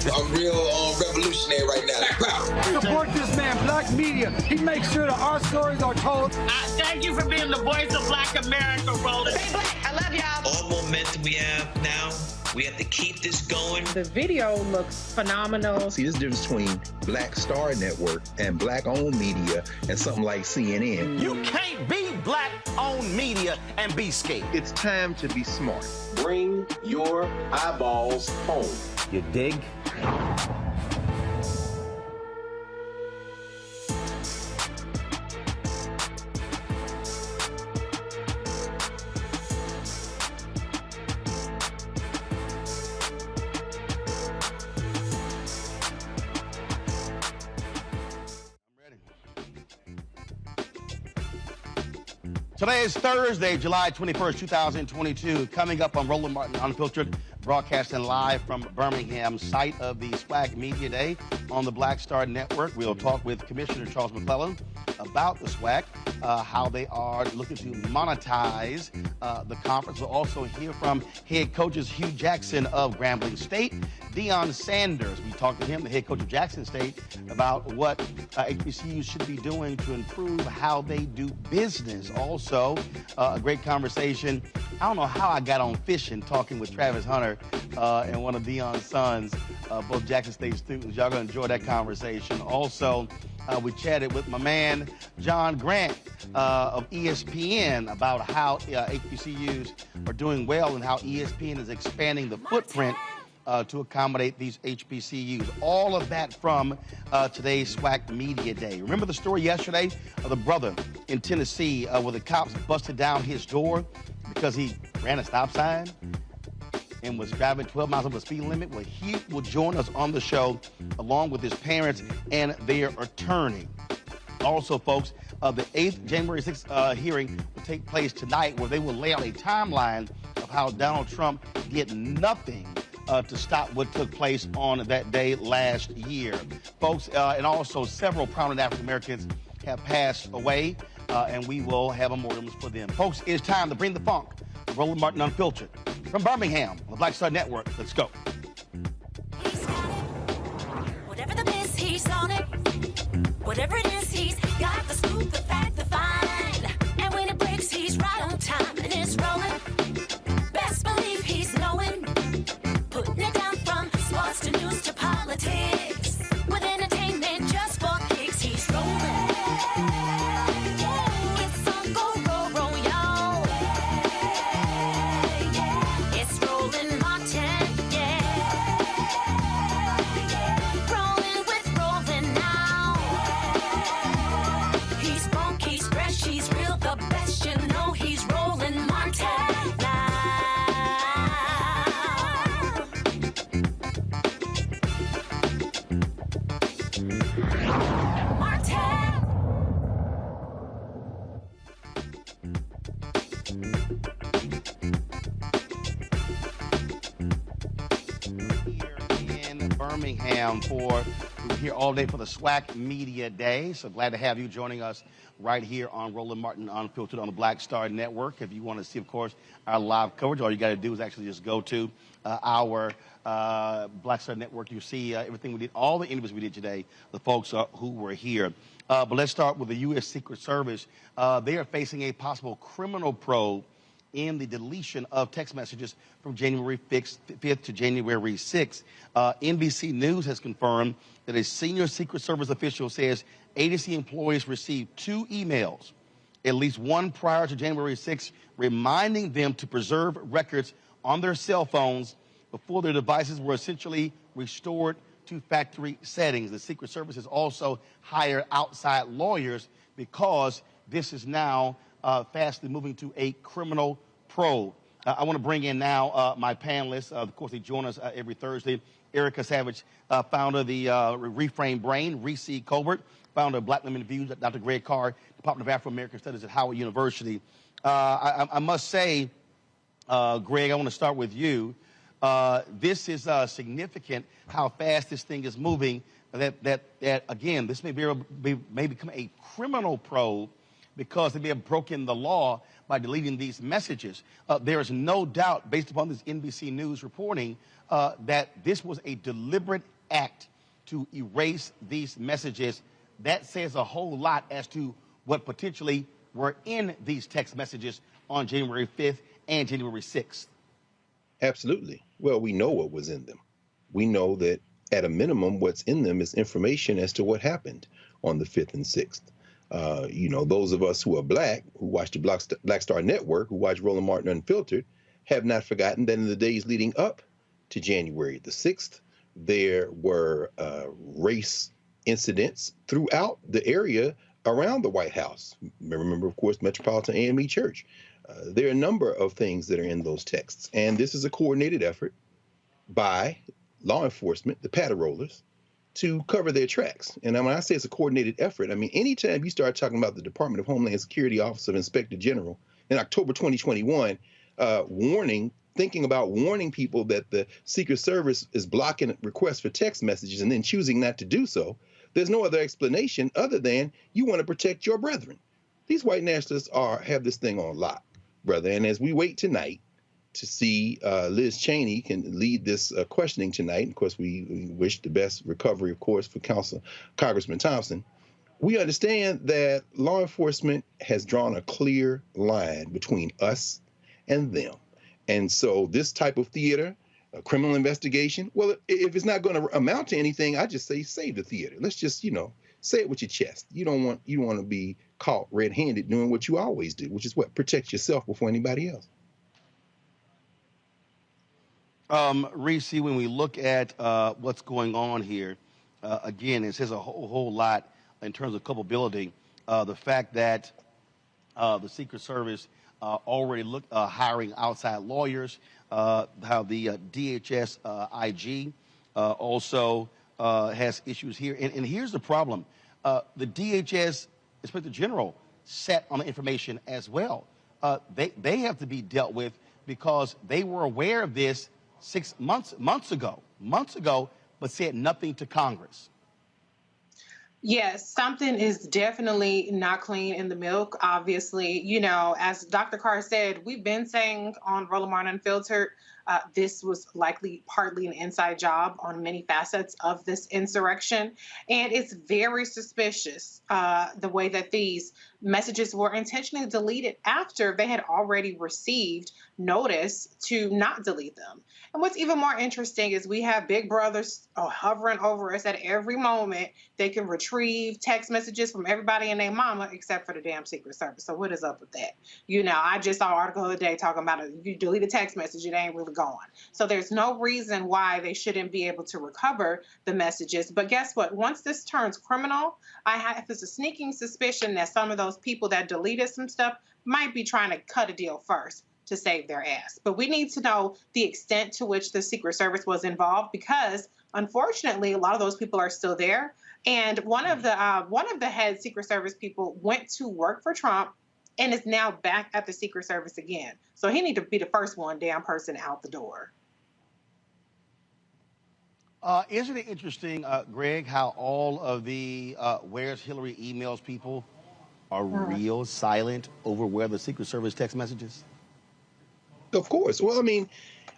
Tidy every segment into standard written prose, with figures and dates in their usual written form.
I'm real revolutionary right now. Support this man, Black Media. He makes sure that our stories are told. Thank you for being the voice of Black America, Roland. Stay black. I love y'all. All momentum we have now, we have to keep this going. The video looks phenomenal. See, this difference between Black Star Network and Black-owned media and something like CNN. You can't be Black-owned media and be scared. It's time to be smart. Bring your eyeballs home. You dig? Today is Thursday, July 21st, 2022. Coming up on Roland Martin Unfiltered, broadcasting live from Birmingham, site of the SWAC Media Day on the Black Star Network. We'll talk with Commissioner Charles McClellan about the SWAC, how they are looking to monetize the conference. We'll also hear from head coaches Hugh Jackson of Grambling State, Deion Sanders. We talked to him, the head coach of Jackson State, about what HBCUs should be doing to improve how they do business. Also, a great conversation. I don't know how I got on fishing, talking with Travis Hunter and one of Deion's sons, both Jackson State students. Y'all gonna enjoy that conversation. Also, we chatted with my man, John Grant of ESPN, about how HBCUs are doing well and how ESPN is expanding the footprint to accommodate these HBCUs. All of that from today's SWAC Media Day. Remember the story yesterday of the brother in Tennessee where the cops busted down his door because he ran a stop sign and was driving 12 miles over the speed limit? Well, he will join us on the show along with his parents and their attorney. Also, folks, the 8th January 6th hearing will take place tonight, where they will lay out a timeline of how Donald Trump did nothing to stop what took place on that day last year. Folks, and also several prominent African Americans have passed away, and we will have memorials for them. Folks, it's time to bring the funk. Roland Martin Unfiltered from Birmingham on the Black Star Network. Let's go. He's got it. Whatever the miss, he's on it. Whatever it is, he's got the scoop, the fact, the find. And when it breaks, he's right on time, and it's rolling. Best believe he's knowing. Putting it down from sports to news to politics. With entertainment just for kicks, he's rolling. It's on Go Roll, y'all. It's Roland Martin, yeah. Rolling with Roland now. He's funk, he's fresh, he's real, the best, you know he's Roland Martin now. Birmingham we're here all day for the SWAC Media Day. So glad to have you joining us right here on Roland Martin Unfiltered on the Black Star Network. If you want to see, of course, our live coverage, all you got to do is actually just go to our Black Star Network. You'll see everything we did, all the interviews we did today, the folks who were here. But let's start with the U.S. Secret Service. They are facing a possible criminal probe in the deletion of text messages from January 5th to January 6th. NBC News has confirmed that a senior Secret Service official says agency employees received 2 emails, at least one prior to January 6th, reminding them to preserve records on their cell phones before their devices were essentially restored to factory settings. The Secret Service has also hired outside lawyers because this is now fastly moving to a criminal probe. I want to bring in now my panelists. Of course, they join us every Thursday. Erica Savage, founder of the Reframe Brain, Reese Colbert, founder of Black Women Views, Dr. Greg Carr, Department of Afro-American Studies at Howard University. I must say, Greg, I want to start with you. This is significant how fast this thing is moving, that again, this may become a criminal probe because they may have broken the law by deleting these messages. There is no doubt, based upon this NBC News reporting, that this was a deliberate act to erase these messages. That says a whole lot as to what potentially were in these text messages on January 5th and January 6th. Absolutely. Well, we know what was in them. We know that at a minimum, what's in them is information as to what happened on the 5th and 6th. You know, those of us who are black, who watch the Black Star Network, who watch Roland Martin Unfiltered, have not forgotten that in the days leading up to January the 6th, there were race incidents throughout the area around the White House. Remember, of course, Metropolitan AME Church. There are a number of things that are in those texts. And this is a coordinated effort by law enforcement, the patrollers, to cover their tracks. And when I say it's a coordinated effort, I mean, anytime you start talking about the Department of Homeland Security Office of Inspector General in October 2021, thinking about warning people that the Secret Service is blocking requests for text messages and then choosing not to do so, there's no other explanation other than you want to protect your brethren. These white nationalists have this thing on lock, brother. And as we wait tonight to see Liz Cheney can lead this questioning tonight, and of course, we wish the best recovery, of course, for Congressman Thompson. We understand that law enforcement has drawn a clear line between us and them. And so this type of theater, a criminal investigation, well, if it's not going to amount to anything, I just say save the theater. Let's just, say it with your chest. You don't want to be caught red-handed doing what you always do, which is what? Protect yourself before anybody else. Reese, when we look at what's going on here, again, it says a whole lot in terms of culpability. The fact that the Secret Service already looked hiring outside lawyers, how the DHS IG also has issues here. And here's the problem. The DHS Inspector General sat on the information as well. They have to be dealt with because they were aware of this 6 months ago, but said nothing to Congress. Yes, something is definitely not clean in the milk. Obviously, as Dr. Carr said, we've been saying on Roland Martin Unfiltered, this was likely partly an inside job on many facets of this insurrection. And it's very suspicious the way that these messages were intentionally deleted after they had already received notice to not delete them. And what's even more interesting is we have big brothers hovering over us at every moment. They can retrieve text messages from everybody and their mama except for the damn Secret Service. So what is up with that? I just saw an article the other day talking about if you delete a text message, it ain't really gone. So there's no reason why they shouldn't be able to recover the messages. But guess what? Once this turns criminal, I have a sneaking suspicion that some of those people that deleted some stuff might be trying to cut a deal first to save their ass. But we need to know the extent to which the Secret Service was involved because, unfortunately, a lot of those people are still there. And one of the head Secret Service people went to work for Trump and is now back at the Secret Service again. So he need to be the first damn person out the door. Isn't it interesting, Greg, how all of the Where's Hillary emails people are real silent over where the Secret Service text messages? Of course. Well, I mean,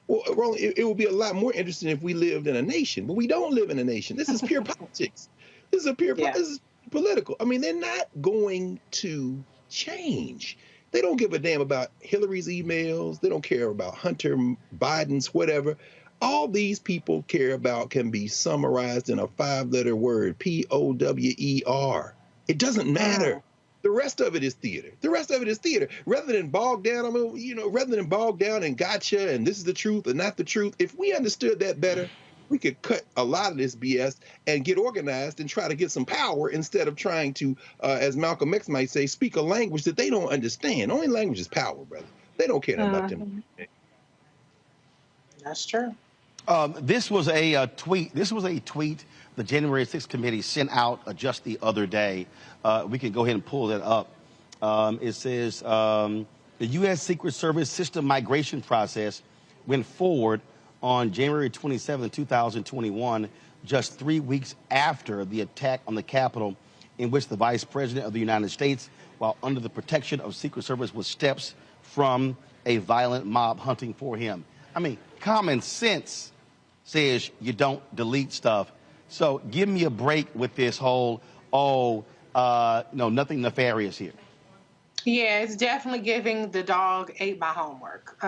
Roland, it would be a lot more interesting if we lived in a nation, but we don't live in a nation. This is pure politics. This is political. I mean, they're not going to change. They don't give a damn about Hillary's emails. They don't care about Hunter Biden's whatever. All these people care about can be summarized in a 5-letter word, POWER. It doesn't matter. The rest of it is theater. Rather than bog down, rather than bog down and gotcha and this is the truth and not the truth. If we understood that better, we could cut a lot of this BS and get organized and try to get some power instead of trying to, as Malcolm X might say, speak a language that they don't understand. Only language is power, brother. They don't care about them. That's true. This was a tweet. The January 6th committee sent out just the other day. We can go ahead and pull that up. It says the U.S. Secret Service system migration process went forward on January 27, 2021, just 3 weeks after the attack on the Capitol in which the Vice President of the United States, while under the protection of Secret Service, was steps from a violent mob hunting for him. I mean, common sense says you don't delete stuff. So give me a break with this whole, nothing nefarious here. Yeah, it's definitely giving the dog ate my homework.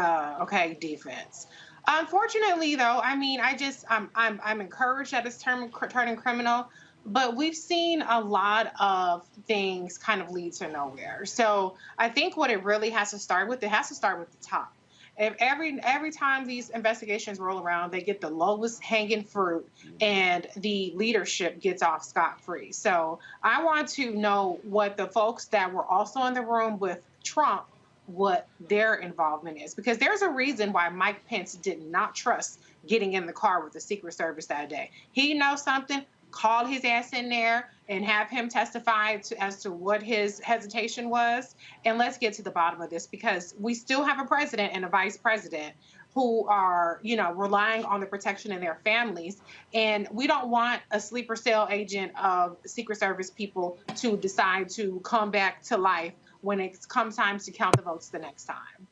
Defense. Unfortunately, though, I mean, I'm encouraged that it's turning criminal, but we've seen a lot of things kind of lead to nowhere. So I think what it really has to start with, it has to start with the top. If every time these investigations roll around, they get the lowest hanging fruit and the leadership gets off scot-free. So I want to know what the folks that were also in the room with Trump, what their involvement is, because there's a reason why Mike Pence did not trust getting in the car with the Secret Service that day. He knows something, call his ass in there and have him testify as to what his hesitation was. And let's get to the bottom of this, because we still have a president and a vice president who are, relying on the protection of their families. And we don't want a sleeper cell agent of Secret Service people to decide to come back to life when it comes time to count the votes the next time.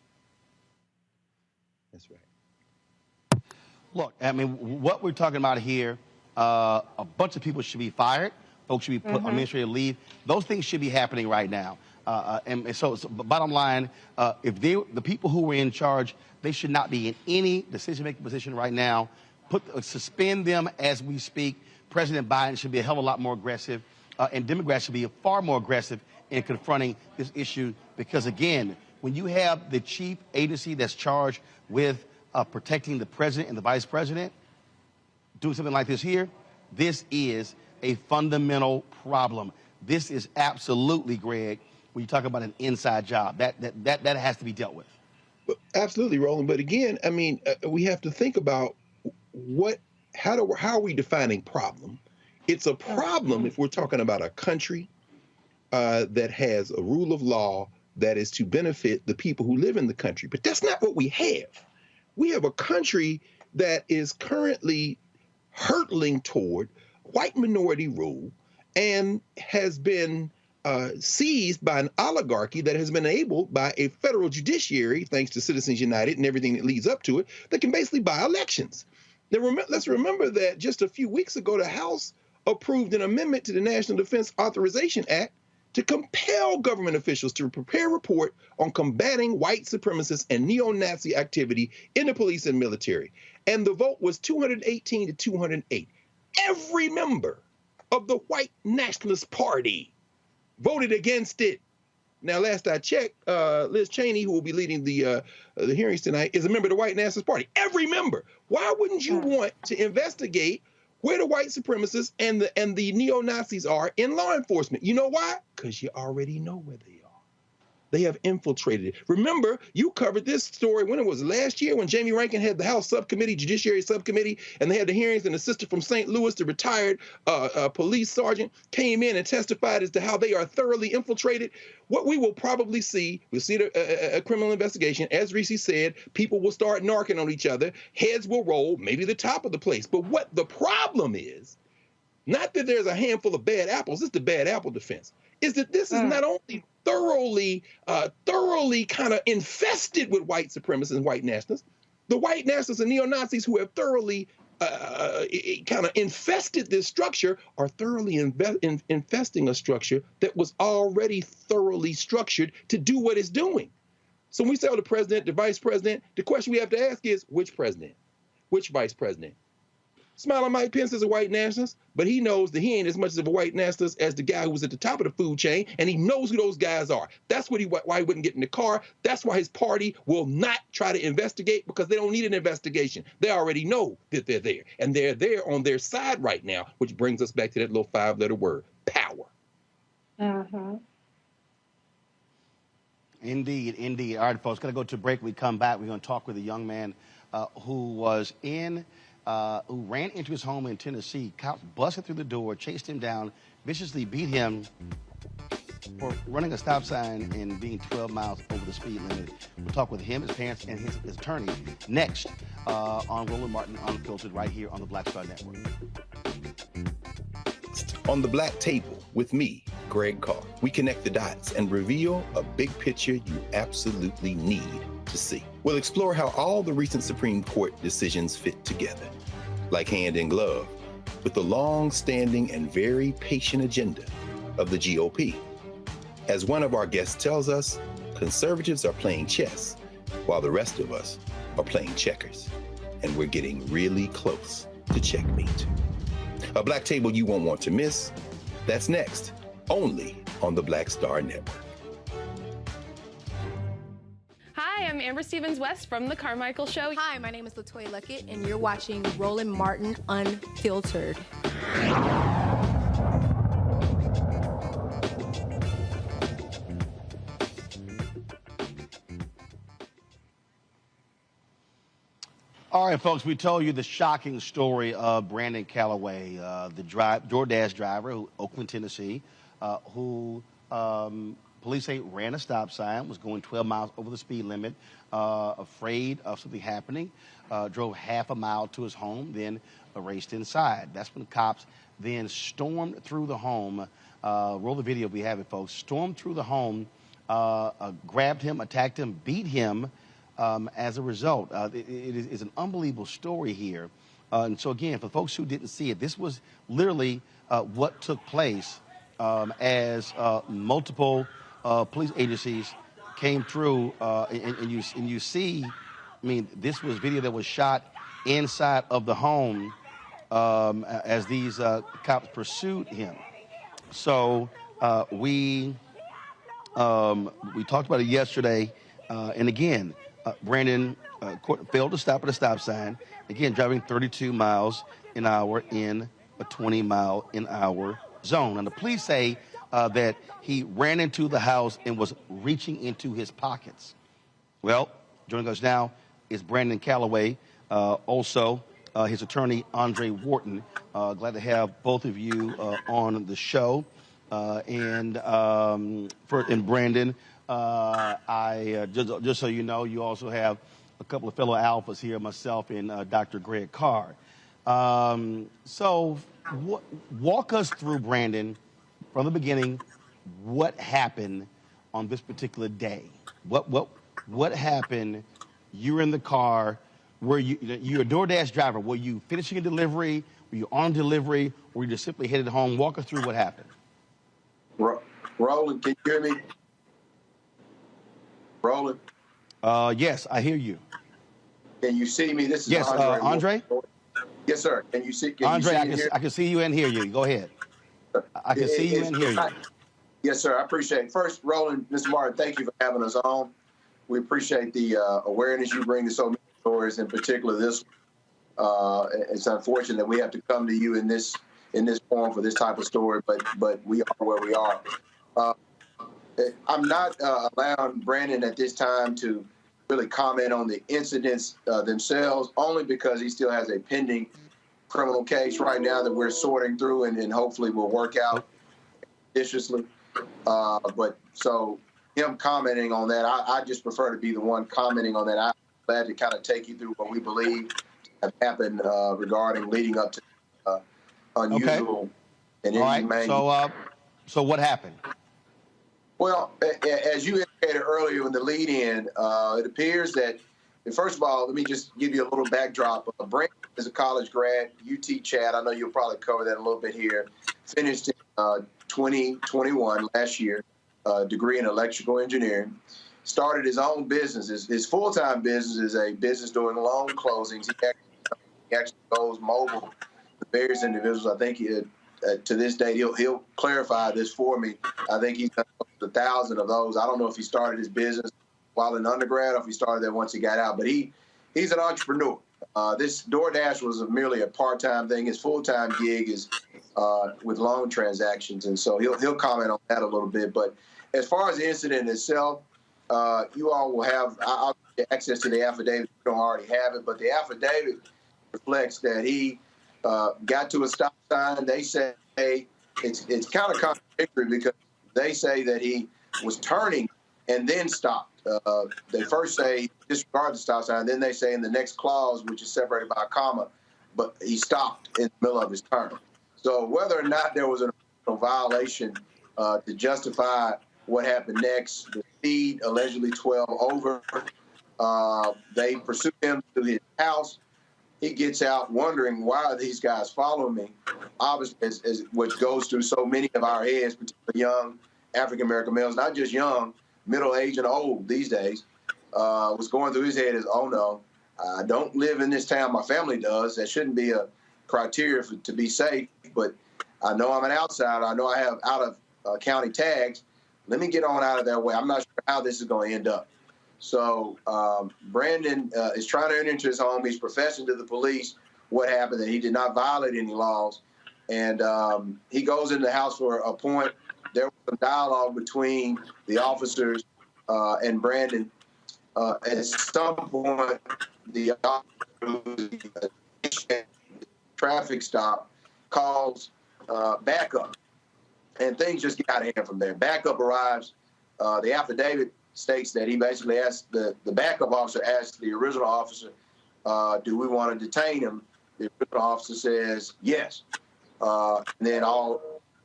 That's right. Look, I mean, what we're talking about here, a bunch of people should be fired. Folks should be put on administrative leave. Those things should be happening right now. And so bottom line, if the people who were in charge, they should not be in any decision-making position right now. Suspend them as we speak. President Biden should be a hell of a lot more aggressive, and Democrats should be far more aggressive in confronting this issue. Because again, when you have the chief agency that's charged with protecting the president and the vice president, doing something like this here, this is a fundamental problem. This is absolutely, Greg, when you talk about an inside job, that has to be dealt with. Absolutely, Roland. But again, I mean, we have to think about how are we defining problem? It's a problem if we're talking about a country that has a rule of law that is to benefit the people who live in the country. But that's not what we have. We have a country that is currently hurtling toward white minority rule and has been seized by an oligarchy that has been enabled by a federal judiciary, thanks to Citizens United and everything that leads up to it, that can basically buy elections. Now, let's remember that just a few weeks ago, the House approved an amendment to the National Defense Authorization Act to compel government officials to prepare a report on combating white supremacist and neo-Nazi activity in the police and military. And the vote was 218 to 208. Every member of the white nationalist party voted against it. Now, last I checked, Liz Cheney, who will be leading the hearings tonight, is a member of the white nationalist party. Every member. Why wouldn't you want to investigate where the white supremacists and the neo-Nazis are in law enforcement? You know why? Because you already know where they are. They have infiltrated it. Remember, you covered this story when it was last year when Jamie Rankin had the House Subcommittee, Judiciary Subcommittee, and they had the hearings, and the sister from St. Louis, the retired police sergeant, came in and testified as to how they are thoroughly infiltrated. What we will probably see, we'll see a criminal investigation. As Reese said, people will start narking on each other. Heads will roll, maybe the top of the place. But what the problem is, not that there's a handful of bad apples, it's the bad apple defense, is that this is not only thoroughly kind of infested with white supremacists and white nationalists, the white nationalists and neo-Nazis who have thoroughly kind of infested this structure are thoroughly infesting a structure that was already thoroughly structured to do what it's doing. So when we say, the president, the vice president, the question we have to ask is, which president? Which vice president? Smiling Mike Pence is a white nationalist, but he knows that he ain't as much of a white nationalist as the guy who was at the top of the food chain, and he knows who those guys are. That's why he wouldn't get in the car. That's why his party will not try to investigate, because they don't need an investigation. They already know that they're there, and they're there on their side right now, which brings us back to that little 5-letter word, power. Indeed, indeed. All right, folks, going to go to a break. We come back. We're going to talk with a young man who ran into his home in Tennessee. Cops busted through the door, chased him down, viciously beat him for running a stop sign and being 12 miles over the speed limit. We'll talk with him, his parents, and his attorney next on Roland Martin Unfiltered right here on the Black Star Network. On the Black Table, with me, Greg Carr. We connect the dots and reveal a big picture you absolutely need to see. We'll explore how all the recent Supreme Court decisions fit together, like hand in glove, with the long-standing and very patient agenda of the GOP. As one of our guests tells us, conservatives are playing chess while the rest of us are playing checkers. And we're getting really close to checkmate. A Black Table you won't want to miss. That's next, only on the Black Star Network. Hi, I'm Amber Stevens-West from The Carmichael Show. Hi, my name is LaToya Luckett, and you're watching Roland Martin Unfiltered. All right, folks, we told you the shocking story of Brandon Callaway, the DoorDash driver, Oakland, Tennessee, who police say ran a stop sign, was going 12 miles over the speed limit, afraid of something happening, drove half a mile to his home, then raced inside. That's when the cops then stormed through the home. Roll the video if we have it, folks. Stormed through the home, grabbed him, attacked him, beat him. As a result, it is an unbelievable story here. And so, again, for folks who didn't see it, this was literally what took place as multiple police agencies came through. And you see, I mean, this was video that was shot inside of the home as these cops pursued him. So we talked about it yesterday. And again, Brandon failed to stop at a stop sign, again, driving 32 miles an hour in a 20-mile-an-hour zone. And the police say that he ran into the house and was reaching into his pockets. Well, joining us now is Brandon Callaway, also his attorney, Andre Wharton. Glad to have both of you on the show. And Brandon, I just so you know, you also have a couple of fellow alphas here, myself and Dr. Greg Carr. So walk us through, Brandon, from the beginning. What happened on this particular day? What happened? You were in the car. You're a DoorDash driver. Were you finishing a delivery? Were you on delivery? Or were you just simply headed home? Walk us through what happened. Roland, can you hear me? Roland? Yes, I hear you. Can you see me? This is yes, Andre. Yes, sir. Can you see? Andre, I can see you and hear you. Go ahead. I can see you and hear you. Yes, sir. I appreciate it. First, Roland, Mr. Martin, thank you for having us on. We appreciate the awareness you bring to so many stories, in particular this. It's unfortunate that we have to come to you in this forum for this type of story, but we are where we are. I'm not allowing Brandon at this time to really comment on the incidents themselves, only because he still has a pending criminal case right now that we're sorting through and hopefully will work out judiciously. But so him commenting on that, I just prefer to be the one commenting on that. I'm glad to kind of take you through what we believe have happened regarding leading up to unusual and inhumane. All right. So what happened? Well, as you indicated earlier in the lead-in, it appears that, first of all, let me just give you a little backdrop. Brandon is a college grad, UT Chat. I know you'll probably cover that a little bit here. Finished in 2021, last year, degree in electrical engineering. Started his own business. His full-time business is a business doing loan closings. He actually goes mobile to various individuals. I think to this date, he'll clarify this for me. I think he's done 1,000 of those. I don't know if he started his business while in undergrad or if he started that once he got out, but he's an entrepreneur. This DoorDash was merely a part-time thing. His full-time gig is with loan transactions, and so he'll comment on that a little bit. But as far as the incident itself, you all will have I'll get access to the affidavit. You don't already have it, but the affidavit reflects that he got to a stop sign. They say it's kind of contradictory because they say that he was turning and then stopped. They first say disregard the stop sign, then they say in the next clause, which is separated by a comma, but he stopped in the middle of his turn. So whether or not there was an violation to justify what happened next. The speed, allegedly 12 over. They pursued him to his house. He gets out wondering, why are these guys following me? Obviously, as which goes through so many of our heads, particularly young African-American males, not just young, middle-aged and old these days. What's going through his head is, oh, no, I don't live in this town. My family does. That shouldn't be a criteria to be safe, but I know I'm an outsider. I know I have out-of-county tags. Let me get on out of that way. I'm not sure how this is going to end up. So Brandon is trying to enter into his home. He's professing to the police what happened, that he did not violate any laws. And he goes into the house for a point. There was some dialogue between the officers and Brandon. At some point, the traffic stop calls backup. And things just get out of hand from there. Backup arrives. The affidavit states that he basically asked the backup officer, asked the original officer, do we want to detain him? The original officer says yes. And then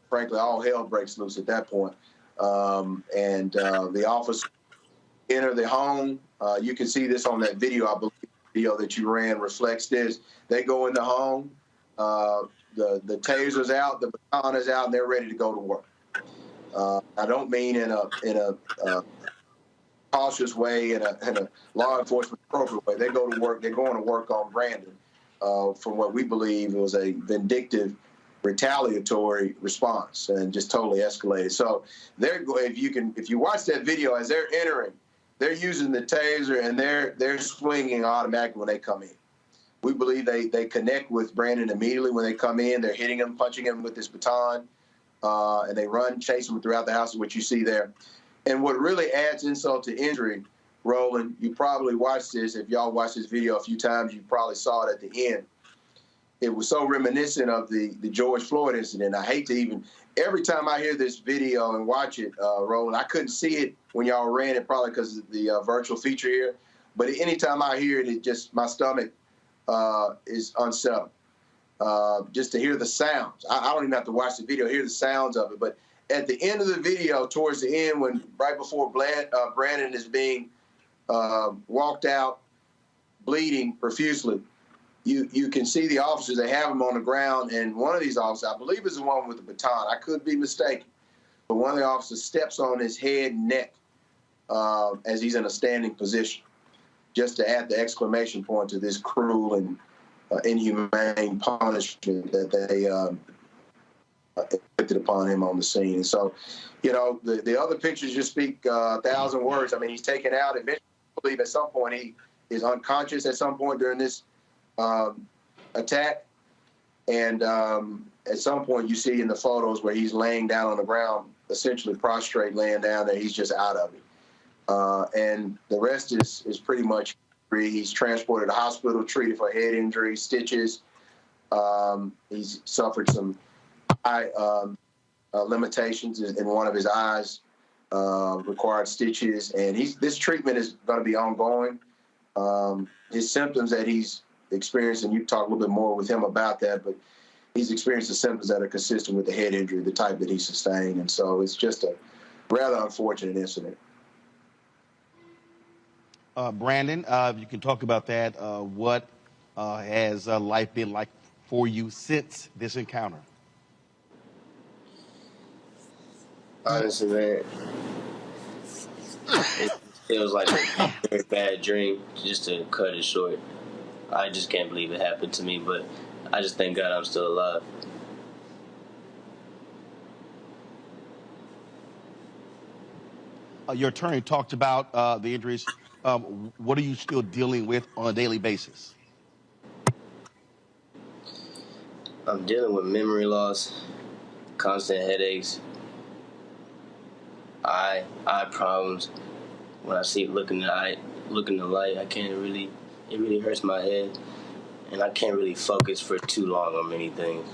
frankly, all hell breaks loose at that point. The officer enter the home. You can see this on that video. I believe the video that you ran reflects this. They go in the home. The taser's out, the baton is out, and they're ready to go to work. I don't mean in a cautious way, in a law enforcement appropriate way. They go to work. They're going to work on Brandon from what we believe was a vindictive, retaliatory response, and just totally escalated. So if you watch that video, as they're entering, they're using the taser and they're swinging automatically when they come in. We believe they connect with Brandon immediately when they come in. They're hitting him, punching him with this baton, and they run, chase him throughout the house, which you see there. And what really adds insult to injury, Roland, you probably watched this. If y'all watched this video a few times, you probably saw it at the end. It was so reminiscent of the George Floyd incident. I hate to even, every time I hear this video and watch it, Roland, I couldn't see it when y'all ran it, probably because of the virtual feature here. But anytime I hear it, my stomach is unsettled. Just to hear the sounds. I don't even have to watch the video, hear the sounds of it. But at the end of the video, towards the end, right before Brandon is being walked out, bleeding profusely, you can see the officers. They have him on the ground, and one of these officers, I believe is the one with the baton. I could be mistaken, but one of the officers steps on his head and neck as he's in a standing position, just to add the exclamation point to this cruel and inhumane punishment that they inflicted upon him on the scene. And so, the other pictures just speak 1,000 words. I mean, he's taken out. Eventually, I believe at some point he is unconscious at some point during this attack. And at some point you see in the photos where he's laying down on the ground, essentially prostrate, laying down there. He's just out of it. And the rest is pretty much, he's transported to the hospital, treated for head injuries, stitches. He's suffered some eye limitations in one of his eyes, required stitches. And this treatment is going to be ongoing. His symptoms that he's experienced, and you talk a little bit more with him about that, but he's experienced the symptoms that are consistent with the head injury, the type that he sustained. And so it's just a rather unfortunate incident. Brandon, you can talk about that. What has life been like for you since this encounter? Honestly, man, it feels like a very bad dream. Just to cut it short, I just can't believe it happened to me, but I just thank God I'm still alive. Your attorney talked about the injuries. What are you still dealing with on a daily basis? I'm dealing with memory loss, constant headaches, eye problems. When I look in the light, it really hurts my head, and I can't really focus for too long on many things.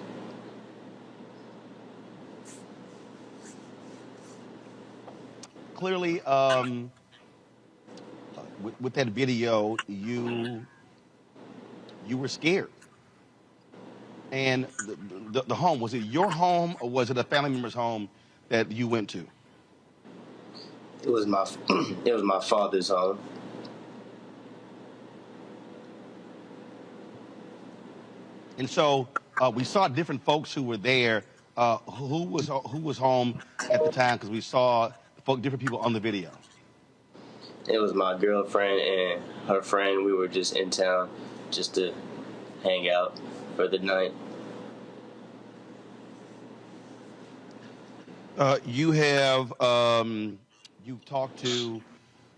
Clearly, with that video, you were scared, And the home, was it your home or was it a family member's home that you went to? It was my it was my father's home. And so we saw different folks who were there. Who was home at the time? Because we saw different people on the video. It was my girlfriend and her friend. We were just in town just to hang out for the night. You've talked to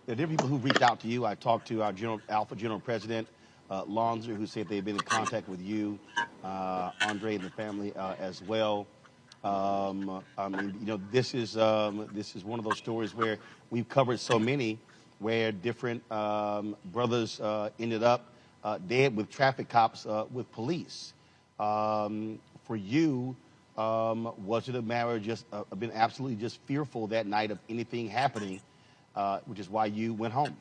the different people who reached out to you. I talked to our Alpha General President, Lonzer, who said they've been in contact with you, Andre and the family as well. I mean, you know, this is one of those stories where we've covered so many where different brothers ended up dead with traffic cops with police. For you, was it a matter of just been absolutely just fearful that night of anything happening, which is why you went home?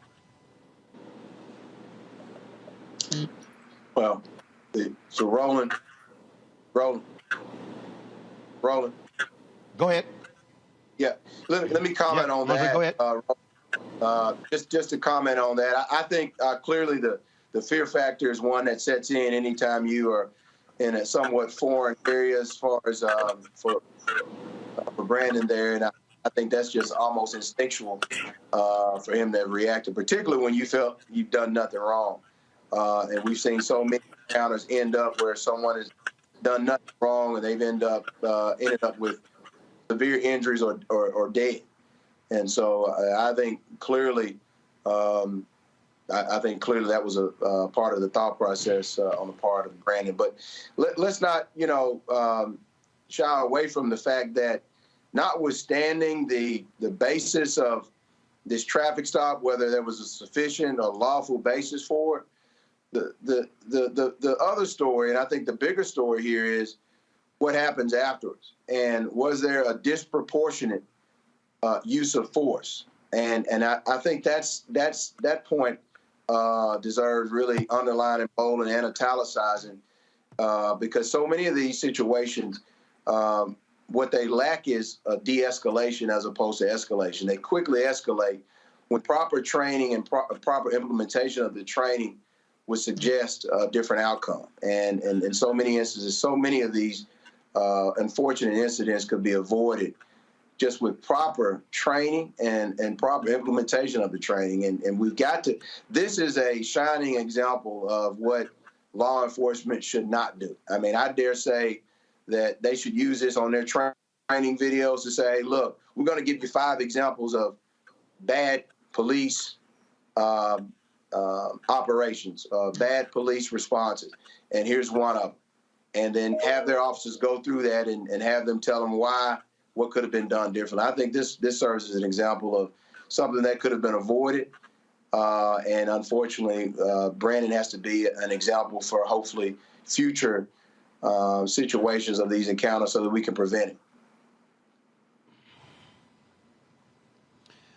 Well, so Roland. Go ahead. Yeah, let me comment on that. Go ahead. Just to comment on that, I think clearly the fear factor is one that sets in anytime you are in a somewhat foreign area as far as for Brandon there, and I think that's just almost instinctual for him to have reacted, particularly when you felt you've done nothing wrong. And we've seen so many encounters end up where someone has done nothing wrong and they've ended up with severe injuries or dead. And so I think clearly, that was a part of the thought process on the part of Brandon. But let's not, shy away from the fact that, notwithstanding the basis of this traffic stop, whether there was a sufficient or lawful basis for it, the other story, and I think the bigger story here, is what happens afterwards. And was there a disproportionate use of force? And I think that point deserves really underlining, bolding, and italicizing, because so many of these situations, what they lack is a de-escalation as opposed to escalation. They quickly escalate when proper training and proper implementation of the training would suggest a different outcome. And in so many instances, so many of these unfortunate incidents could be avoided just with proper training and proper implementation of the training. And we've got to, this is a shining example of what law enforcement should not do. I mean, I dare say that they should use this on their training videos to say, look, we're going to give you 5 examples of bad police operations, bad police responses, and here's one of them. And then have their officers go through that and have them tell them what could have been done differently. I think this serves as an example of something that could have been avoided. And unfortunately, Brandon has to be an example for hopefully future situations of these encounters so that we can prevent it.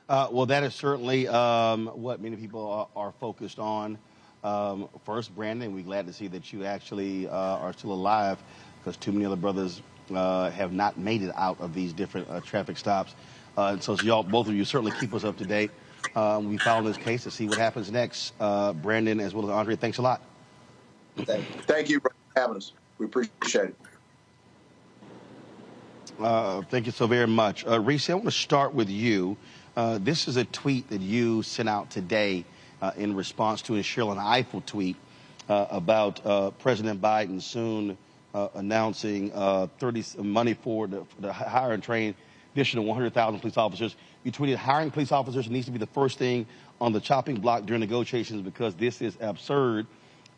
Well, that is certainly what many people are focused on. First, Brandon, we're glad to see that you actually are still alive, because too many other brothers have not made it out of these different traffic stops. And so y'all, both of you, certainly keep us up to date. We follow this case to see what happens next. Brandon, as well as Andre, thanks a lot. Thank you for having us. We appreciate it. Thank you so very much. Reese, I want to start with you. This is a tweet that you sent out today in response to a Sherlyn Ifill tweet about President Biden soon announcing money for the hire and train additional 100,000 police officers. You tweeted, hiring police officers needs to be the first thing on the chopping block during negotiations because this is absurd.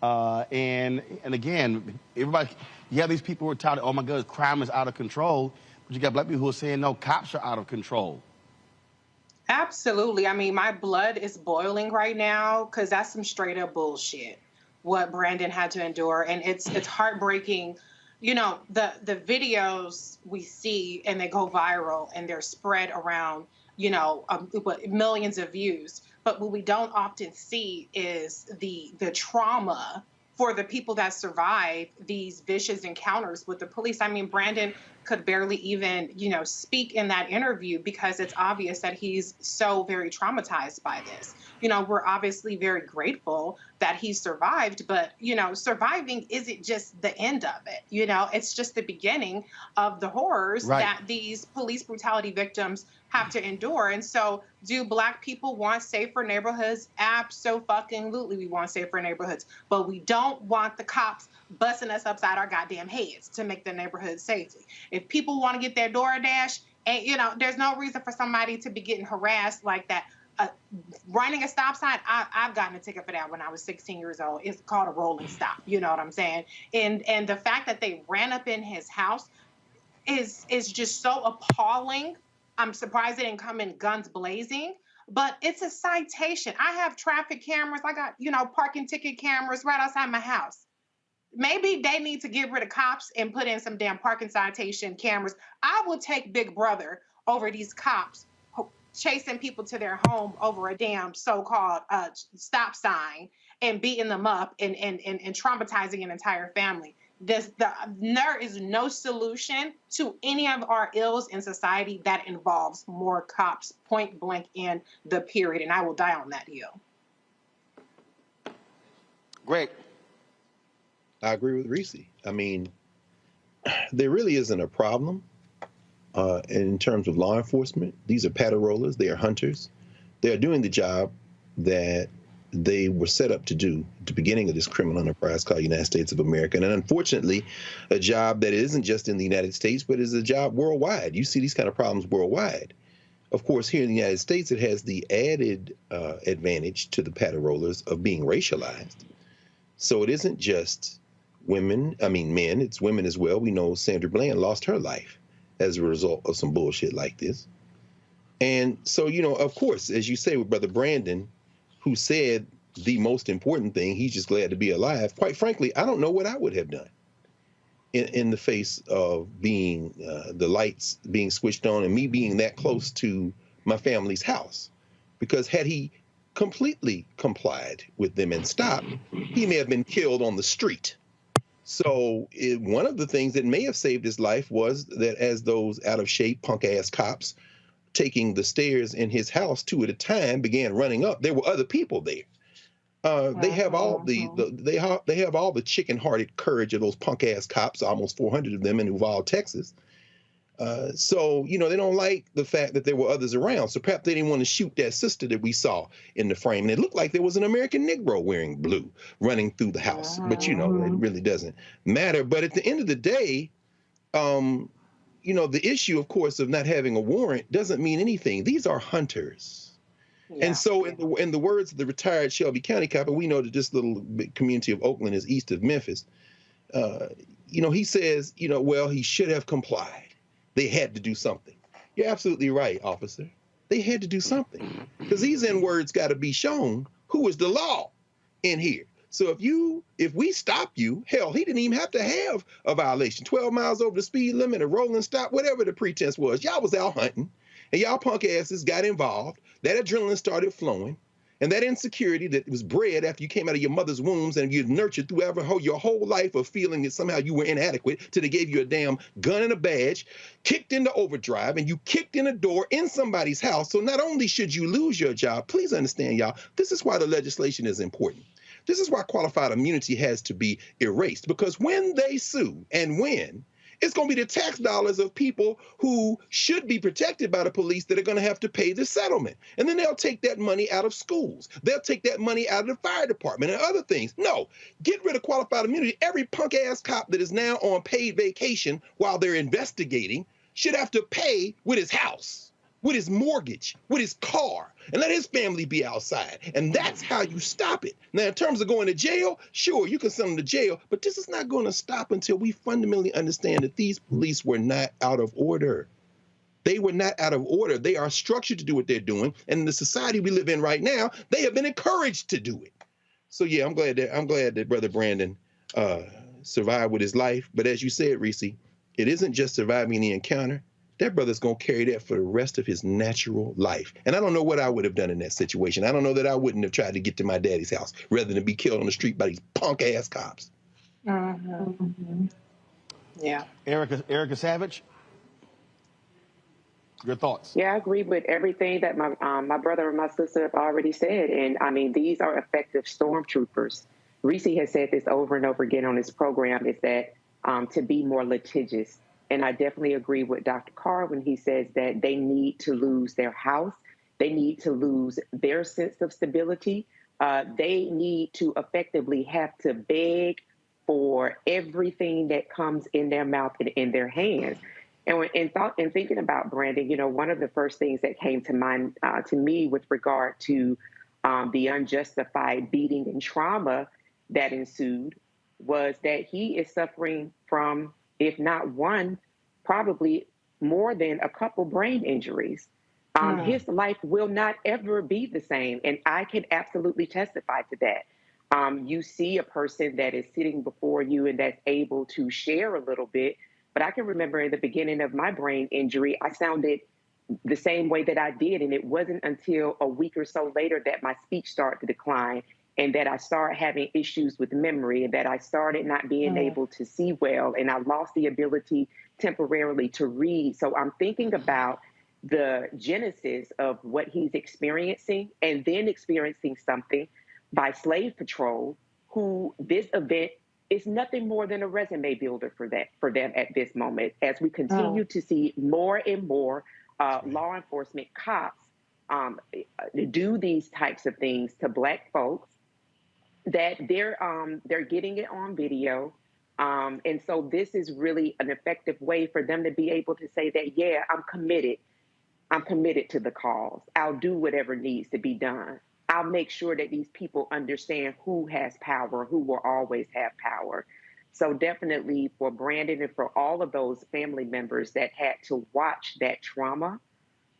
And again, everybody, you have these people who are touting, oh my God, crime is out of control. But you got black people who are saying, no, cops are out of control. Absolutely. I mean, my blood is boiling right now because that's some straight up bullshit, what Brandon had to endure. And it's heartbreaking. You know, the videos we see and they go viral and they're spread around, millions of views. But what we don't often see is the trauma for the people that survive these vicious encounters with the police. I mean, Brandon could barely even, speak in that interview because it's obvious that he's so very traumatized by this. We're obviously very grateful that he survived, but, surviving isn't just the end of it. It's just the beginning of the horrors that these police brutality victims have to endure. And so do Black people want safer neighborhoods? Abso-fucking-lutely, we want safer neighborhoods. But we don't want the cops busting us upside our goddamn heads to make the neighborhood safer. If people want to get their DoorDash, and, there's no reason for somebody to be getting harassed like that. Running a stop sign, I've gotten a ticket for that when I was 16 years old. It's called a rolling stop. You know what I'm saying? And the fact that they ran up in his house is just so appalling. I'm surprised they didn't come in guns blazing, but it's a citation. I have traffic cameras. I got, parking ticket cameras right outside my house. Maybe they need to get rid of cops and put in some damn parking citation cameras. I will take Big Brother over these cops chasing people to their home over a damn so-called stop sign and beating them up and traumatizing an entire family. There is no solution to any of our ills in society that involves more cops, point blank in the period. And I will die on that hill. Greg. I agree with Reese. I mean, there really isn't a problem in terms of law enforcement. These are paddle rollers. They are hunters. They are doing the job that they were set up to do at the beginning of this criminal enterprise called United States of America. And unfortunately, a job that isn't just in the United States, but is a job worldwide. You see these kind of problems worldwide. Of course, here in the United States, it has the added advantage to the paddle rollers of being racialized. So it isn't just men, it's women as well. We know Sandra Bland lost her life as a result of some bullshit like this. And so, of course, as you say with Brother Brandon, who said the most important thing, he's just glad to be alive. Quite frankly, I don't know what I would have done in the face of being the lights being switched on and me being that close to my family's house. Because had he completely complied with them and stopped, he may have been killed on the street. So one of the things that may have saved his life was that as those out of shape punk ass cops taking the stairs in his house 2 at a time began running up, there were other people there. They have all they have all the chicken-hearted courage of those punk-ass cops, almost 400 of them in Uvalde, Texas. So they don't like the fact that there were others around. So perhaps they didn't want to shoot that sister that we saw in the frame. And it looked like there was an American Negro wearing blue running through the house. But it really doesn't matter. But at the end of the day, the issue, of course, of not having a warrant doesn't mean anything. These are hunters. Yeah. And so in the words of the retired Shelby County cop, and we know that this little community of Oakland is east of Memphis, he says, well, he should have complied. They had to do something. You're absolutely right, officer. They had to do something because these N-words got to be shown who is the law in here. So if we stop you, hell, he didn't even have to have a violation. 12 miles over the speed limit, a rolling stop, whatever the pretense was. Y'all was out hunting, and y'all punk asses got involved. That adrenaline started flowing, and that insecurity that was bred after you came out of your mother's wombs and you nurtured through your whole life of feeling that somehow you were inadequate till they gave you a damn gun and a badge, kicked into overdrive, and you kicked in a door in somebody's house. So not only should you lose your job, please understand, y'all, this is why the legislation is important. This is why qualified immunity has to be erased, because when they sue and win, it's going to be the tax dollars of people who should be protected by the police that are going to have to pay the settlement. And then they'll take that money out of schools. They'll take that money out of the fire department and other things. No, get rid of qualified immunity. Every punk-ass cop that is now on paid vacation while they're investigating should have to pay with his house, with his mortgage, with his car, and let his family be outside. And that's how you stop it. Now, in terms of going to jail, sure, you can send them to jail, but this is not going to stop until we fundamentally understand that these police were not out of order. They were not out of order. They are structured to do what they're doing. And in the society we live in right now, they have been encouraged to do it. So, yeah, I'm glad that Brother Brandon survived with his life. But as you said, Reese, it isn't just surviving the encounter. that brother's going to carry that for the rest of his natural life. And I don't know what I would have done in that situation. I don't know that I wouldn't have tried to get to my daddy's house rather than be killed on the street by these punk-ass cops. Mm-hmm. Yeah. Erica Savage, your thoughts? Yeah, I agree with everything that my brother and my sister have already said. And I mean, these are effective stormtroopers. Reese has said this over and over again on his program, is that to be more litigious. And I definitely agree with Dr. Carr when he says that they need to lose their house. They need to lose their sense of stability. They need to effectively have to beg for everything that comes in their mouth and in their hands. And thinking about Brandon, you know, one of the first things that came to mind to me with regard to the unjustified beating and trauma that ensued was that he is suffering from, if not one, probably more than a couple brain injuries. His life will not ever be the same. And I can absolutely testify to that. You see a person that is sitting before you and that's able to share a little bit. But I can remember in the beginning of my brain injury, I sounded the same way that I did. And it wasn't until a week or so later that my speech started to decline and that I started having issues with memory and that I started not being able to see well. And I lost the ability temporarily to read. So I'm thinking about the genesis of what he's experiencing and then experiencing something by Slave Patrol, who this event is nothing more than a resume builder for them at this moment. As we continue to see more and more law enforcement cops do these types of things to Black folks, that they're getting it on video. And so this is really an effective way for them to be able to say that, yeah, I'm committed to the cause. I'll do whatever needs to be done. I'll make sure that these people understand who has power, who will always have power. So definitely for Brandon and for all of those family members that had to watch that trauma,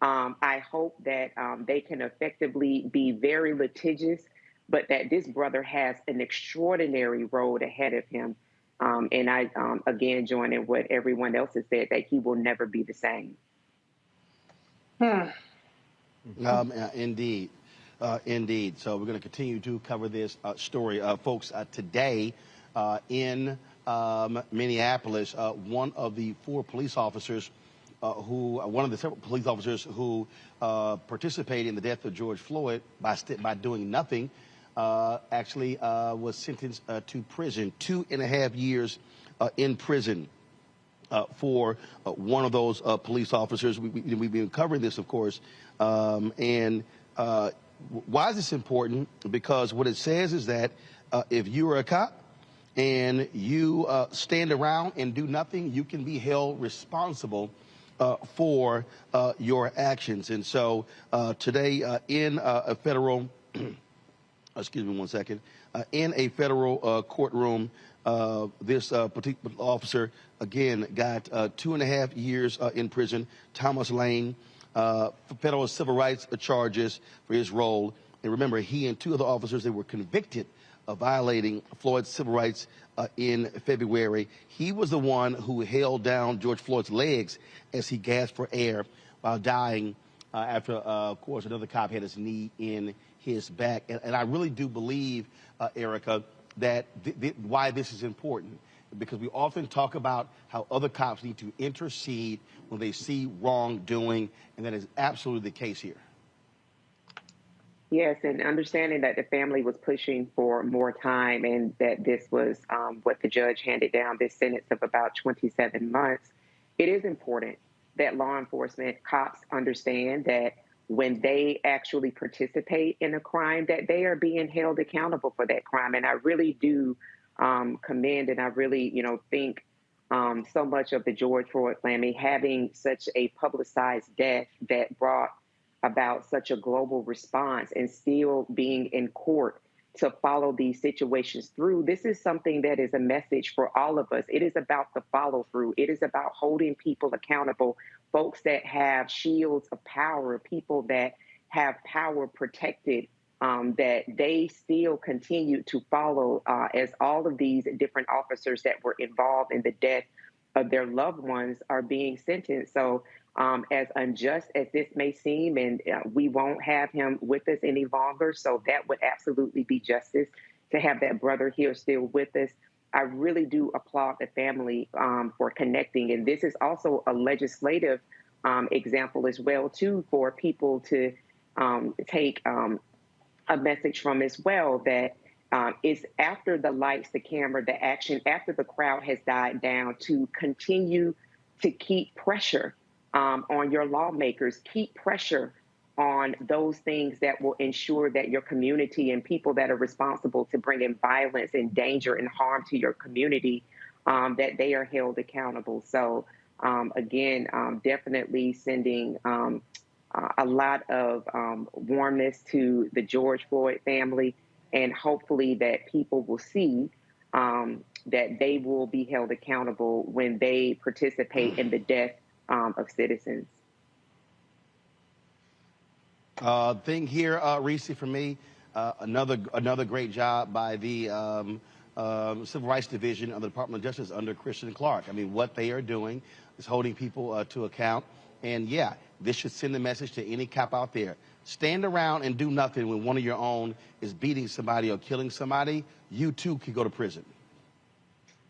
I hope that they can effectively be very litigious, but that this brother has an extraordinary road ahead of him. And I, again, join in what everyone else has said, that he will never be the same. Indeed. Indeed. So we're going to continue to cover this story. Folks, today in Minneapolis, one of the several police officers who participated in the death of George Floyd by doing nothing actually was sentenced to prison, 2.5 years in prison. For one of those police officers. We've been covering this, of course. Why is this important? Because what it says is that if you are a cop and you stand around and do nothing, you can be held responsible for your actions. And so today in a federal, excuse me one second, in a federal courtroom, this particular officer, again, got 2.5 years in prison. Thomas Lane, federal civil rights charges for his role. And remember, he and two other officers, they were convicted of violating Floyd's civil rights in February. He was the one who held down George Floyd's legs as he gasped for air while dying after, of course, another cop had his knee in his back. And I really do believe, Erica, that why this is important, because we often talk about how other cops need to intercede when they see wrongdoing, and that is absolutely the case here. Yes, and understanding that the family was pushing for more time and that this was what the judge handed down, this sentence of about 27 months, it is important that law enforcement cops understand that when they actually participate in a crime, that they are being held accountable for that crime. And I really do commend, and I really, think so much of the George Floyd family having such a publicized death that brought about such a global response and still being in court to follow these situations through. This is something that is a message for all of us. It is about the follow through. It is about holding people accountable, folks that have shields of power, people that have power protected, that they still continue to follow as all of these different officers that were involved in the death of their loved ones are being sentenced. So as unjust as this may seem, and we won't have him with us any longer. So that would absolutely be justice to have that brother here still with us. I really do applaud the family for connecting. And this is also a legislative example as well, too, for people to take a message from as well, that it's after the lights, the camera, the action, after the crowd has died down, to continue to keep pressure on your lawmakers, keep pressure on those things that will ensure that your community and people that are responsible to bring in violence and danger and harm to your community, that they are held accountable. So again, definitely sending a lot of warmness to the George Floyd family, and hopefully that people will see that they will be held accountable when they participate in the death of citizens. Thing here, Reese, for me, another great job by the Civil Rights Division of the Department of Justice under Christian Clark. I mean, what they are doing is holding people to account. And yeah, this should send a message to any cop out there. Stand around and do nothing when one of your own is beating somebody or killing somebody. You too could go to prison.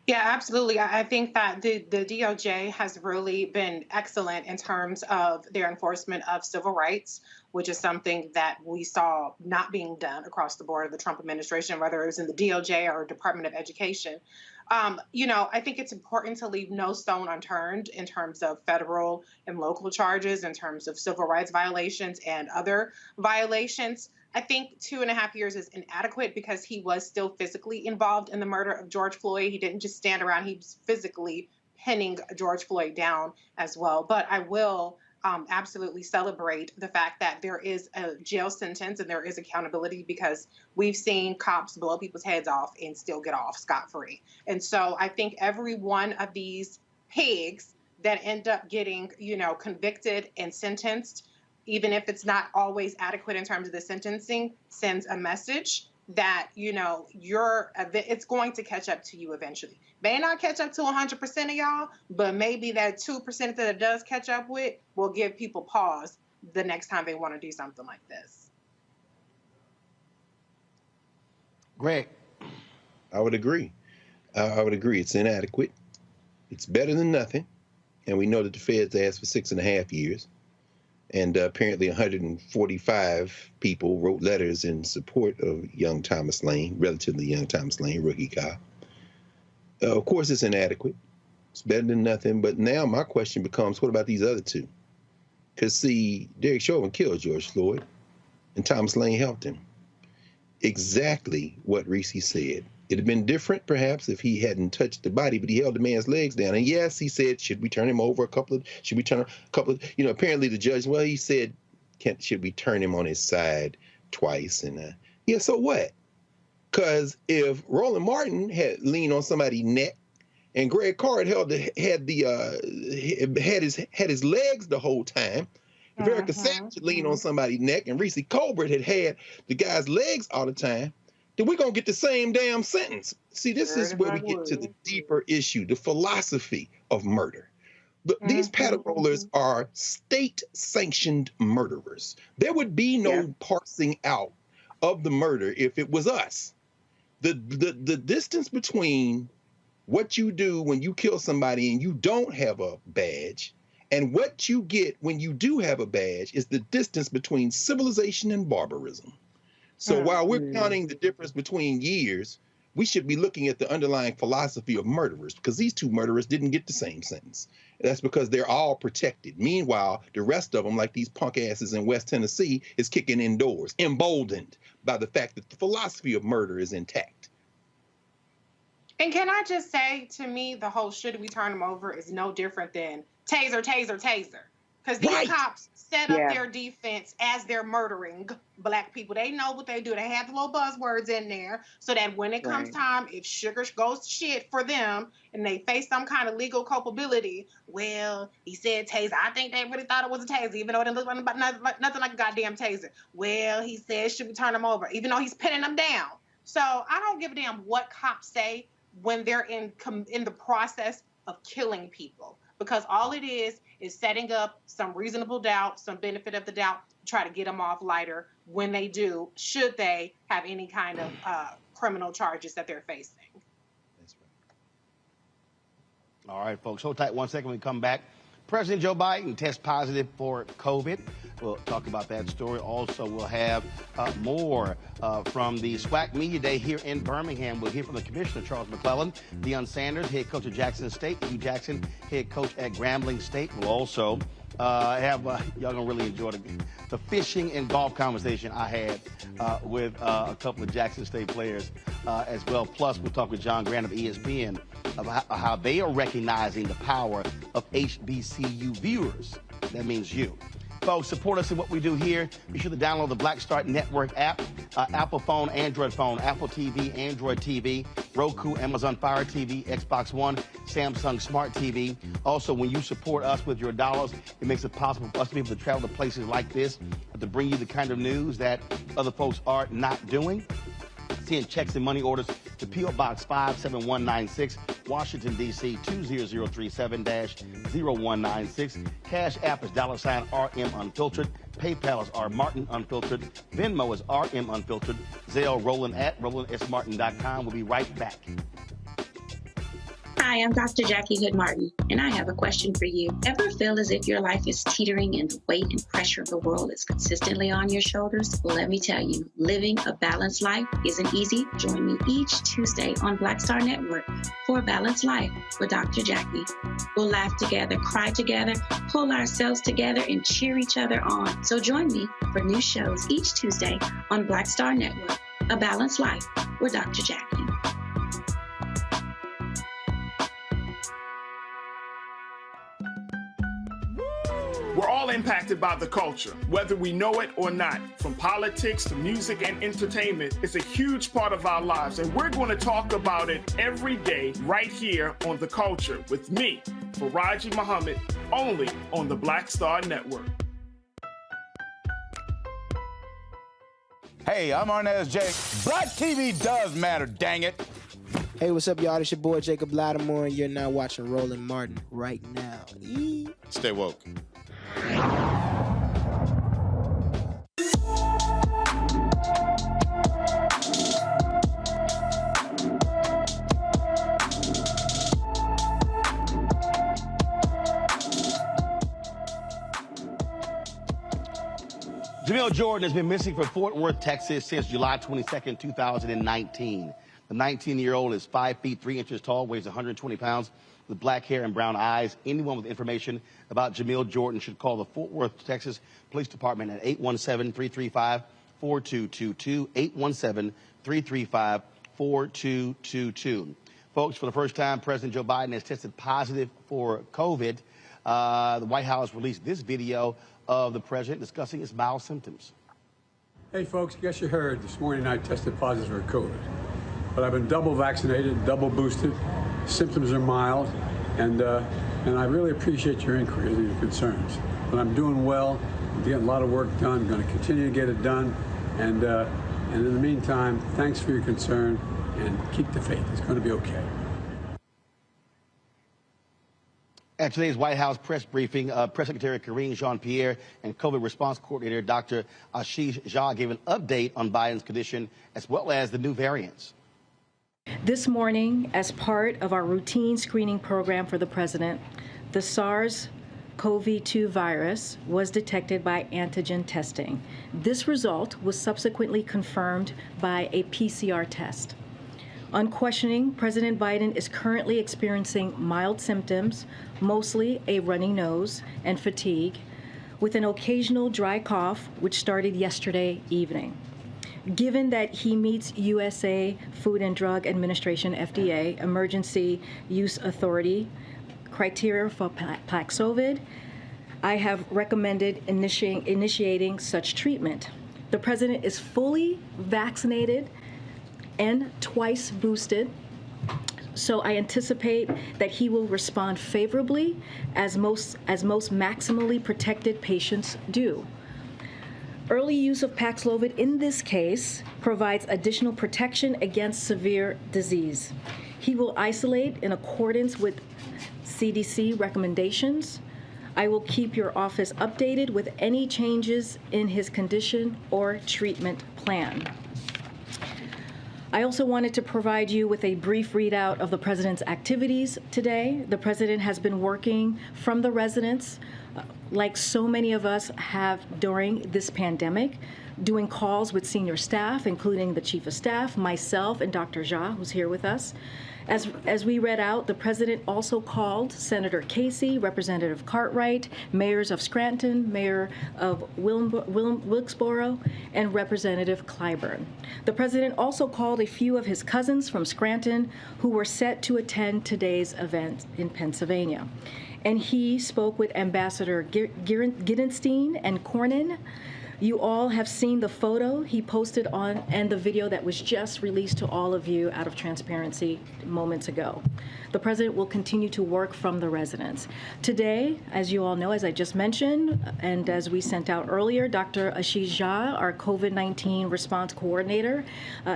Yeah, absolutely. I think that the DOJ has really been excellent in terms of their enforcement of civil rights, which is something that we saw not being done across the board of the Trump administration, whether it was in the DOJ or Department of Education. I think it's important to leave no stone unturned in terms of federal and local charges, in terms of civil rights violations and other violations. I think 2.5 years is inadequate because he was still physically involved in the murder of George Floyd. He didn't just stand around. He was physically pinning George Floyd down as well. But I will absolutely celebrate the fact that there is a jail sentence and there is accountability, because we've seen cops blow people's heads off and still get off scot-free. And so I think every one of these pigs that end up getting, convicted and sentenced, even if it's not always adequate in terms of the sentencing, sends a message that, it's going to catch up to you eventually. May not catch up to 100% of y'all, but maybe that 2% that it does catch up with will give people pause the next time they want to do something like this. Greg. I would agree. It's inadequate. It's better than nothing. And we know that the feds asked for 6.5 years. And apparently 145 people wrote letters in support of young Thomas Lane, relatively young Thomas Lane, rookie cop. Of course, it's inadequate. It's better than nothing. But now my question becomes, what about these other two? Because, see, Derek Chauvin killed George Floyd, and Thomas Lane helped him. Exactly what Reese said. It had been different, perhaps, if he hadn't touched the body, but he held the man's legs down. And yes, he said, should we turn him over apparently the judge, well, he said, should we turn him on his side twice? And so what? Because if Roland Martin had leaned on somebody's neck and Greg Carr had his legs the whole time, if Erica Savage had leaned on somebody's neck and Reese Colbert had the guy's legs all the time, then we're going to get the same damn sentence. See, this is where we get to the deeper issue, the philosophy of murder. These paddle rollers are state-sanctioned murderers. There would be no parsing out of the murder if it was us. The distance between what you do when you kill somebody and you don't have a badge and what you get when you do have a badge is the distance between civilization and barbarism. So while we're counting the difference between years, we should be looking at the underlying philosophy of murderers, because these two murderers didn't get the same sentence. That's because they're all protected. Meanwhile, the rest of them, like these punk asses in West Tennessee, is kicking indoors, emboldened by the fact that the philosophy of murder is intact. And can I just say, to me, the whole should we turn them over is no different than taser, taser, taser. Because these cops set up their defense as they're murdering Black people. They know what they do. They have the little buzzwords in there so that when it comes time, if sugar goes to shit for them and they face some kind of legal culpability, well, he said taser. I think they really thought it was a taser, even though it didn't look nothing like a goddamn taser. Well, he said, should we turn them over? Even though he's pinning them down. So I don't give a damn what cops say when they're in the process of killing people. Because all it is is setting up some reasonable doubt, some benefit of the doubt, try to get them off lighter when they do, should they have any kind of criminal charges that they're facing. That's right. All right, folks. Hold tight 1 second. When we come back, President Joe Biden tests positive for COVID. We'll talk about that story. Also, we'll have more from the SWAC Media Day here in Birmingham. We'll hear from the Commissioner, Charles McClellan, Deion Sanders, head coach at Jackson State, Hugh Jackson, head coach at Grambling State. We'll also have, y'all gonna really enjoy the fishing and golf conversation I had with a couple of Jackson State players as well. Plus, we'll talk with John Grant of ESPN about how they are recognizing the power of HBCU viewers. That means you. Folks, support us in what we do here. Be sure to download the Black Start Network app, Apple phone, Android phone, Apple TV, Android TV, Roku, Amazon Fire TV, Xbox One, Samsung Smart TV. Also, when you support us with your dollars, it makes it possible for us to be able to travel to places like this, to bring you the kind of news that other folks are not doing. Send checks and money orders to P.O. Box 57196, Washington, D.C. 20037-0196. Cash App is $RM Unfiltered. PayPal is R Martin Unfiltered. Venmo is RM Unfiltered. Zelle Roland at RolandSMartin.com. We'll be right back. Hi, I'm Dr. Jackie Hood Martin, and I have a question for you. Ever feel as if your life is teetering and the weight and pressure of the world is consistently on your shoulders? Well, let me tell you, living a balanced life isn't easy. Join me each Tuesday on Black Star Network for a Balanced Life with Dr. Jackie. We'll laugh together, cry together, pull ourselves together, and cheer each other on. So join me for new shows each Tuesday on Black Star Network, A Balanced Life with Dr. Jackie. We're all impacted by the culture, whether we know it or not. From politics to music and entertainment, it's a huge part of our lives, and we're going to talk about it every day right here on The Culture with me, Faraji Muhammad, only on the Black Star Network. Hey, I'm Arnez J. Black TV does matter, dang it. Hey, what's up, y'all? It's your boy Jacob Lattimore, and you're now watching Roland Martin right now. Stay woke. Jamil Jordan has been missing from Fort Worth, Texas since July 22nd, 2019. The 19-year-old is 5 feet 3 inches tall, weighs 120 pounds, with black hair and brown eyes. Anyone with information about Jamil Jordan should call the Fort Worth, Texas Police Department at 817-335-4222, 817-335-4222. Folks, for the first time, President Joe Biden has tested positive for COVID. The White House released this video of the president discussing his mild symptoms. Hey, folks, guess you heard this morning I tested positive for COVID. But I've been double vaccinated, double boosted. Symptoms are mild, and I really appreciate your inquiries and your concerns. But I'm doing well. I'm getting a lot of work done. I'm going to continue to get it done. And in the meantime, thanks for your concern, and keep the faith. It's going to be okay. At today's White House press briefing, Press Secretary Karine Jean-Pierre and COVID response coordinator Dr. Ashish Jha gave an update on Biden's condition as well as the new variants. This morning, as part of our routine screening program for the president, the SARS-CoV-2 virus was detected by antigen testing. This result was subsequently confirmed by a PCR test. On questioning, President Biden is currently experiencing mild symptoms, mostly a runny nose and fatigue, with an occasional dry cough, which started yesterday evening. Given that he meets USA Food and Drug Administration, FDA, Emergency Use Authority criteria for Paxlovid, I have recommended initiating such treatment. The president is fully vaccinated and twice boosted, so I anticipate that he will respond favorably as most maximally protected patients do. Early use of Paxlovid in this case provides additional protection against severe disease. He will isolate in accordance with CDC recommendations. I will keep your office updated with any changes in his condition or treatment plan. I also wanted to provide you with a brief readout of the President's activities today. The President has been working from the residence, like so many of us have during this pandemic, doing calls with senior staff, including the Chief of Staff, myself, and Dr. Jha, who's here with us. As we read out, the President also called Senator Casey, Representative Cartwright, mayors of Scranton, Mayor of Wilkesboro, and Representative Clyburn. The President also called a few of his cousins from Scranton who were set to attend today's event in Pennsylvania. And he spoke with Ambassador Giddenstein and Cornyn. You all have seen the photo he posted on and the video that was just released to all of you out of transparency moments ago. The President will continue to work from the residence. Today, as you all know, as I just mentioned, and as we sent out earlier, Dr. Ashish Jha, our COVID-19 response coordinator,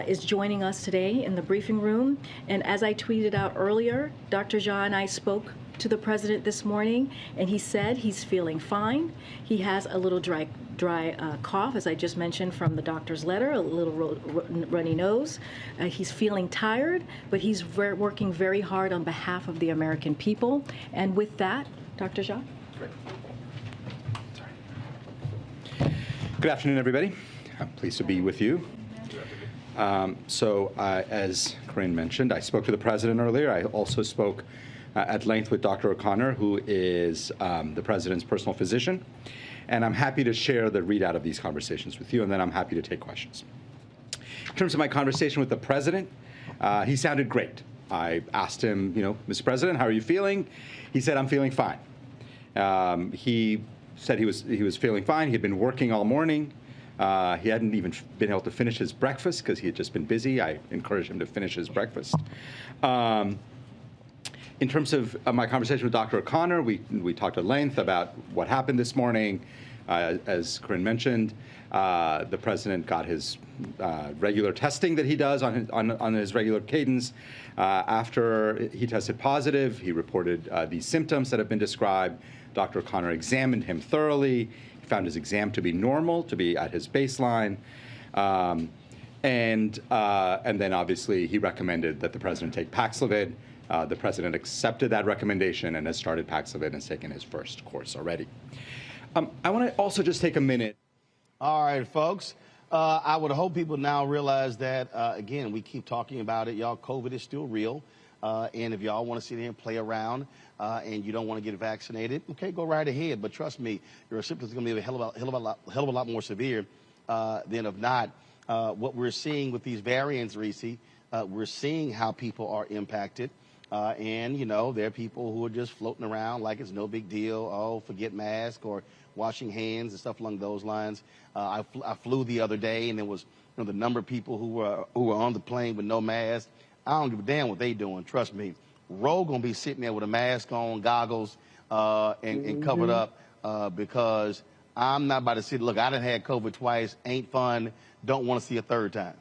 is joining us today in the briefing room. And as I tweeted out earlier, Dr. Jha and I spoke to the President this morning, and he said he's feeling fine. He has a little dry cough, as I just mentioned from the doctor's letter, a little runny nose. He's feeling tired, but he's working very hard on behalf of the American people. And with that, Dr. Jha. Great. Sorry. Good afternoon, everybody. I'm pleased to be with you. As Corinne mentioned, I spoke to the President earlier. I also spoke at length with Dr. O'Connor, who is the President's personal physician. And I'm happy to share the readout of these conversations with you, and then I'm happy to take questions. In terms of my conversation with the President, he sounded great. I asked him, Mr. President, how are you feeling? He said, I'm feeling fine. He said he was feeling fine. He had been working all morning. He hadn't even been able to finish his breakfast because he had just been busy. I encouraged him to finish his breakfast. In terms of my conversation with Dr. O'Connor, we talked at length about what happened this morning. As Corinne mentioned, the President got his regular testing that he does on his regular cadence. After he tested positive, he reported these symptoms that have been described. Dr. O'Connor examined him thoroughly. He found his exam to be normal, to be at his baseline. And then obviously he recommended that the President take Paxlovid. The President accepted that recommendation and has started Paxlovid and has taken his first course already. I want to also just take a minute. All right, folks. I would hope people now realize that, again, we keep talking about it. Y'all, COVID is still real. And if y'all want to sit here and play around and you don't want to get vaccinated, okay, go right ahead. But trust me, your symptoms are going to be a hell of a lot more severe than if not. What we're seeing with these variants, Reese, we're seeing how people are impacted. And, there are people who are just floating around like it's no big deal. Oh, forget mask or washing hands and stuff along those lines. I flew the other day, and there was the number of people who were on the plane with no mask. I don't give a damn what they doing. Trust me. Ro going to be sitting there with a mask on, goggles, and covered up because I'm not about to sit. Look, I done had COVID twice. Ain't fun. Don't want to see a third time.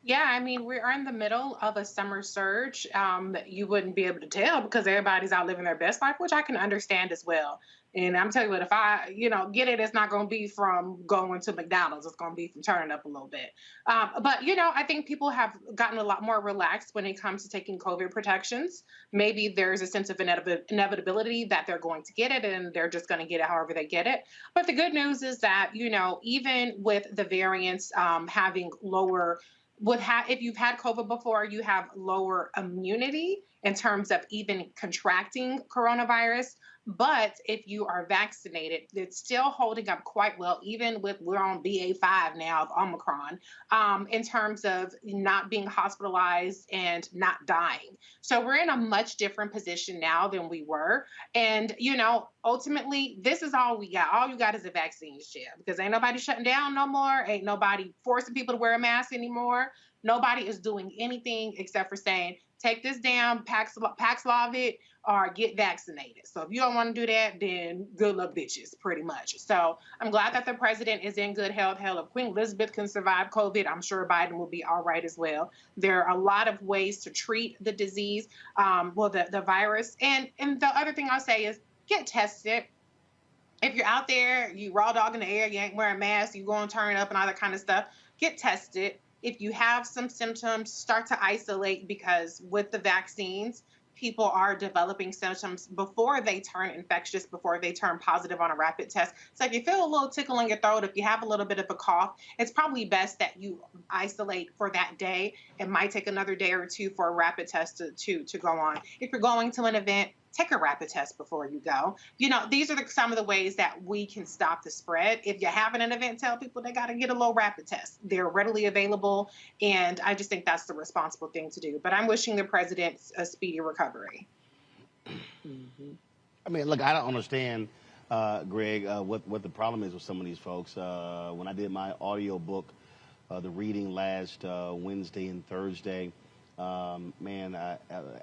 Yeah, I mean, we are in the middle of a summer surge that you wouldn't be able to tell because everybody's out living their best life, which I can understand as well. And I'm telling you what, if I, get it, it's not going to be from going to McDonald's. It's going to be from turning up a little bit. But, I think people have gotten a lot more relaxed when it comes to taking COVID protections. Maybe there's a sense of inevitability that they're going to get it and they're just going to get it however they get it. But the good news is that, even with the variants having lower if you've had COVID before, you have lower immunity in terms of even contracting coronavirus. But if you are vaccinated, it's still holding up quite well, even with we're on BA.5 now of Omicron, in terms of not being hospitalized and not dying. So we're in a much different position now than we were. And, ultimately, this is all we got. All you got is a vaccine share because ain't nobody shutting down no more. Ain't nobody forcing people to wear a mask anymore. Nobody is doing anything except for saying, take this damn Paxlovid or get vaccinated. So if you don't want to do that, then good luck, bitches, pretty much. So I'm glad that the President is in good health. Hell, if Queen Elizabeth can survive COVID, I'm sure Biden will be all right as well. There are a lot of ways to treat the disease, the virus. And the other thing I'll say is, get tested. If you're out there, you raw dog in the air, you ain't wearing a mask, you go and turn up and all that kind of stuff, get tested. If you have some symptoms, start to isolate, because with the vaccines, people are developing symptoms before they turn infectious, before they turn positive on a rapid test. So if you feel a little tickle in your throat, if you have a little bit of a cough, it's probably best that you isolate for that day. It might take another day or two for a rapid test to go on. If you're going to an event, take a rapid test before you go. You know, these are some of the ways that we can stop the spread. If you're having an event, tell people they got to get a little rapid test. They're readily available, and I just think that's the responsible thing to do. But I'm wishing the president a speedy recovery. I mean, look, I don't understand, Greg, what the problem is with some of these folks. When I did my audio book, the reading last Wednesday and Thursday, man,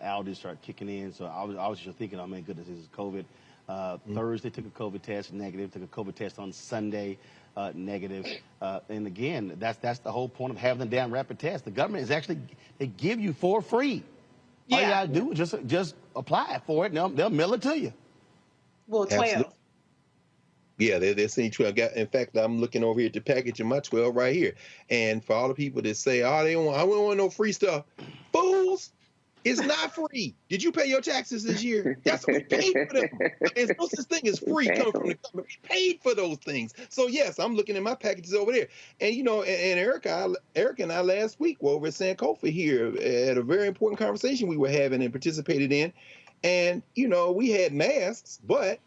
allergies started kicking in. So I was just thinking, oh, man, goodness, this is COVID. Thursday, took a COVID test, negative. Took a COVID test on Sunday, negative. And again, that's the whole point of having the damn rapid test. The government is actually, they give you for free. All you got to do is just apply for it, and they'll mail it to you. Well, 12. Absolutely. Yeah, they're saying 12. In fact, I'm looking over here at the package of my 12 right here. And for all the people that say, oh, I don't want no free stuff. Fools, it's not free. Did you pay your taxes this year? That's what we paid for them. There's no such thing as free coming from the government. We paid for those things. So, yes, I'm looking at my packages over there. And, you know, and Erica and I last week were over at Sankofa here at a very important conversation we were having and participated in. And, you know, we had masks, but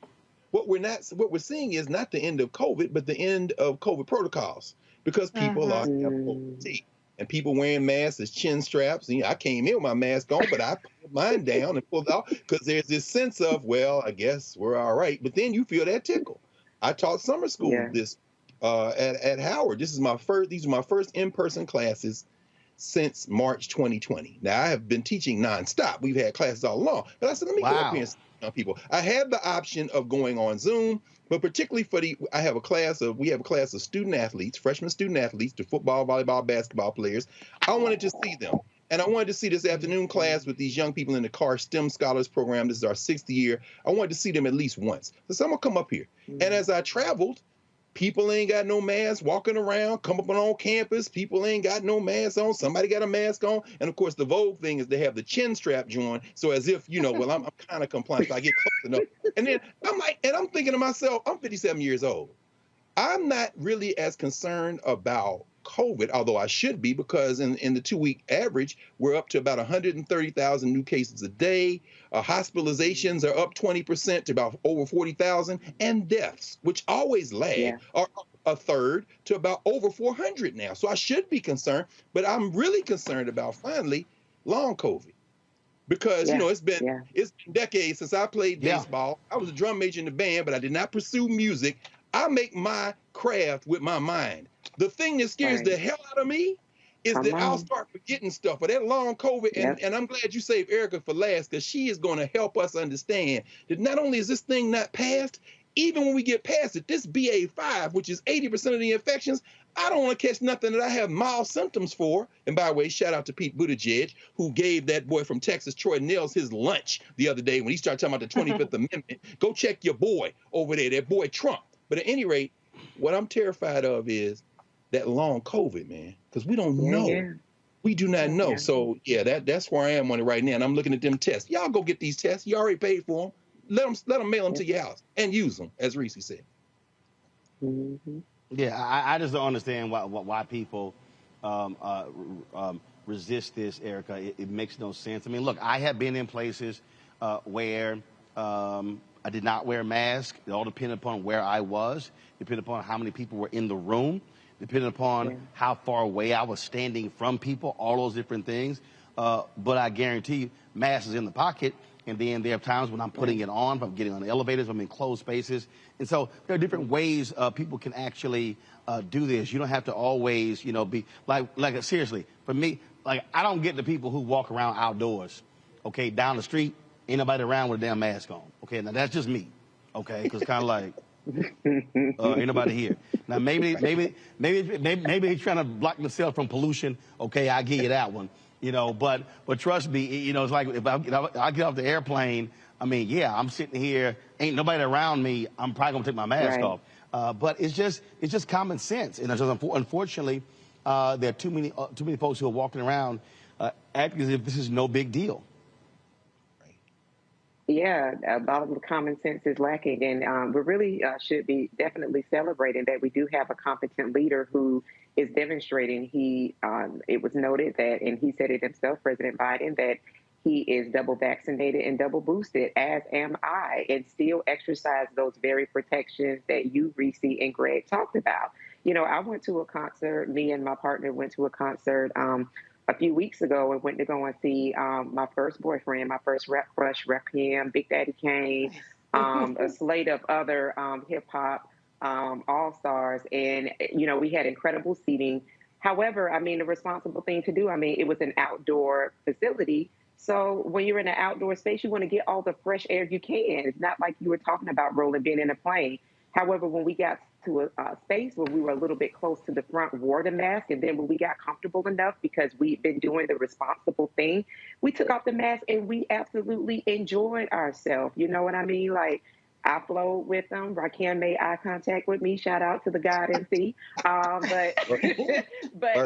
what we're seeing is not the end of COVID, but the end of COVID protocols, because people are fatigue. And people wearing masks as chin straps. You know, I came in with my mask on, but I put mine down and pulled out because there's this sense of, well, I guess we're all right. But then you feel that tickle. I taught summer school this at Howard. These are my first in-person classes since March 2020. Now, I have been teaching nonstop. We've had classes all along. But I said, let me go up here and see people. I have the option of going on Zoom, but particularly we have a class of student athletes, freshman student athletes, the football, volleyball, basketball players. I wanted to see them. And I wanted to see this afternoon class with these young people in the CAR STEM Scholars Program. This is our 6th year. I wanted to see them at least once. So I'm going to come up here. And as I traveled, people ain't got no mask walking around, come up on campus. People ain't got no mask on. Somebody got a mask on. And of course, the vogue thing is they have the chin strap joint. So as if, you know, well, I'm kind of compliant. So I get close enough. And then I'm thinking to myself, I'm 57 years old. I'm not really as concerned about COVID, although I should be, because in the 2-week average, we're up to about 130,000 new cases a day. Hospitalizations are up 20% to about over 40,000, and deaths, which always lag, are up a third to about over 400 now. So I should be concerned, but I'm really concerned about, finally, long COVID. Because, you know, it's been decades since I played baseball. I was a drum major in the band, but I did not pursue music. I make my craft with my mind. The thing that scares the hell out of me is that I'll start forgetting stuff. But that long COVID, and I'm glad you saved Erica for last, because she is going to help us understand that not only is this thing not passed, even when we get past it, this BA5, which is 80% of the infections, I don't want to catch nothing that I have mild symptoms for. And by the way, shout out to Pete Buttigieg, who gave that boy from Texas, Troy Nels, his lunch the other day when he started talking about the 25th Amendment. Go check your boy over there, that boy Trump. But at any rate, what I'm terrified of is that long COVID, man, because we don't know. We do not know. So, that's where I am on it right now. And I'm looking at them tests. Y'all go get these tests. You already paid for them. Let them mail them to your house and use them, as Reese said. Yeah, I just don't understand why people resist this, Erica. It makes no sense. I mean, look, I have been in places where I did not wear a mask. It all depended upon where I was, depended upon how many people were in the room, depending upon how far away I was standing from people, all those different things. But I guarantee you, mask is in the pocket. And then there are times when I'm putting it on, if I'm getting on the elevators, I'm in closed spaces. And so there are different ways people can actually do this. You don't have to always, you know, be like seriously, for me, like I don't get the people who walk around outdoors, okay, down the street, ain't nobody around with a damn mask on. Okay, now that's just me, okay, because kind of like, ain't nobody here. Now maybe he's trying to block himself from pollution. Okay, I give you that one. You know, but trust me, you know, it's like if I get off the airplane I mean, yeah, I'm sitting here, ain't nobody around me, I'm probably gonna take my mask off. But it's just common sense. And unfortunately, there are too many folks who are walking around acting as if this is no big deal. Yeah, a lot of the common sense is lacking, and we really should be definitely celebrating that we do have a competent leader who is demonstrating. It was noted that, and he said it himself, President Biden, that he is double vaccinated and double boosted, as am I, and still exercise those very protections that you, Reese, and Greg talked about. You know, I went to a concert, me and my partner went to a concert a few weeks ago and went to go and see my first boyfriend, my first rap crush, Rakim, Big Daddy Kane, a slate of other hip-hop all-stars. And, you know, we had incredible seating. However, I mean, the responsible thing to do, I mean, it was an outdoor facility. So when you're in an outdoor space, you want to get all the fresh air you can. It's not like you were talking about, Roland, being in a plane. However, when we got to a space where we were a little bit close to the front, wore the mask, and then when we got comfortable enough, because we've been doing the responsible thing, we took off the mask and we absolutely enjoyed ourselves. You know what I mean? Like, I flowed with them. Rakim made eye contact with me. Shout out to the God MC. But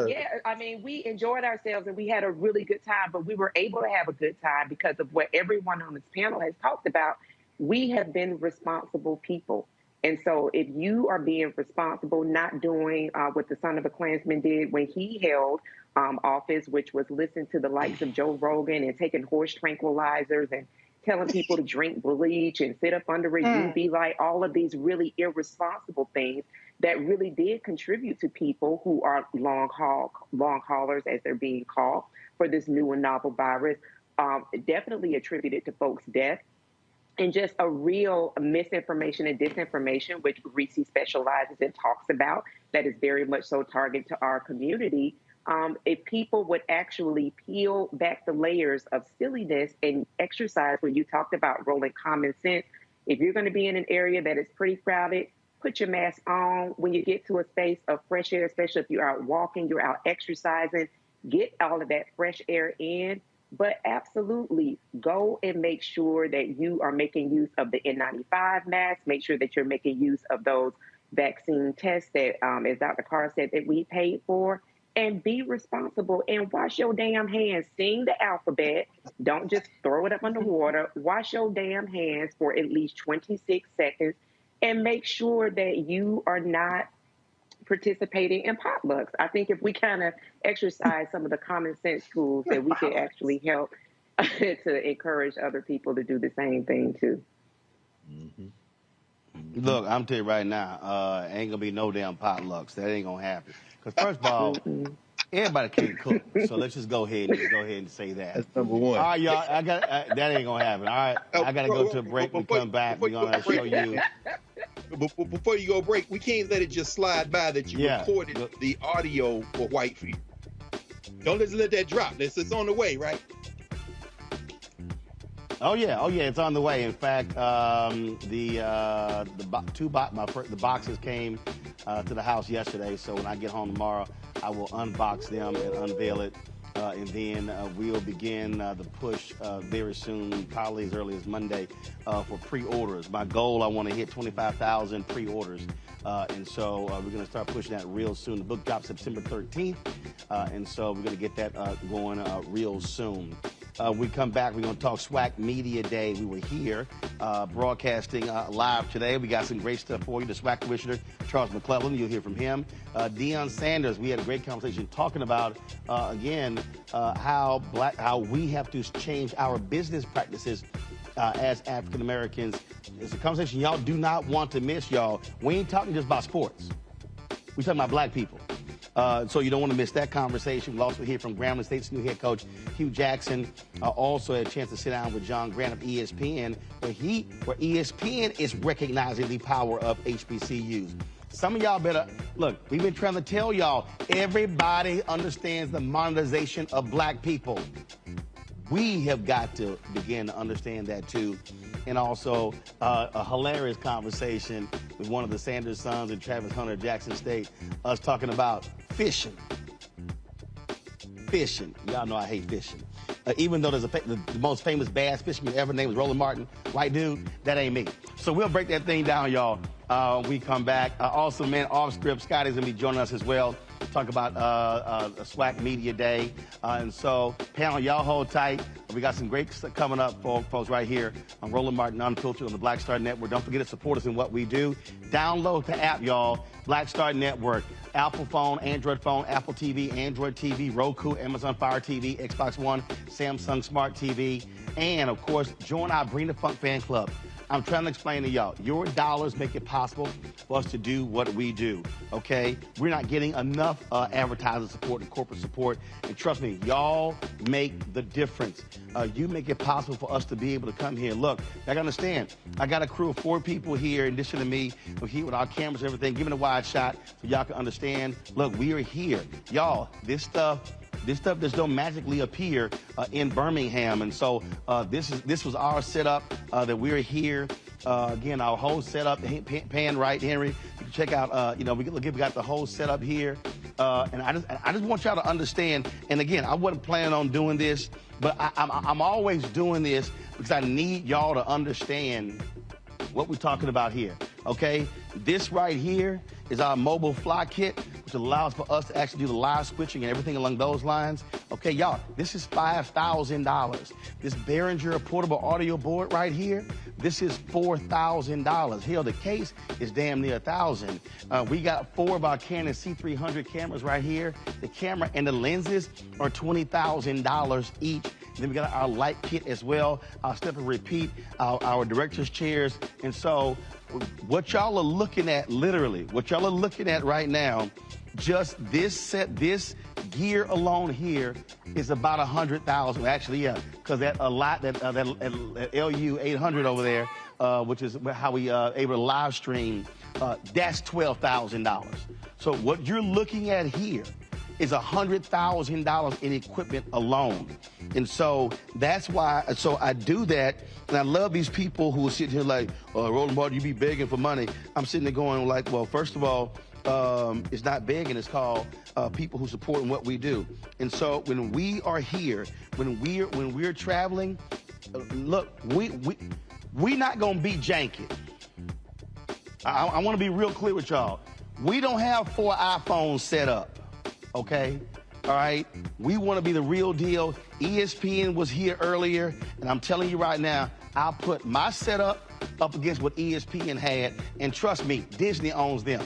yeah, I mean, we enjoyed ourselves and we had a really good time, but we were able to have a good time because of what everyone on this panel has talked about. We have been responsible people. And so if you are being responsible, not doing what the son of a Klansman did when he held office, which was listen to the likes of Joe Rogan and taking horse tranquilizers and telling people to drink bleach and sit up under a UV light, all of these really irresponsible things that really did contribute to people who are long haulers, as they're being called, for this new and novel virus, definitely attributed to folks' death. And just a real misinformation and disinformation, which Reese specializes and talks about, that is very much so targeted to our community. If people would actually peel back the layers of silliness and exercise, when you talked about rolling common sense, if you're going to be in an area that is pretty crowded, put your mask on. When you get to a space of fresh air, especially if you're out walking, you're out exercising, get all of that fresh air in. But absolutely go and make sure that you are making use of the N95 mask. Make sure that you're making use of those vaccine tests that, as Dr. Carr said, that we paid for. And be responsible and wash your damn hands. Sing the alphabet. Don't just throw it up in the water. Wash your damn hands for at least 26 seconds and make sure that you are not participating in potlucks. I think if we kind of exercise some of the common sense tools, that we could actually help to encourage other people to do the same thing too. Look, I'm telling you right now, ain't gonna be no damn potlucks. That ain't gonna happen. Because first of all, everybody can't cook. So let's just go ahead and say that. That's number one. All right, y'all. That ain't gonna happen. All right, I gotta go to a break and come back. We're gonna show you. Before you go break, we can't let it just slide by that you recorded the audio for Whitefield. Don't just let that drop. It's on the way, right? Oh yeah, it's on the way. In fact, the boxes came to the house yesterday. So when I get home tomorrow, I will unbox them and unveil it, and then we'll begin the push very soon, probably as early as Monday, for pre-orders. My goal, I want to hit 25,000 pre-orders, and so we're going to start pushing that real soon. The book drops September 13th, and so we're going to get that going real soon. We come back, we're going to talk SWAC Media Day. We were here broadcasting live today. We got some great stuff for you. The SWAC Commissioner, Charles McClellan, you'll hear from him. Deion Sanders, we had a great conversation talking about, again, how we have to change our business practices as African Americans. It's a conversation y'all do not want to miss, y'all. We ain't talking just about sports. We're talking about black people. So you don't want to miss that conversation. We'll also hear from Grambling State's new head coach, Hugh Jackson. Also had a chance to sit down with John Grant of ESPN, where ESPN is recognizing the power of HBCUs. Some of y'all better, look, we've been trying to tell y'all, everybody understands the monetization of black people. We have got to begin to understand that too. And also a hilarious conversation with one of the Sanders sons and Travis Hunter of Jackson State, us talking about fishing. Y'all know I hate fishing. even though there's the most famous bass fisherman ever named is Roland Martin, white dude, that ain't me. So we'll break that thing down, y'all. We come back. Also, man, off script, Scotty's gonna be joining us as well. Talk about SWAC Media Day. And so, panel, y'all hold tight. We got some great stuff coming up for folks right here on Roland Martin Unfiltered on the Black Star Network. Don't forget to support us in what we do. Download the app, y'all. Black Star Network. Apple phone, Android phone, Apple TV, Android TV, Roku, Amazon Fire TV, Xbox One, Samsung Smart TV. And, of course, join our Bring the Funk fan club. I'm trying to explain to y'all, your dollars make it possible for us to do what we do, okay? We're not getting enough advertiser support and corporate support. And trust me, y'all make the difference. You make it possible for us to be able to come here. Look, I gotta understand, I got a crew of 4 people here in addition to me. We're here with our cameras and everything, giving a wide shot so y'all can understand. Look, we are here. Y'all, this stuff just don't magically appear in Birmingham. And so this was our setup that we're here. Again, our whole setup, pan right, Henry. You can check out, we got the whole setup here. And I just want y'all to understand, and again, I wasn't planning on doing this, but I'm always doing this because I need y'all to understand what we're talking about here, okay? This right here is our mobile fly kit, which allows for us to actually do the live switching and everything along those lines. Okay, y'all, this is $5,000. This Behringer portable audio board right here, this is $4,000. Hell, the case is damn near $1,000. We got 4 of our Canon C300 cameras right here. The camera and the lenses are $20,000 each. Then we got our light kit as well, our step and repeat, our director's chairs. And so what y'all are looking at, literally, what y'all are looking at right now, just this set, this gear alone here is about $100,000. Actually, yeah, because that LU 800 over there, which is how we able to live stream, that's $12,000. So what you're looking at here is $100,000 in equipment alone. And so that's why, so I do that, and I love these people who are sitting here like, Roland Martin, you be begging for money. I'm sitting there going like, well, first of all, it's not begging, it's called people who support what we do. And so when we are here, when we're traveling, look, we not gonna be janky. I wanna be real clear with y'all. We don't have 4 iPhones set up. Okay, all right? We want to be the real deal. ESPN was here earlier, and I'm telling you right now, I'll put my setup up against what ESPN had, and trust me, Disney owns them.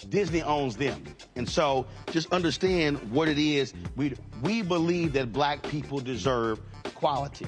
Disney owns them. And so just understand what it is. We believe that black people deserve quality.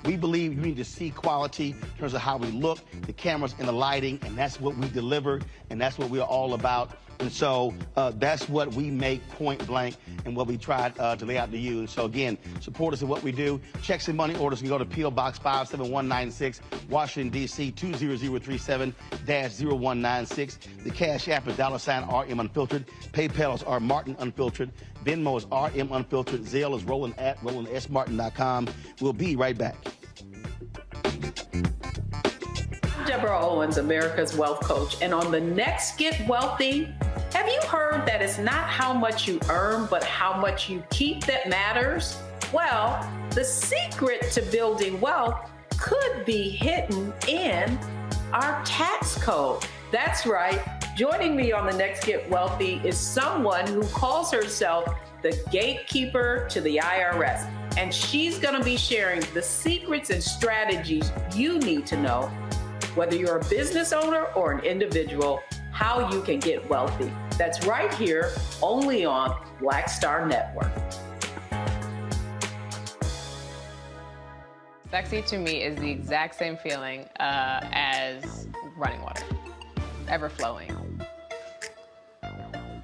We believe you need to see quality in terms of how we look, the cameras and the lighting, and that's what we deliver, and that's what we're all about. And so that's what we make point blank and what we try to lay out to you. And so, again, support us in what we do. Checks and money orders can go to P.O. Box 57196, Washington, D.C. 20037-0196. The Cash App is $RM Unfiltered. PayPal is R Martin Unfiltered. Venmo is RM Unfiltered. Zelle is Roland at RolandSMartin.com. We'll be right back. Deborah Owens, America's Wealth Coach, and on the next Get Wealthy, have you heard that it's not how much you earn, but how much you keep that matters? Well, the secret to building wealth could be hidden in our tax code. That's right. Joining me on the next Get Wealthy is someone who calls herself the gatekeeper to the IRS. And she's going to be sharing the secrets and strategies you need to know, whether you're a business owner or an individual, how you can get wealthy. That's right here, only on Black Star Network. Sexy to me is the exact same feeling as running water, ever flowing.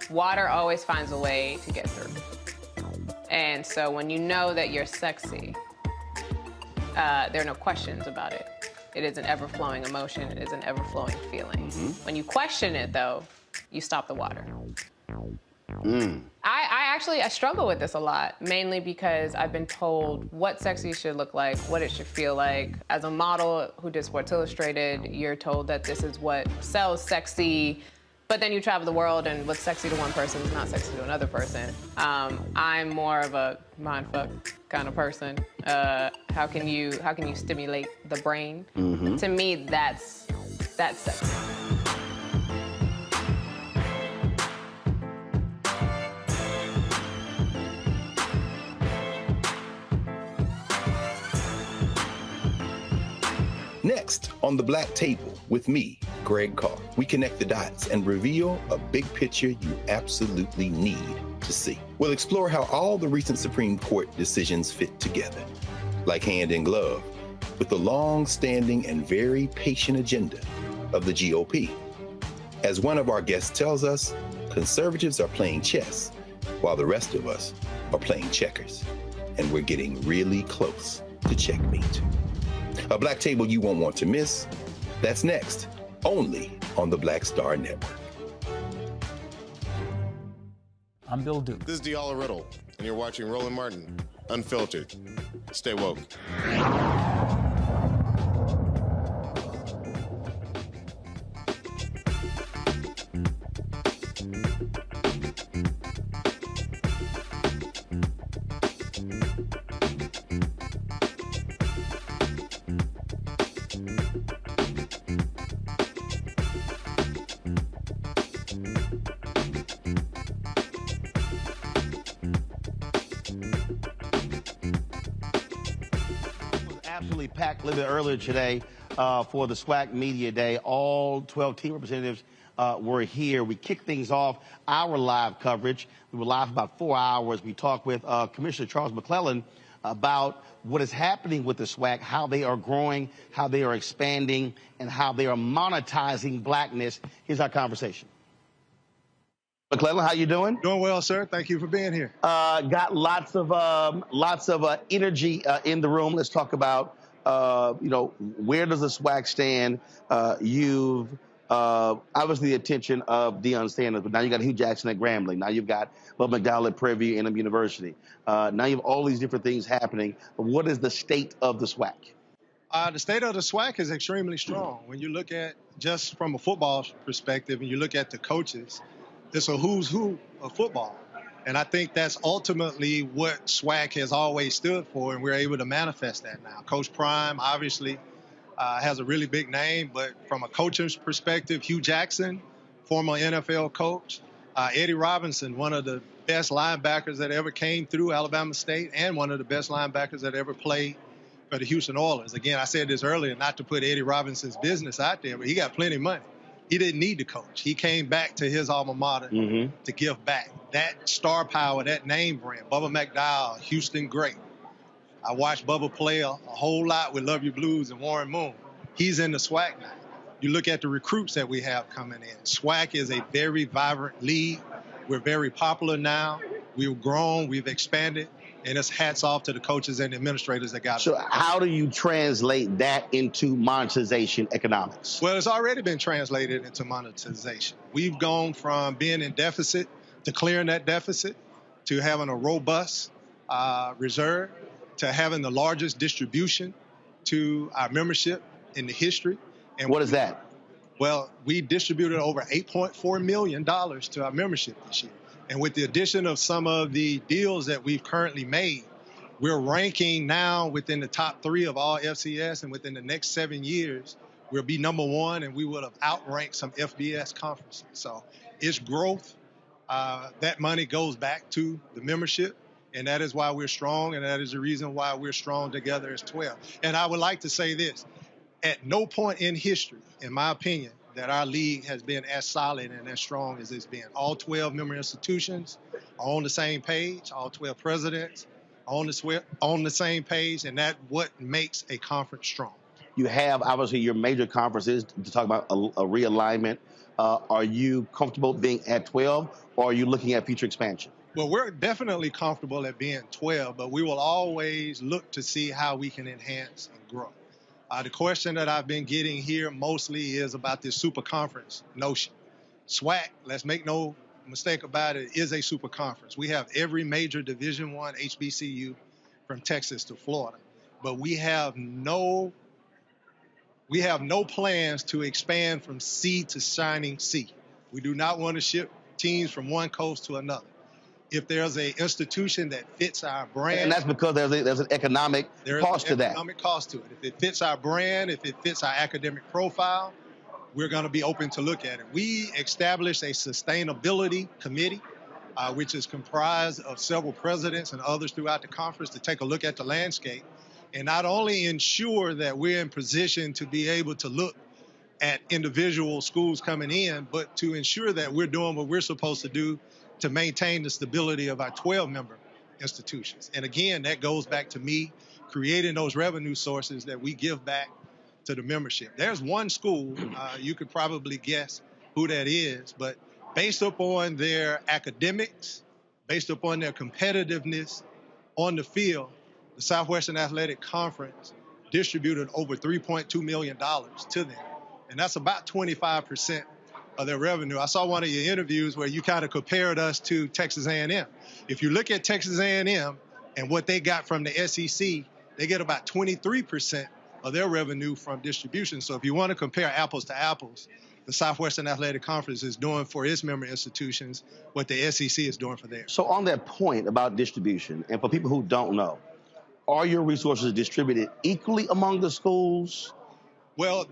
Water always finds a way to get through. And so when you know that you're sexy, there are no questions about it. It is an ever-flowing emotion. It is an ever-flowing feeling. Mm-hmm. When you question it, though, you stop the water. I struggle with this a lot, mainly because I've been told what sexy should look like, what it should feel like. As a model who did Sports Illustrated, you're told that this is what sells sexy. But then you travel the world, and what's sexy to one person is not sexy to another person. I'm more of a mindfuck kind of person. How can you stimulate the brain? Mm-hmm. To me, that's sexy. Next, on the Black Table with me, Greg Carr, we connect the dots and reveal a big picture you absolutely need to see. We'll explore how all the recent Supreme Court decisions fit together, like hand in glove, with the long-standing and very patient agenda of the GOP. As one of our guests tells us, conservatives are playing chess, while the rest of us are playing checkers. And we're getting really close to checkmate. A Black Table you won't want to miss. That's next, only on the Black Star Network. I'm Bill Duke. This is Diala Riddle, and you're watching Roland Martin, Unfiltered. Stay woke. Absolutely packed a little bit earlier today for the SWAC Media Day. All 12 team representatives were here. We kicked things off our live coverage. We were live for about 4 hours. We talked with Commissioner Charles McClellan about what is happening with the SWAC, how they are growing, how they are expanding, and how they are monetizing blackness. Here's our conversation. McClellan, how you doing? Doing well, sir. Thank you for being here. Got lots of energy in the room. Let's talk about where does the SWAC stand? You've obviously the attention of Deion Sanders, but now you got Hugh Jackson at Grambling. Now you've got Bub McDowell at Prairie View A&M University. Now you have all these different things happening. But what is the state of the SWAC? The state of the SWAC is extremely strong. When you look at just from a football perspective, and you look at the coaches, it's a who's who of football. And I think that's ultimately what SWAC has always stood for, and we're able to manifest that now. Coach Prime obviously has a really big name, but from a coach's perspective, Hugh Jackson, former NFL coach, Eddie Robinson, one of the best linebackers that ever came through Alabama State and one of the best linebackers that ever played for the Houston Oilers. Again, I said this earlier, not to put Eddie Robinson's business out there, but he got plenty of money. He didn't need to coach. He came back to his alma mater to give back. That star power, that name brand, Bubba McDowell, Houston great. I watched Bubba play a whole lot with Love You Blues and Warren Moon. He's in the SWAC now. You look at the recruits that we have coming in. SWAC is a very vibrant league. We're very popular now. We've grown, we've expanded, and it's hats off to the coaches and the administrators that got it. So how do you translate that into monetization economics? Well, it's already been translated into monetization. We've gone from being in deficit to clearing that deficit, to having a robust reserve, to having the largest distribution to our membership in the history. And what is that? Well, we distributed over $8.4 million to our membership this year. And with the addition of some of the deals that we've currently made, we're ranking now within the top 3 of all FCS, and within the next 7 years, we'll be #1, and we will have outranked some FBS conferences. So it's growth. That money goes back to the membership, and that is why we're strong, and that is the reason why we're strong together as 12. And I would like to say this. At no point in history, in my opinion, that our league has been as solid and as strong as it's been. All 12 member institutions are on the same page. All 12 presidents are on the same page, and that's what makes a conference strong. You have, obviously, your major conferences to talk about a realignment. Are you comfortable being at 12, or are you looking at future expansion? Well, we're definitely comfortable at being 12, but we will always look to see how we can enhance and grow. The question that I've been getting here mostly is about this super conference notion. SWAC, let's make no mistake about it, is a super conference. We have every major Division I HBCU from Texas to Florida, but we have no plans to expand from C to shining C. We do not want to ship teams from one coast to another. If there's an institution that fits our brand. And that's because there's an economic cost to that. Economic cost to it. If it fits our brand, if it fits our academic profile, we're going to be open to look at it. We established a sustainability committee, which is comprised of several presidents and others throughout the conference to take a look at the landscape and not only ensure that we're in position to be able to look at individual schools coming in, but to ensure that we're doing what we're supposed to do to maintain the stability of our 12-member institutions. And again, that goes back to me creating those revenue sources that we give back to the membership. There's one school, you could probably guess who that is, but based upon their academics, based upon their competitiveness on the field, the Southwestern Athletic Conference distributed over $3.2 million to them. And that's about 25% of their revenue. I saw one of your interviews where you kind of compared us to Texas A&M. If you look at Texas A&M and what they got from the SEC, they get about 23% of their revenue from distribution. So if you want to compare apples to apples, the Southwestern Athletic Conference is doing for its member institutions what the SEC is doing for theirs. So on that point about distribution, and for people who don't know, are your resources distributed equally among the schools? Well,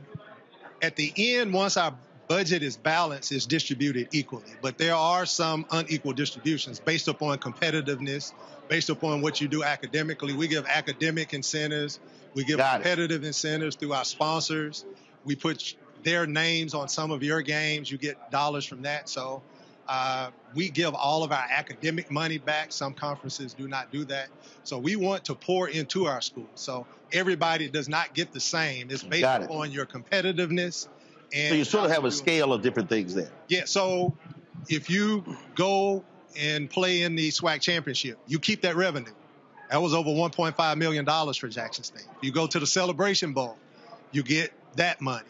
at the end, once our budget is balanced, it's distributed equally. But there are some unequal distributions based upon competitiveness, based upon what you do academically. We give academic incentives. We give competitive incentives through our sponsors. We put their names on some of your games. You get dollars from that. So we give all of our academic money back. Some conferences do not do that. So we want to pour into our schools. So everybody does not get the same. It's based on your competitiveness. And so you sort of have a scale of different things there. Yeah, so if you go and play in the SWAC championship, you keep that revenue. That was over $1.5 million for Jackson State. If you go to the Celebration Bowl, you get that money.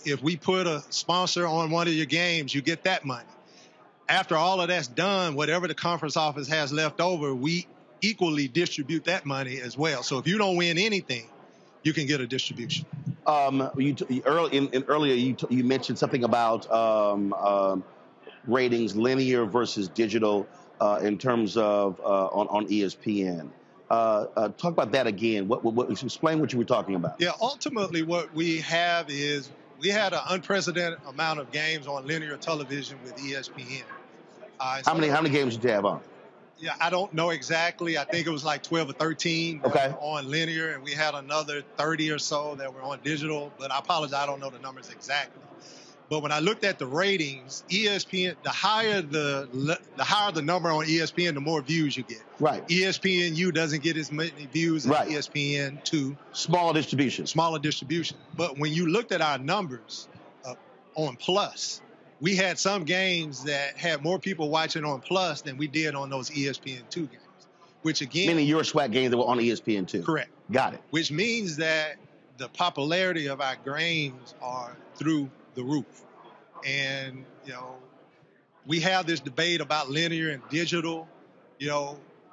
If we put a sponsor on one of your games, you get that money. After all of that's done, whatever the conference office has left over, we equally distribute that money as well. So if you don't win anything, you can get a distribution. Earlier you mentioned something about ratings, linear versus digital, in terms of on ESPN. Talk about that again. Explain what you were talking about. Yeah, ultimately what we have is we had an unprecedented amount of games on linear television with ESPN. How many games did you have on? Yeah, I don't know exactly. I think it was like 12 or 13 that were on linear, and we had another 30 or so that were on digital. But I apologize, I don't know the numbers exactly. But when I looked at the ratings, ESPN, the higher the number on ESPN, the more views you get. Right. ESPNU doesn't get as many views as ESPN2. Smaller distribution. Smaller distribution. But when you looked at our numbers on Plus, we had some games that had more people watching on Plus than we did on those ESPN2 games, which again... Meaning your SWAC games that were on ESPN2. Correct. Got it. Which means that the popularity of our games are through the roof. And, we have this debate about linear and digital.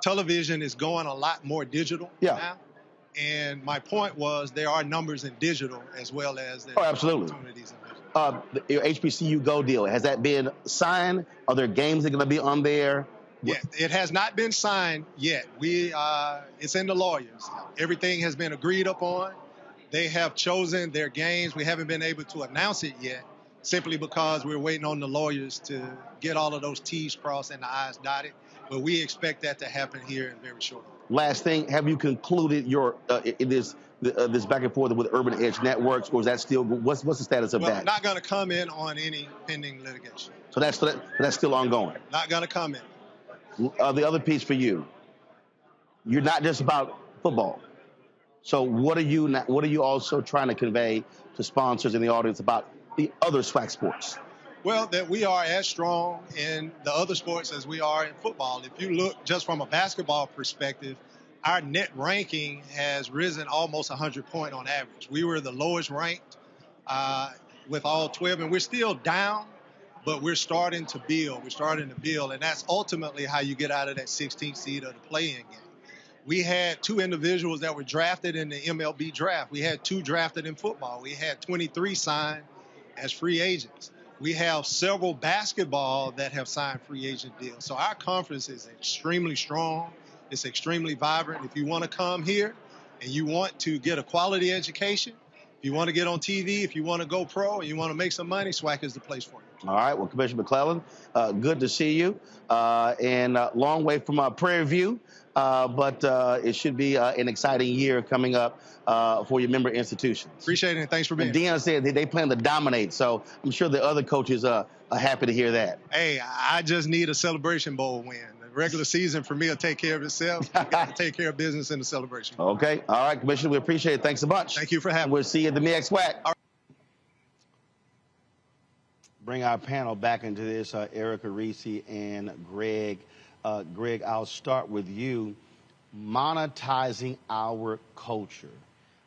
Television is going a lot more digital now. And my point was there are numbers in digital as well as there are opportunities in digital. Your HBCU Go deal, has that been signed? Are there games that are going to be on there? Yeah, it has not been signed yet. It's in the lawyers. Everything has been agreed upon. They have chosen their games. We haven't been able to announce it yet, simply because we're waiting on the lawyers to get all of those T's crossed and the I's dotted. But we expect that to happen here in very short order. Last thing, have you concluded your this back and forth with Urban Edge Networks, or is that still what's the status of that? I'm not going to comment on any pending litigation. So that's still ongoing. Not going to comment. The other piece for you, you're not just about football. So what are you also trying to convey to sponsors in the audience about the other SWAC sports? Well, that we are as strong in the other sports as we are in football. If you look just from a basketball perspective, our net ranking has risen almost 100 points on average. We were the lowest ranked with all 12, and we're still down, but we're starting to build. And that's ultimately how you get out of that 16th seed of the play-in game. We had 2 individuals that were drafted in the MLB draft. We had 2 drafted in football. We had 23 signed as free agents. We have several basketball that have signed free agent deals. So our conference is extremely strong. It's extremely vibrant. If you want to come here and you want to get a quality education, if you want to get on TV, if you want to go pro and you want to make some money, SWAC is the place for you. All right. Well, Commissioner McClellan, good to see you. And long way from Prairie View, but it should be an exciting year coming up for your member institutions. Appreciate it. And thanks for being here. Deion said they plan to dominate, so I'm sure the other coaches are happy to hear that. Hey, I just need a Celebration Bowl win. The regular season for me will take care of itself. You got to take care of business in the Celebration Bowl. Okay. All right, Commissioner, we appreciate it. Thanks so much. Thank you for having me. We'll see you at the MEAC SWAC. Bring our panel back into this, Erica, Reese, and Greg. Greg, I'll start with you. Monetizing our culture.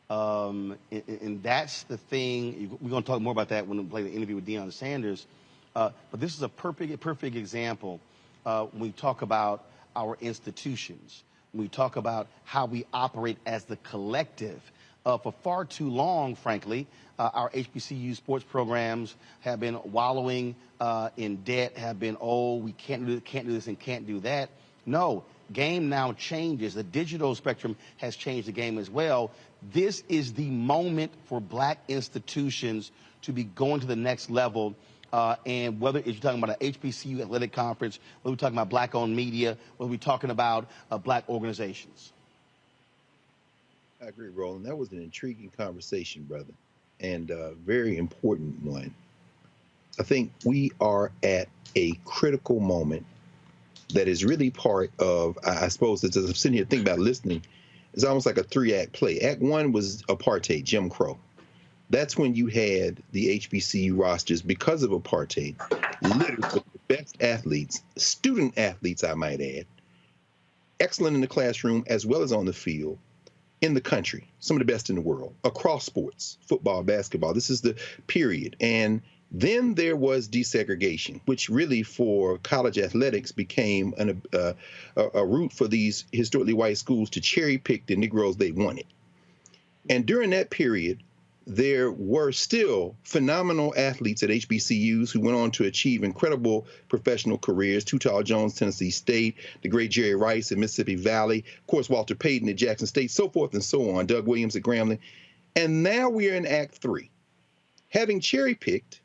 And that's the thing. We're going to talk more about that when we play the interview with Deion Sanders. But this is a perfect example when we talk about our institutions. When we talk about how we operate as the collective. For far too long, frankly, our HBCU sports programs have been wallowing in debt, have been, we can't do this and can't do that. No, game now changes. The digital spectrum has changed the game as well. This is the moment for black institutions to be going to the next level. And whether it's talking about an HBCU athletic conference, whether we're talking about black-owned media, whether we're talking about black organizations. I agree, Roland. That was an intriguing conversation, brother, and a very important one. I think we are at a critical moment that is really part of, I suppose, as I'm sitting here thinking about listening, it's almost like a 3-act play. Act 1 was apartheid, Jim Crow. That's when you had the HBCU rosters, because of apartheid, literally the best athletes, student athletes, I might add, excellent in the classroom as well as on the field, in the country, some of the best in the world, across sports, football, basketball. This is the period. And then there was desegregation, which really for college athletics became a route for these historically white schools to cherry pick the Negroes they wanted. And during that period, there were still phenomenal athletes at HBCUs who went on to achieve incredible professional careers. Too Tall Jones, Tennessee State, the great Jerry Rice at Mississippi Valley, of course, Walter Payton at Jackson State, so forth and so on, Doug Williams at Grambling. And now we're in Act 3. Having cherry-picked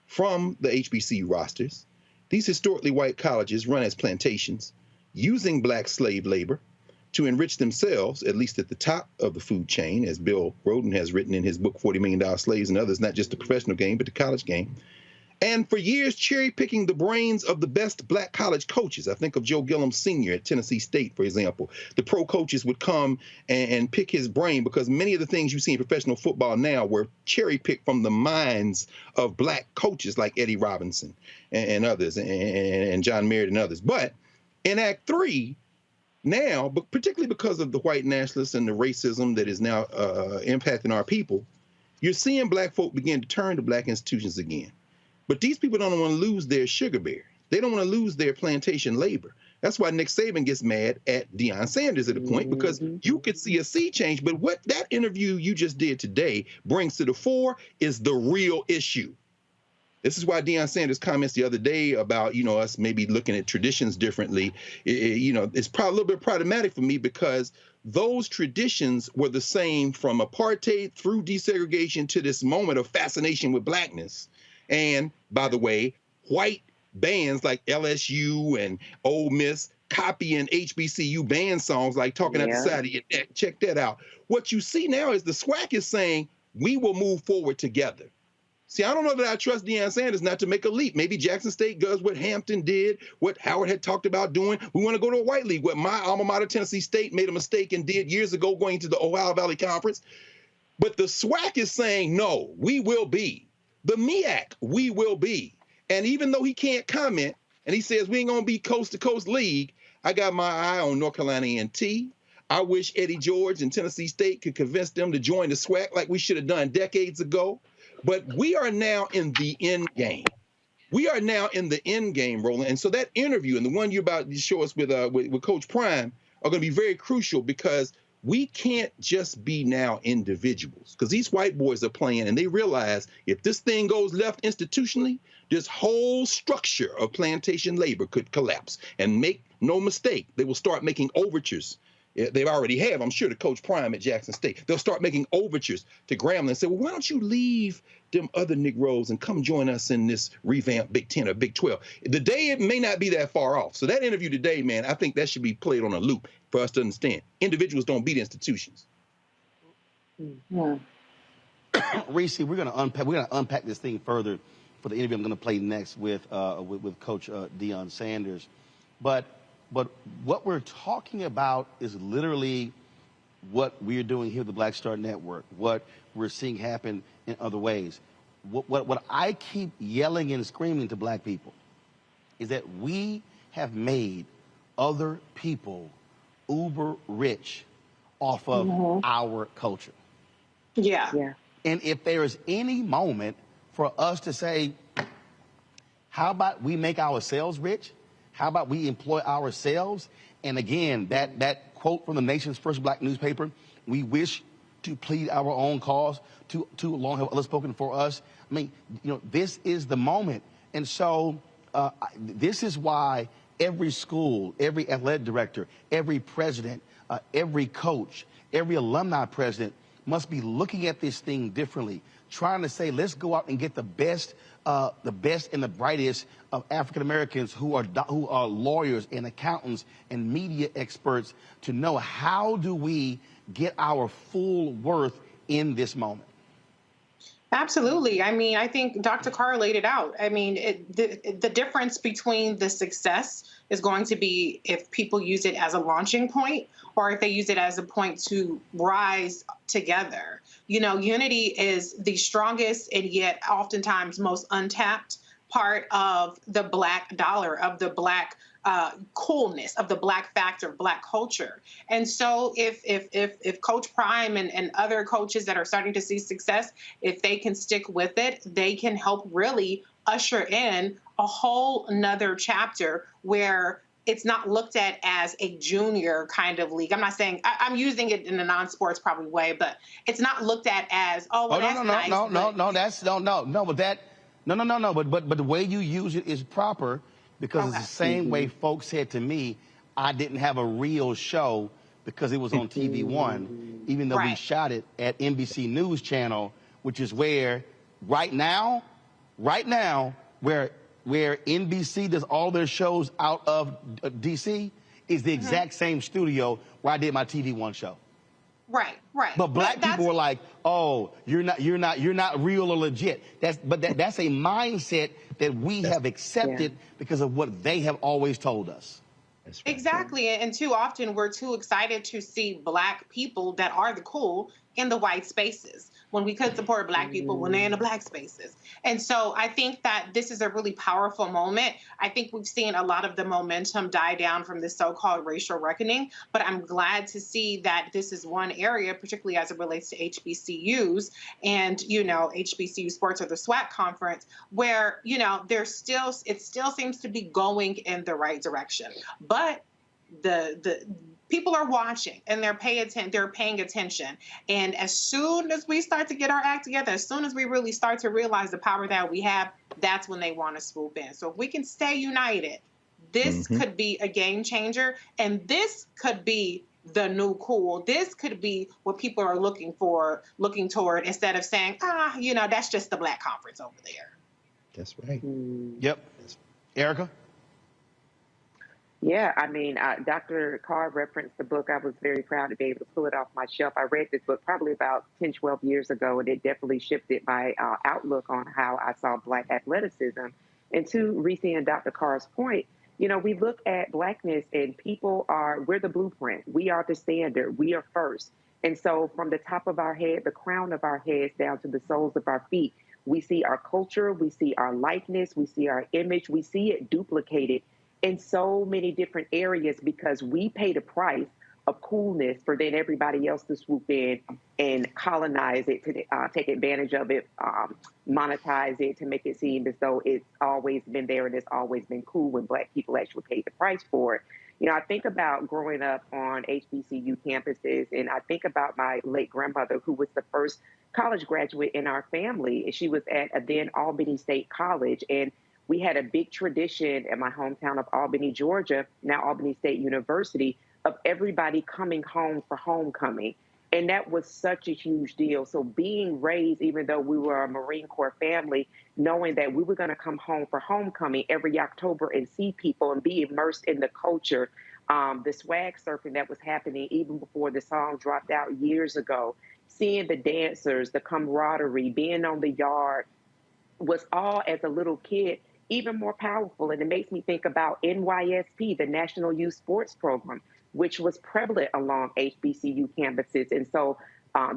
from the HBCU rosters, these historically white colleges run as plantations, using black slave labor to enrich themselves, at least at the top of the food chain, as Bill Roden has written in his book, $40 Million Slaves and Others, not just the professional game, but the college game. And for years, cherry-picking the brains of the best black college coaches. I think of Joe Gillum Sr. at Tennessee State, for example. The pro coaches would come and pick his brain because many of the things you see in professional football now were cherry-picked from the minds of black coaches like Eddie Robinson and others, and John Merritt and others. But in Act 3, now, but particularly because of the white nationalists and the racism that is now impacting our people, you're seeing black folk begin to turn to black institutions again. But these people don't want to lose their sugar bear. They don't want to lose their plantation labor. That's why Nick Saban gets mad at Deion Sanders at a point, because you could see a sea change. But what that interview you just did today brings to the fore is the real issue. This is why Deion Sanders' comments the other day about, us maybe looking at traditions differently, it's probably a little bit problematic for me, because those traditions were the same from apartheid through desegregation to this moment of fascination with blackness. And by the way, white bands like LSU and Ole Miss copying HBCU band songs like Talking at the Side of Your Neck. Check that out. What you see now is the SWAC is saying, we will move forward together. See, I don't know that I trust Deion Sanders not to make a leap. Maybe Jackson State does what Hampton did, what Howard had talked about doing. We want to go to a white league, what my alma mater, Tennessee State, made a mistake and did years ago going to the Ohio Valley Conference. But the SWAC is saying, no, we will be. The MEAC, we will be. And even though he can't comment, and he says we ain't going to be coast-to-coast league, I got my eye on North Carolina A&T. I wish Eddie George and Tennessee State could convince them to join the SWAC like we should have done decades ago. But we are now in the end game. We are now in the end game, Roland. And so that interview and the one you're about to show us with Coach Prime are going to be very crucial, because We can't just be now individuals, because these white boys are playing and they realize if this thing goes left institutionally, this whole structure of plantation labor could collapse. And make no mistake, they will start making overtures. They already have, I'm sure, to Coach Prime at Jackson State. They'll start making overtures to Grambling and say, well, why don't you leave them other Negroes and come join us in this revamped Big 10 or Big 12? The day, it may not be that far off. So that interview today, man, I think that should be played on a loop for us to understand. Individuals don't beat institutions. Yeah. Reese, we're gonna unpack this thing further for the interview I'm gonna play next with Coach Deion Sanders. But what we're talking about is literally what we're doing here at the Black Star Network, what we're seeing happen in other ways. What I keep yelling and screaming to black people is that we have made other people uber rich off of our culture. Yeah. And if there is any moment for us to say, how about we make ourselves rich? How about we employ ourselves? And again, that quote from the nation's first black newspaper, we wish to plead our own cause, too long have others spoken for us. I mean, this is the moment. And so this is why every school, every athletic director, every president, every coach, every alumni president must be looking at this thing differently, trying to say, let's go out and get the best and the brightest of African Americans who are lawyers and accountants and media experts to know how do we get our full worth in this moment. Absolutely. I mean, I think Dr. Carr laid it out. I mean, the difference between the success is going to be if people use it as a launching point or if they use it as a point to rise together. Unity is the strongest and yet oftentimes most untapped part of the black dollar, of the black coolness, of the black factor, black culture. And so if Coach Prime and other coaches that are starting to see success, if they can stick with it, they can help really usher in a whole nother chapter where it's not looked at as a junior kind of league. I'm not saying, I'm using it in a non-sports probably way, but it's not looked at as, but the way you use it is proper, because it's the same way folks said to me, I didn't have a real show because it was on TV One, even though we shot it at NBC News Channel, which is where right now, where NBC does all their shows out of DC, is the exact same studio where I did my TV One show. Right. But black people were like, "Oh, you're not real or legit." That's a mindset that we have accepted because of what they have always told us. Right. Exactly, and too often we're too excited to see black people that are the cool in the white spaces when we could support black people when they're in the black spaces. And so I think that this is a really powerful moment. I think we've seen a lot of the momentum die down from this so-called racial reckoning, but I'm glad to see that this is one area, particularly as it relates to HBCUs and, HBCU sports or the SWAC conference, where, it still seems to be going in the right direction. But the people are watching and they're paying attention. And as soon as we start to get our act together, as soon as we really start to realize the power that we have, that's when they want to swoop in. So if we can stay united, this could be a game changer. And this could be the new cool. This could be what people are looking toward, instead of saying, that's just the black conference over there. That's right. Yep. Erica? Yeah, I mean, Dr. Carr referenced the book. I was very proud to be able to pull it off my shelf. I read this book probably about 10, 12 years ago, and it definitely shifted my outlook on how I saw black athleticism. And to Reese and Dr. Carr's point, we look at blackness and we're the blueprint. We are the standard. We are first. And so from the top of our head, the crown of our heads down to the soles of our feet, we see our culture, we see our likeness, we see our image, we see it duplicated in so many different areas because we pay the price of coolness for then everybody else to swoop in and colonize it, to take advantage of it, monetize it, to make it seem as though it's always been there and it's always been cool when black people actually paid the price for it. You know, I think about growing up on HBCU campuses, and I think about my late grandmother, who was the first college graduate in our family. She was at then Albany State College, and we had a big tradition at my hometown of Albany, Georgia, now Albany State University, of everybody coming home for homecoming. And that was such a huge deal. So being raised, even though we were a Marine Corps family, knowing that we were going to come home for homecoming every October and see people and be immersed in the culture, the swag surfing that was happening even before the song dropped out years ago, seeing the dancers, the camaraderie, being on the yard, was all, as a little kid, even more powerful. And it makes me think about NYSP, the National Youth Sports Program, which was prevalent along HBCU campuses. And so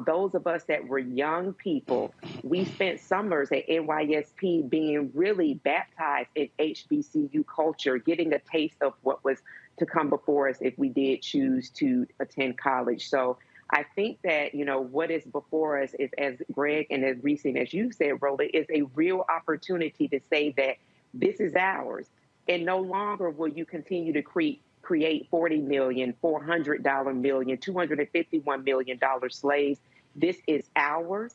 those of us that were young people, we spent summers at NYSP being really baptized in HBCU culture, getting a taste of what was to come before us if we did choose to attend college. So I think that, you know, what is before us is, as Greg and as Reese and as you said, Roland, is a real opportunity to say that this is ours. And no longer will you continue to create $40 million, $400 million, $251 million slaves. This is ours,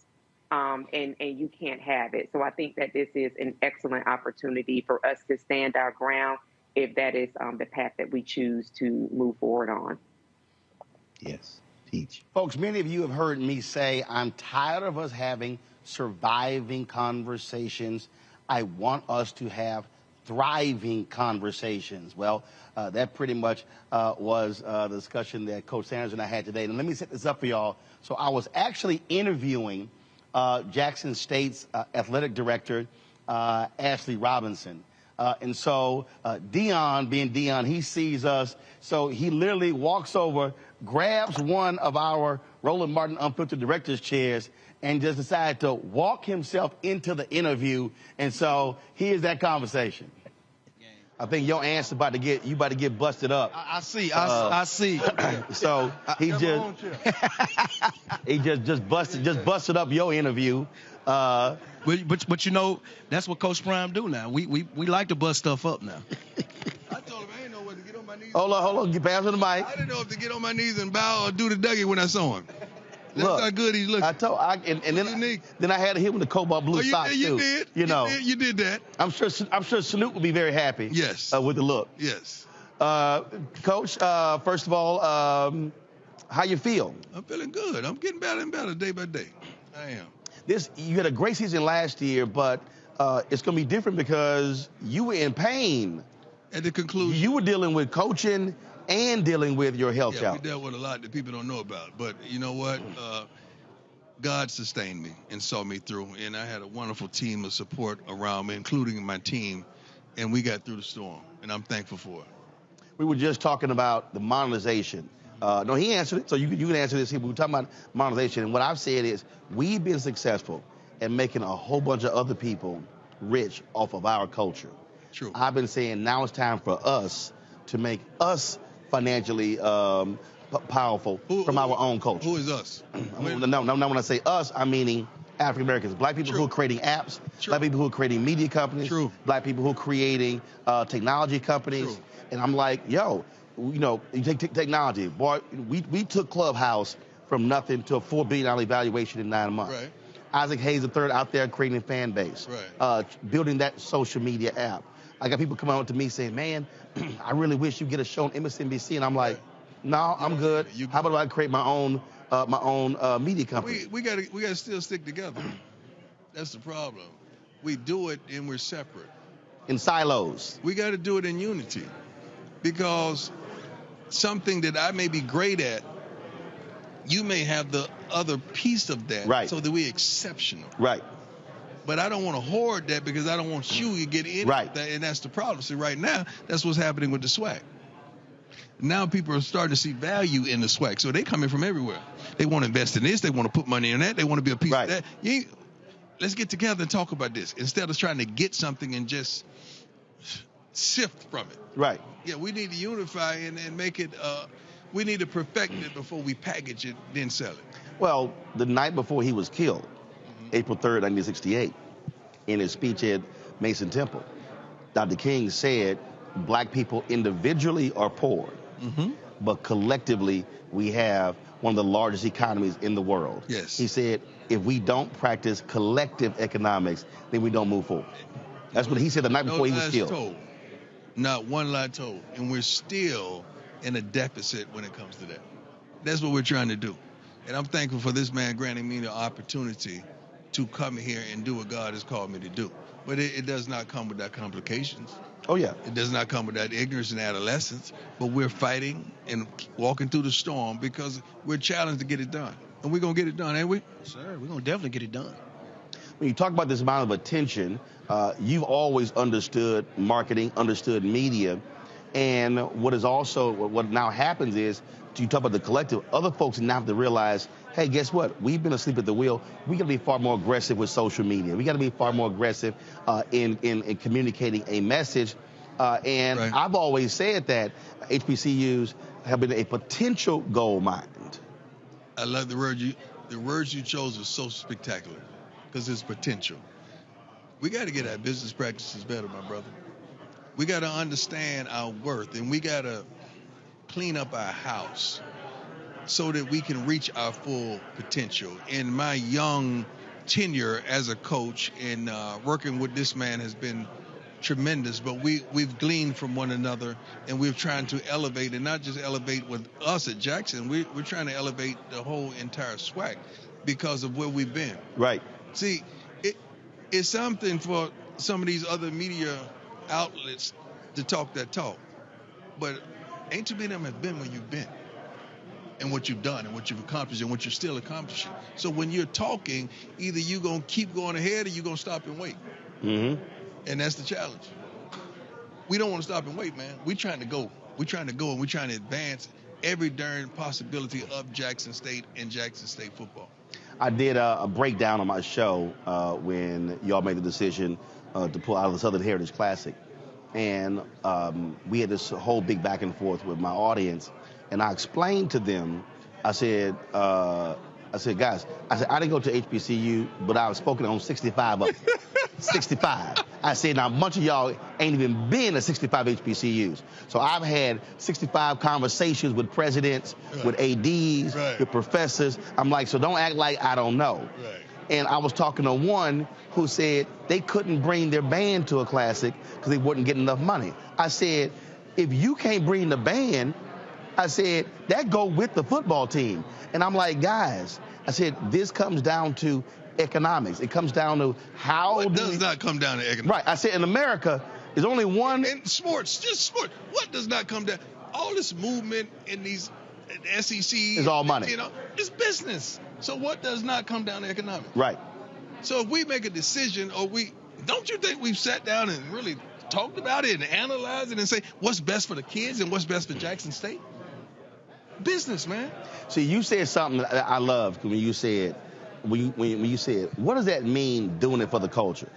and you can't have it. So I think that this is an excellent opportunity for us to stand our ground if that is the path that we choose to move forward on. Yes, teach. Folks, many of you have heard me say, I'm tired of us having surviving conversations. I want us to have thriving conversations. Well, that pretty much was the discussion that Coach Sanders and I had today. And let me set this up for y'all. So I was actually interviewing Jackson State's athletic director, Ashley Robinson. And so Deion, being Deion, he sees us. So he literally walks over, grabs one of our Roland Martin Unfiltered Director's chairs, and just decided to walk himself into the interview. And so here's that conversation. I think your aunt's about to get busted up. I see. I see. So he just busted up your interview. But you know, that's what Coach Prime do now. We like to bust stuff up now. I told him I didn't know whether to get on my knees. Hold on, get past the mic. I didn't know if to get on my knees and bow or do the Dougie when I saw him. That's how good he's looking. Then I had to hit him with the cobalt blue socks you too. Did. You know, you did that. I'm sure Snoop would be very happy. Yes. With the look. Yes. Coach, first of all, how you feel? I'm feeling good. I'm getting better and better day by day. I am. You had a great season last year, but it's going to be different because you were in pain. At the conclusion. You were dealing with coaching and dealing with your health challenge. We dealt with a lot that people don't know about. But you know what? God sustained me and saw me through. And I had a wonderful team of support around me, including my team. And we got through the storm. And I'm thankful for it. We were just talking about the monetization. No, he answered it, so you can answer this here. We were talking about monetization. And what I've said is we've been successful at making a whole bunch of other people rich off of our culture. True. I've been saying now it's time for us to make us financially powerful from our own culture. Who is us? No, when I say us, I'm meaning African Americans, black people who are creating apps, black people who are creating media companies, black people who are creating technology companies. And I'm like, yo, you know, you take technology. Boy, we took Clubhouse from nothing to a $4 billion evaluation in 9 months. Right. Isaac Hayes III out there creating a fan base, building that social media app. I got people coming up to me saying, man, I really wish you get a show on MSNBC. And I'm like, no, I'm good. How about I create my own media company? We gotta still stick together. That's the problem. We do it and we're separate. In silos. We got to do it in unity. Because something that I may be great at, you may have the other piece of that. Right. So that we're exceptional. Right. But I don't want to hoard that because I don't want you to get in that, and that's the problem. See, right now, that's what's happening with the SWAC. Now people are starting to see value in the SWAC, so they're coming from everywhere. They want to invest in this. They want to put money in that. They want to be a piece of that. Let's get together and talk about this instead of trying to get something and just sift from it. Right. Yeah, we need to unify and make it. We need to perfect it before we package it, then sell it. Well, the night before he was killed, April 3rd, 1968, in his speech at Mason Temple, Dr. King said, black people individually are poor, but collectively we have one of the largest economies in the world. Yes. He said, if we don't practice collective economics, then we don't move forward. That's what he said the night before he was killed. Told. Not one lie told. And we're still in a deficit when it comes to that. That's what we're trying to do. And I'm thankful for this man granting me the opportunity to come here and do what God has called me to do. But it does not come without complications. Oh, yeah. It does not come without ignorance and adolescence. But we're fighting and walking through the storm because we're challenged to get it done. And we're going to get it done, ain't we? Sir, we're going to definitely get it done. When you talk about this amount of attention, you've always understood marketing, understood media. And what now happens is, you talk about the collective, other folks now have to realize, hey, guess what? We've been asleep at the wheel. We got to be far more aggressive with social media. We got to be far more aggressive in communicating a message. And right. I've always said that HBCUs have been a potential gold mine. I love the words you chose are so spectacular because it's potential. We got to get our business practices better, my brother. We got to understand our worth, and we got to clean up our house so that we can reach our full potential. In my young tenure as a coach and working with this man has been tremendous, but we've gleaned from one another, and we're trying to elevate, and not just elevate with us at Jackson. We're trying to elevate the whole entire SWAC because of where we've been. Right. See, it's something for some of these other media outlets to talk that talk, but ain't too many of them have been where you've been and what you've done and what you've accomplished and what you're still accomplishing. So when you're talking, either you're going to keep going ahead or you're going to stop and wait. Mm-hmm. And that's the challenge. We don't want to stop and wait, man. We're trying to go. We're trying to go, and we're trying to advance every darn possibility of Jackson State and Jackson State football. I did a breakdown on my show when y'all made the decision to pull out of the Southern Heritage Classic. And we had this whole big back and forth with my audience. And I explained to them, I said, guys, I didn't go to HBCU, but I was spoken on 65 of them. 65. I said, now a bunch of y'all ain't even been to 65 HBCUs. So I've had 65 conversations with presidents, with ADs, with professors. I'm like, so don't act like I don't know. Right. And I was talking to one who said they couldn't bring their band to a classic because they wouldn't get enough money. I said, if you can't bring the band, I said, that go with the football team. And I'm like, guys, I said, this comes down to economics. It comes down to how What does not come down to economics? Right. I said, in America, there's only one. In sports, just sports. What does not come down? All this movement in these SEC. It's all money. You know, it's business. So what does not come down to economics? Right. So if we make a decision, don't you think we've sat down and really talked about it and analyzed it and say what's best for the kids and what's best for Jackson State? Business, man. See, you said something that I loved when you said, when you said, what does that mean doing it for the culture?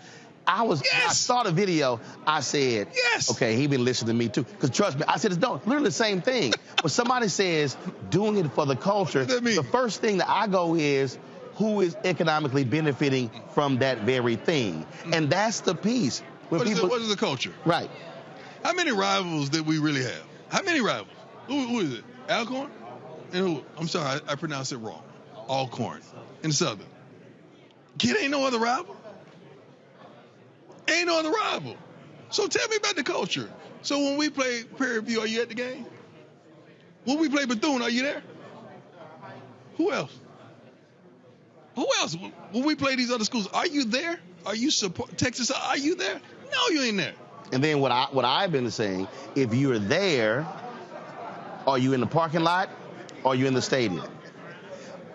I saw the video, I said, yes. Okay, he been listening to me too. Because trust me, I said, it's literally the same thing. When somebody says doing it for the culture, the first thing that I go is, who is economically benefiting from that very thing? And that's the piece. What is the culture? Right. How many rivals did we really have? How many rivals? Who is it? Alcorn? And who? I'm sorry, I pronounced it wrong. Alcorn in Southern. Kid ain't no other rival. Ain't no other rival. So tell me about the culture. So when we play Prairie View, are you at the game? When we play Bethune, are you there? Who else? Who else? When we play these other schools, are you there? Are you support Texas? Are you there? No, you ain't there. And then what I've been saying, if you're there, are you in the parking lot? Or are you in the stadium?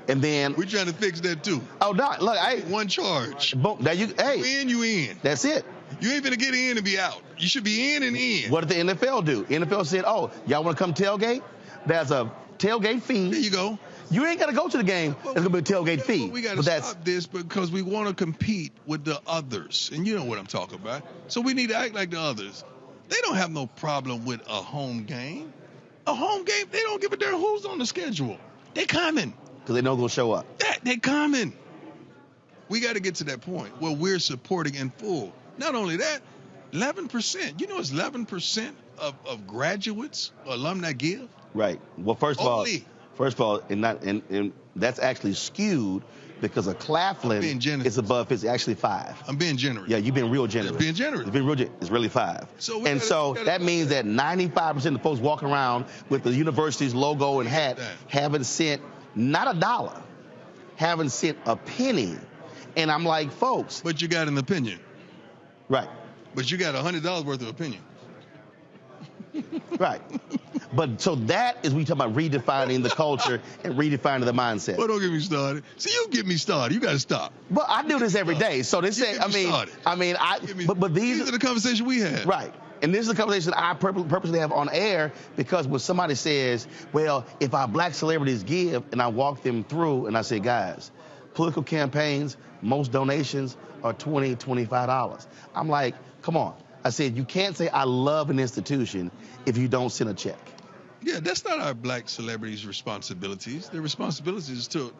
And then we're trying to fix that too. Oh, Doc, look, one charge. Boom, you in, you in. That's it. You ain't gonna get in and be out. You should be in and in. What did the NFL do? NFL said, oh, y'all want to come tailgate? There's a tailgate fee. There you go. You ain't got to go to the game. There's going to be a tailgate fee. We got to stop this because we want to compete with the others. And you know what I'm talking about. So we need to act like the others. They don't have no problem with a home game. A home game, they don't give a darn who's on the schedule. They coming. Because they know they'll show up. They coming. We got to get to that point where we're supporting in full. Not only that, 11%. You know it's 11% of graduates, alumni give? Right. Well, first of all, and that's actually skewed because a Claflin is above 50, actually 5. I'm being generous. Yeah, you've been real generous. Being generous. You've been real generous. It's really 5. So that means that 95% of the folks walking around with the university's logo and hat haven't sent not a dollar, haven't sent a penny. And I'm like, folks. But you got an opinion. Right. But you got $100 worth of opinion. Right. But so that is we talk about redefining the culture and redefining the mindset. Well, don't get me started. See, you get me started. You got to stop. But I do this every day. So this these are the conversations we have. Right. And this is the conversation I purposely have on air because when somebody says, well, if our black celebrities give, and I walk them through and I say, guys, political campaigns, most donations are $20, $25. I'm like, come on. I said, you can't say I love an institution if you don't send a check. Yeah, that's not our black celebrities' responsibilities. Their responsibilities is to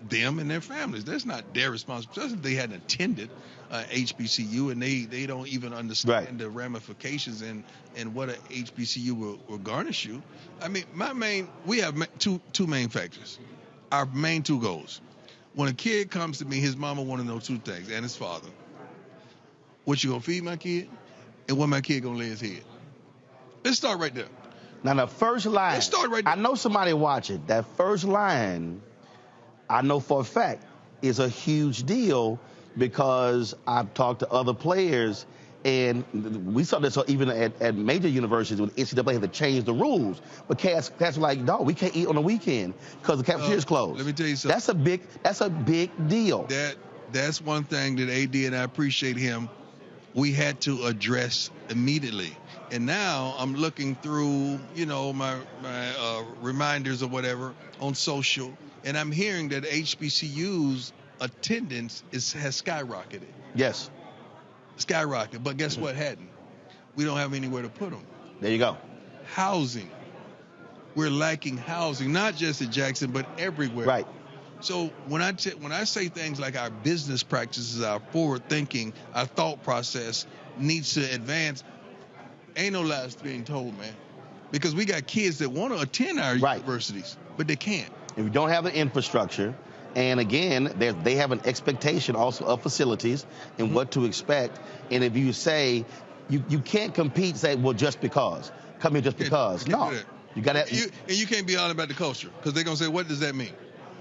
them and their families. That's not their responsibility. They hadn't attended HBCU and they don't even understand the ramifications and what a HBCU will garnish you. I mean, we have two main factors. Our main 2 goals. When a kid comes to me, his mama want to know 2 things, and his father. What you gonna feed my kid? And where my kid gonna lay his head? Let's start right there. Now the first line. Let's start right there. I know somebody watching. That first line, I know for a fact, is a huge deal because I've talked to other players, and we saw this even at major universities when NCAA had to change the rules. But cats were like, dog, we can't eat on the weekend because the cafeteria's closed. Let me tell you something. That's a big deal. That's one thing that AD, and I appreciate him, we had to address immediately. And now I'm looking through, my reminders or whatever on social, and I'm hearing that HBCU's attendance has skyrocketed. Yes. Skyrocketed. But guess what hadn't? We don't have anywhere to put them. There you go. Housing. We're lacking housing, not just at Jackson, but everywhere. Right. So when I say things like our business practices, our forward thinking, our thought process needs to advance, ain't no lies being told, man. Because we got kids that want to attend our universities, but they can't. If you don't have the infrastructure, and again, they have an expectation also of facilities and what to expect. And if you say you can't compete, say, well, just because. Come here just because. No. You got to. And you can't be all about the culture because they're going to say, what does that mean?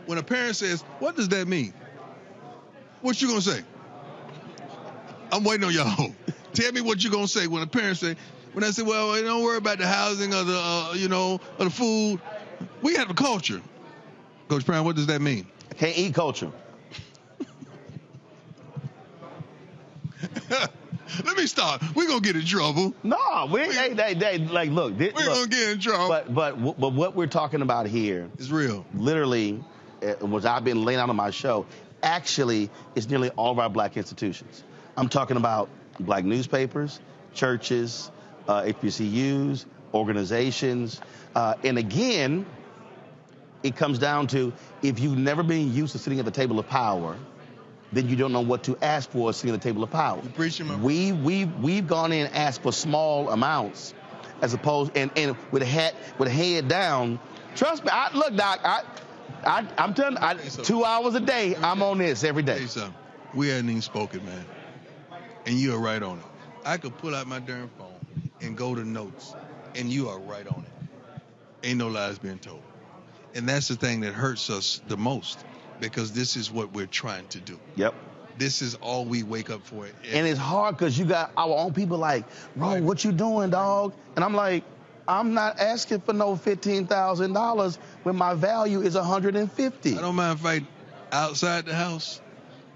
When a parent says, what does that mean? What you going to say? I'm waiting on y'all. Tell me what you going to say when a parent say, when I say, well, don't worry about the housing or the, or the food. We have a culture. Coach Brown, what does that mean? I can't eat culture. Let me stop. We're going to get in trouble. No, look. We're going to get in trouble. But what we're talking about here is real. Literally, what I've been laying out on my show, actually, is nearly all of our black institutions. I'm talking about black newspapers, churches, HBCUs, organizations. And again, it comes down to if you've never been used to sitting at the table of power, then you don't know what to ask for sitting at the table of power. We've gone in and asked for small amounts as opposed and with a head down. Trust me, look, Doc, I'm telling you, 2 hours a day, I'm on this every day. We hadn't even spoken, man. And you are right on it. I could pull out my darn phone and go to notes, and you are right on it. Ain't no lies being told. And that's the thing that hurts us the most, because this is what we're trying to do. Yep. This is all we wake up for. And it's hard because you got our own people like, Ron, what you doing, dog? And I'm like, I'm not asking for no $15,000 when my value is $150. I don't mind fighting outside the house,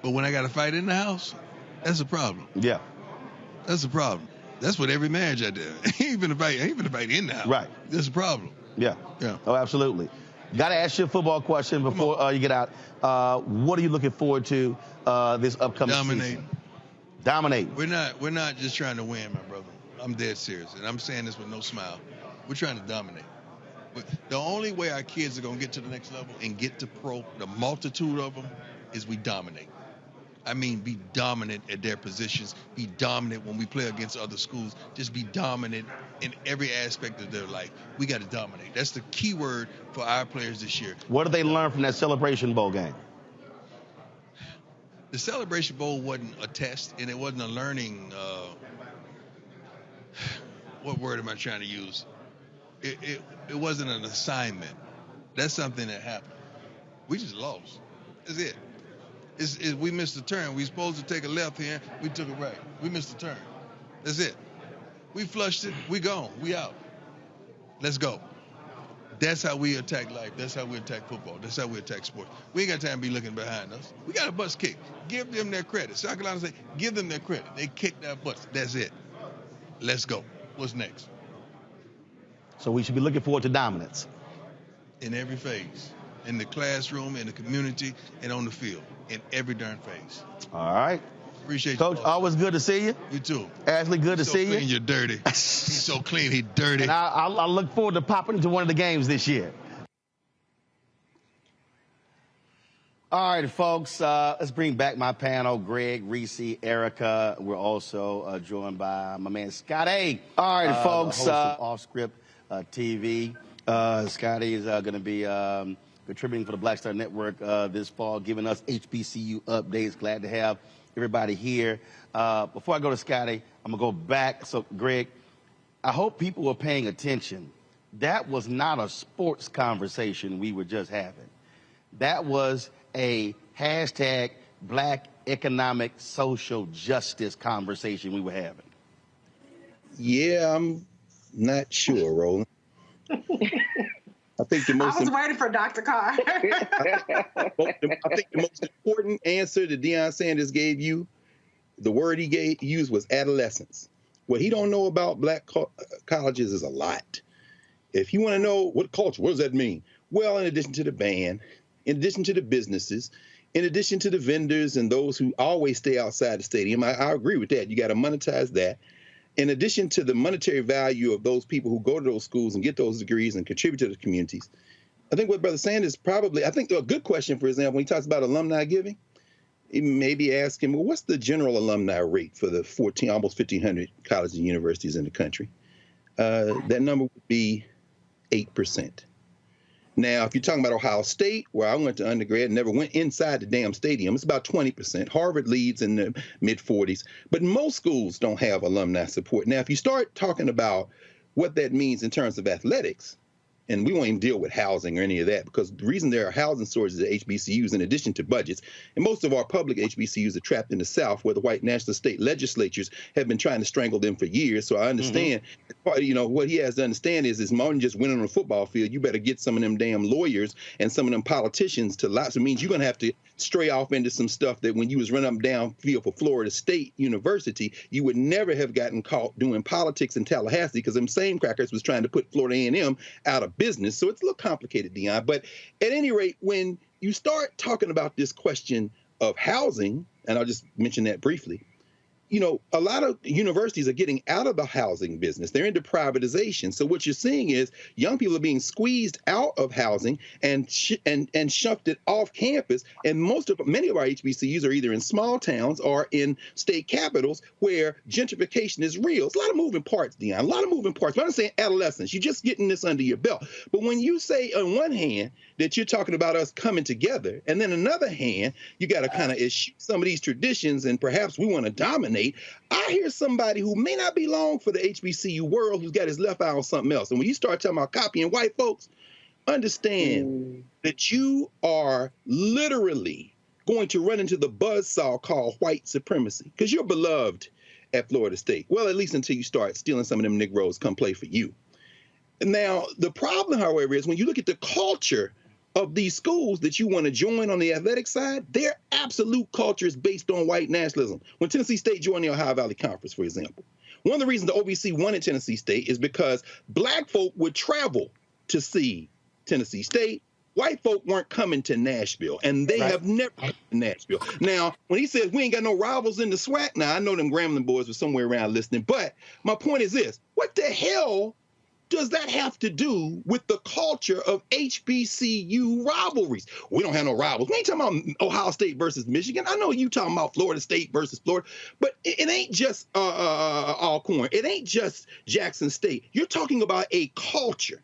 but when I got to fight in the house, that's a problem. Yeah. That's a problem. That's what every marriage out there. Ain't finna fight in the house. Right. That's a problem. Yeah. Yeah. Oh, absolutely. Got to ask you a football question before you get out. What are you looking forward to this upcoming season? Dominate. We're not just trying to win, my brother. I'm dead serious, and I'm saying this with no smile. We're trying to dominate. The only way our kids are going to get to the next level and get to pro, the multitude of them, is we dominate. I mean, be dominant at their positions, be dominant when we play against other schools, just be dominant in every aspect of their life. We got to dominate. That's the key word for our players this year. What did they learn from that Celebration Bowl game? The Celebration Bowl wasn't a test, and it wasn't a learning, what word am I trying to use? It wasn't an assignment. That's something that happened. We just lost. That's it. We missed the turn. We supposed to take a left here. We took a right. We missed the turn. That's it. We flushed it. We gone. We out. Let's go. That's how we attack life. That's how we attack football. That's how we attack sports. We ain't got time to be looking behind us. We got a bus kick. Give them their credit. South Carolina say, give them their credit. They kicked that bus. That's it. Let's go. What's next? So we should be looking forward to dominance. In every phase. In the classroom, in the community, and on the field. In every darn phase. All right. Appreciate you. Coach, always good to see you. You too. Ashley, good to see you. He's so clean, you're dirty. He's so clean, he's dirty. And I look forward to popping into one of the games this year. All right, folks, let's bring back my panel, Greg, Reese, Erica. We're also joined by my man, Scotty. All right, folks. The host of Off Script TV. Scotty is going to be contributing for the Black Star Network this fall, giving us HBCU updates. Glad to have everybody here. Before I go to Scotty, I'm going to go back. So, Greg, I hope people were paying attention. That was not a sports conversation we were just having. That was a hashtag Black economic social justice conversation we were having. Yeah, I'm not sure, Roland. I think the most. I was waiting for Dr. Carr. I think the most important answer that Deion Sanders gave you, the word he used was adolescence. What he don't know about black colleges is a lot. If you want to know what culture, what does that mean? Well, in addition to the band, in addition to the businesses, in addition to the vendors and those who always stay outside the stadium, I agree with that. You got to monetize that. In addition to the monetary value of those people who go to those schools and get those degrees and contribute to the communities, I think what Brother Sanders I think a good question, for example, when he talks about alumni giving, maybe ask him, well, what's the general alumni rate for the almost 1,500 colleges and universities in the country? That number would be 8%. Now, if you're talking about Ohio State, where I went to undergrad and never went inside the damn stadium, it's about 20%. Harvard leads in the mid-40s. But most schools don't have alumni support. Now, if you start talking about what that means in terms of athletics, and we won't even deal with housing or any of that, because the reason there are housing shortages at HBCUs in addition to budgets, and most of our public HBCUs are trapped in the South where the white national state legislatures have been trying to strangle them for years. So I understand, what he has to understand is more than just winning on a football field. You better get some of them damn lawyers and some of them politicians to lie. So it means you're going to have to stray off into some stuff that when you was running up down field for Florida State University, you would never have gotten caught doing politics in Tallahassee, because them same crackers was trying to put Florida A&M out of business. So it's a little complicated, Deion. But at any rate, when you start talking about this question of housing, and I'll just mention that briefly, a lot of universities are getting out of the housing business. They're into privatization. So what you're seeing is young people are being squeezed out of housing and shoved it off campus. And many of our HBCUs are either in small towns or in state capitals where gentrification is real. It's a lot of moving parts, Deion, a lot of moving parts. But I'm saying adolescence, you're just getting this under your belt. But when you say on one hand that you're talking about us coming together, and then another hand, you got to kind of eschew some of these traditions and perhaps we want to dominate. I hear somebody who may not be long for the HBCU world who's got his left eye on something else. And when you start talking about copying white folks, understand that you are literally going to run into the buzzsaw called white supremacy, because you're beloved at Florida State. Well, at least until you start stealing some of them Negroes come play for you. Now, the problem, however, is when you look at the culture of these schools that you want to join on the athletic side, their absolute culture is based on white nationalism. When Tennessee State joined the Ohio Valley Conference, for example, one of the reasons the OVC wanted Tennessee State is because black folk would travel to see Tennessee State. White folk weren't coming to Nashville, and they have never come to Nashville. Now, when he says we ain't got no rivals in the SWAC, now I know them Grambling boys were somewhere around listening, but my point is this: what the hell does that have to do with the culture of HBCU rivalries? We don't have no rivals. We ain't talking about Ohio State versus Michigan. I know you talking about Florida State versus Florida, but it ain't just Alcorn. It ain't just Jackson State. You're talking about a culture.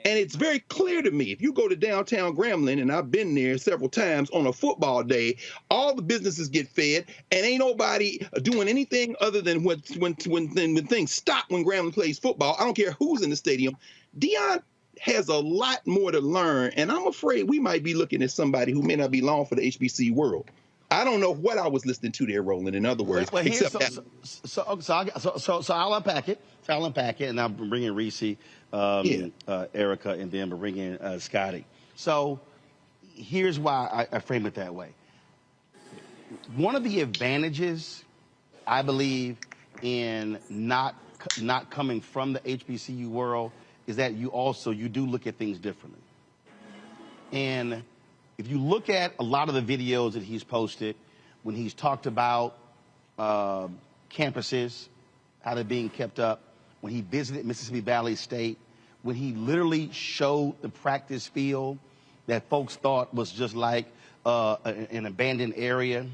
And it's very clear to me, if you go to downtown Grambling, and I've been there several times on a football day, all the businesses get fed, and ain't nobody doing anything other than when things stop when Grambling plays football. I don't care who's in the stadium. Deion has a lot more to learn, and I'm afraid we might be looking at somebody who may not be long for the HBC world. I don't know what I was listening to there, Roland, in other words. Well, so I'll unpack it. And I'll bring in Reese, Erica, and then we'll bring in Scotty. So here's why I frame it that way. One of the advantages, I believe, in not coming from the HBCU world is that you do look at things differently. And if you look at a lot of the videos that he's posted, when he's talked about campuses, how they're being kept up, when he visited Mississippi Valley State, when he literally showed the practice field that folks thought was just like an abandoned area,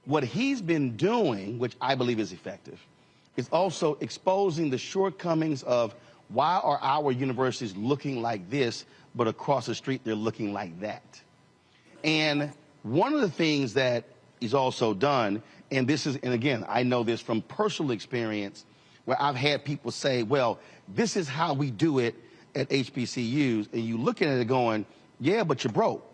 what he's been doing, which I believe is effective, is also exposing the shortcomings of why are our universities looking like this, but across the street they're looking like that. And one of the things that he's also done, and again, I know this from personal experience, where I've had people say, well, this is how we do it at HBCUs, and you look at it going, yeah, but you're broke.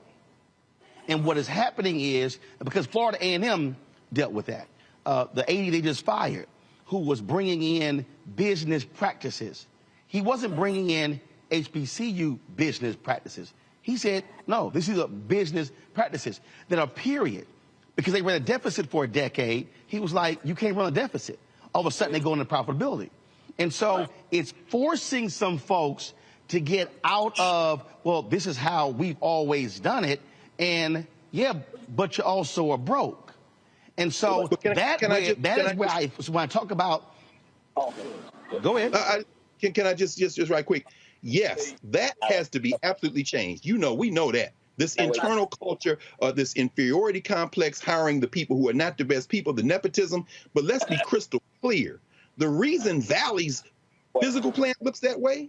And what is happening is, because Florida A&M dealt with that, the AD they just fired, who was bringing in business practices. He wasn't bringing in HBCU business practices. He said, no, this is a business practices that are period. Because they ran a deficit for a decade, he was like, you can't run a deficit. All of a sudden they go into profitability. And so it's forcing some folks to get out of, well, this is how we've always done it. And yeah, but you also are broke. And so when I talk about, go ahead. Can I just right quick? Yes, that has to be absolutely changed. We know that. This internal culture, this inferiority complex, hiring the people who are not the best people, the nepotism. But let's be crystal clear. The reason Valley's physical plan looks that way,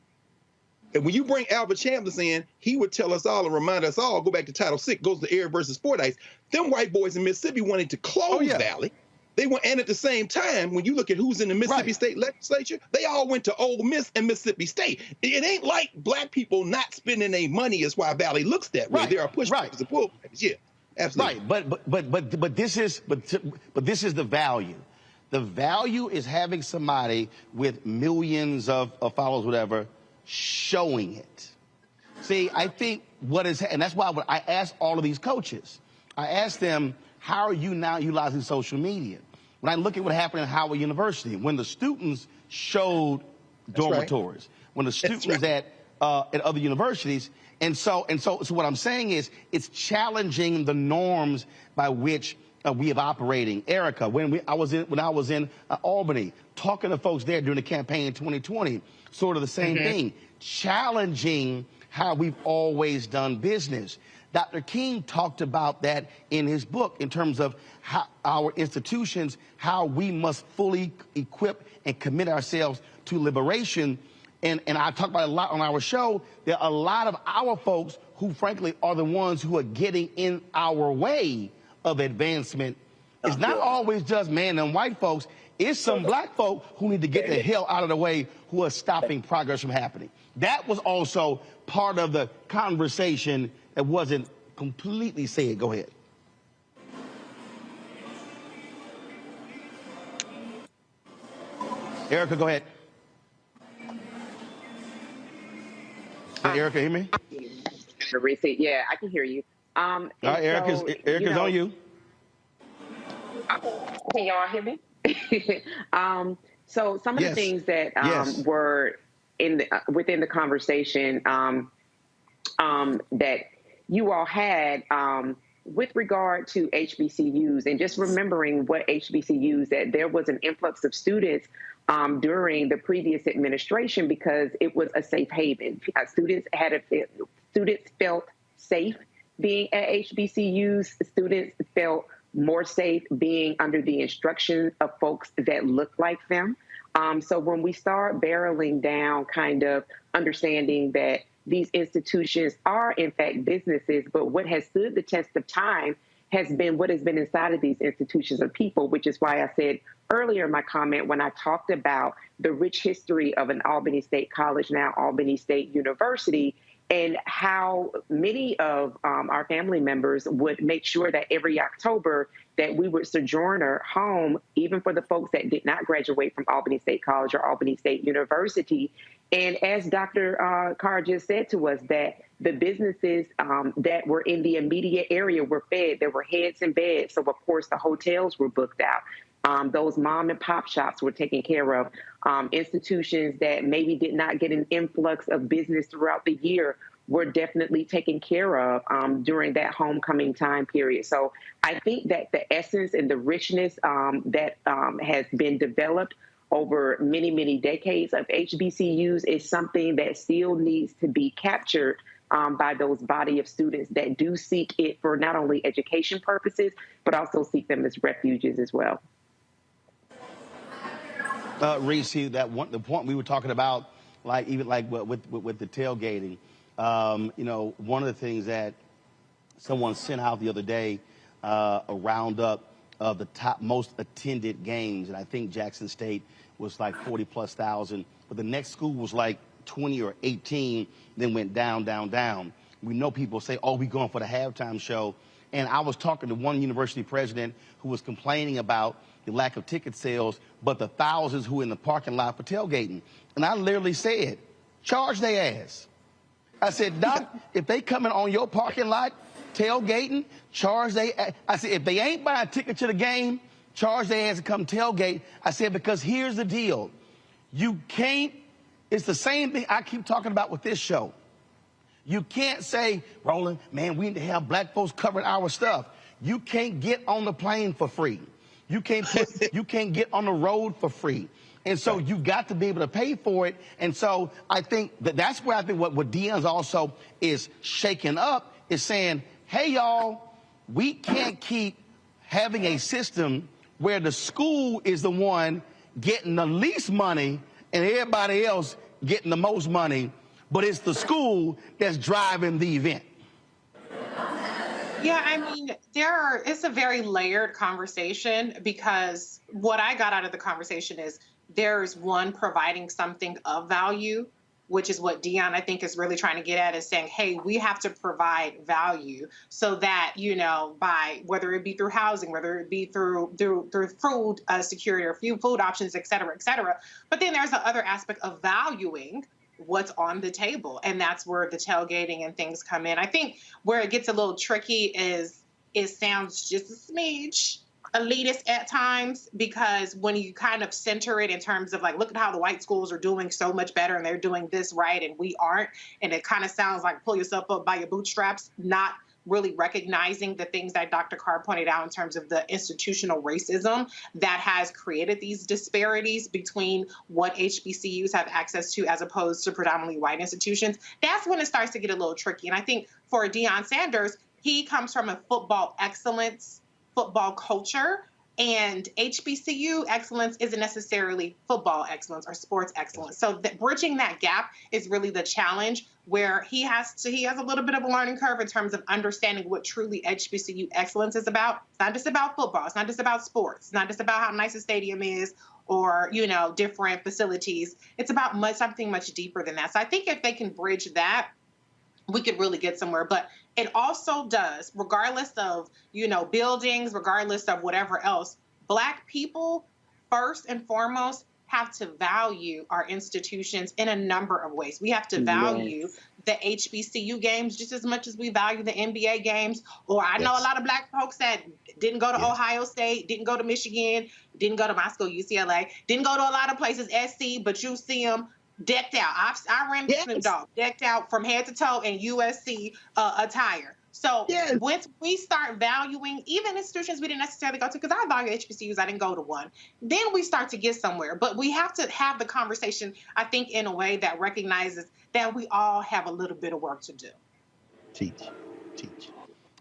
and when you bring Albert Chambliss in, he would tell us all and remind us all, go back to Title VI, goes to Air versus Fordyce. Them white boys in Mississippi wanted to close Valley. They went, and at the same time, when you look at who's in the Mississippi State Legislature, they all went to Ole Miss and Mississippi State. It ain't like black people not spending their money is why Valley looks that way. There are pushbacks and pullbacks. Yeah, absolutely. Right, but this is the value. The value is having somebody with millions of followers, whatever, showing it. See, I think and that's why when I asked all of these coaches, I asked them, how are you now utilizing social media? When I look at what happened at Howard University, when the students showed dormitories, when the students at other universities, and so what I'm saying is it's challenging the norms by which we have operating. Erica, when I was in Albany, talking to folks there during the campaign in 2020, sort of the same thing, challenging how we've always done business. Dr. King talked about that in his book in terms of how our institutions, how we must fully equip and commit ourselves to liberation. And I talk about it a lot on our show. There are a lot of our folks who, frankly, are the ones who are getting in our way of advancement. It's not always just man and white folks. It's some black folk who need to get the hell out of the way who are stopping progress from happening. That was also part of the conversation that wasn't completely said. Go ahead. Erica, go ahead. Erica, hear me? Yeah, I can hear you. All right, Erica's on you. Can y'all hear me? So some of the things that were within the conversation that you all had with regard to HBCUs, and just remembering what HBCUs, that there was an influx of students during the previous administration because it was a safe haven. Students felt safe being at HBCUs. Students felt more safe being under the instruction of folks that look like them. So when we start barreling down, kind of understanding that these institutions are in fact businesses, but what has stood the test of time has been what has been inside of these institutions of people, which is why I said earlier in my comment when I talked about the rich history of an Albany State College, now Albany State University, and how many of our family members would make sure that every October that we would sojourner home, even for the folks that did not graduate from Albany State College or Albany State University. And as Dr. Carr just said to us, that the businesses that were in the immediate area were fed. There were heads and beds. So, of course, the hotels were booked out. Those mom and pop shops were taken care of. Institutions that maybe did not get an influx of business throughout the year were definitely taken care of during that homecoming time period. So I think that the essence and the richness that has been developed over many, many decades of HBCUs is something that still needs to be captured by those body of students that do seek it for not only education purposes, but also seek them as refuges as well. Reese, the point we were talking about, with the tailgating, one of the things that someone sent out the other day, a roundup of the top most attended games, and I think Jackson State was like 40,000+, but the next school was like 20 or 18, then went down, down, down. We know people say, oh, we going for the halftime show. And I was talking to one university president who was complaining about the lack of ticket sales, but the thousands who were in the parking lot for tailgating. And I literally said, charge their ass. I said, Doc, if they coming on your parking lot tailgating, charge their ass. I said, if they ain't buying a ticket to the game, charge their ass to come tailgate. I said, because here's the deal. You can't, it's the same thing I keep talking about with this show. You can't say, Roland, man, we need to have black folks covering our stuff. You can't get on the plane for free. You can't get on the road for free. And so you got to be able to pay for it. And so I think that's where I think what Deion's also is shaking up is saying, hey, y'all, we can't keep having a system where the school is the one getting the least money and everybody else getting the most money, but it's the school that's driving the event. Yeah, I mean, it's a very layered conversation because what I got out of the conversation is there's one providing something of value, which is what Deion, I think, is really trying to get at, is saying, hey, we have to provide value so that, by whether it be through housing, whether it be through food security or food options, et cetera, et cetera. But then there's the other aspect of valuing what's on the table. And that's where the tailgating and things come in. I think where it gets a little tricky is it sounds just a smidge elitist at times, because when you kind of center it in terms of like, look at how the white schools are doing so much better and they're doing this right and we aren't. And it kind of sounds like pull yourself up by your bootstraps, not really recognizing the things that Dr. Carr pointed out in terms of the institutional racism that has created these disparities between what HBCUs have access to as opposed to predominantly white institutions. That's when it starts to get a little tricky. And I think for Deion Sanders, he comes from a football excellence, football culture, and HBCU excellence isn't necessarily football excellence or sports excellence. So bridging that gap is really the challenge, where he has a little bit of a learning curve in terms of understanding what truly HBCU excellence is about. It's not just about football. It's not just about sports. It's not just about how nice a stadium is or, different facilities. It's about something much deeper than that. So I think if they can bridge that, we could really get somewhere. But it also does, regardless of, buildings, regardless of whatever else, Black people, first and foremost, have to value our institutions in a number of ways. We have to value the HBCU games just as much as we value the NBA games. Or I know a lot of Black folks that didn't go to Ohio State, didn't go to Michigan, didn't go to my school, UCLA, didn't go to a lot of places, SC, but you see them decked out. I ran into Snoop Dogg, decked out from head to toe in USC attire. So once we start valuing even institutions we didn't necessarily go to, because I value HBCUs, I didn't go to one, then we start to get somewhere. But we have to have the conversation, I think, in a way that recognizes that we all have a little bit of work to do. Teach.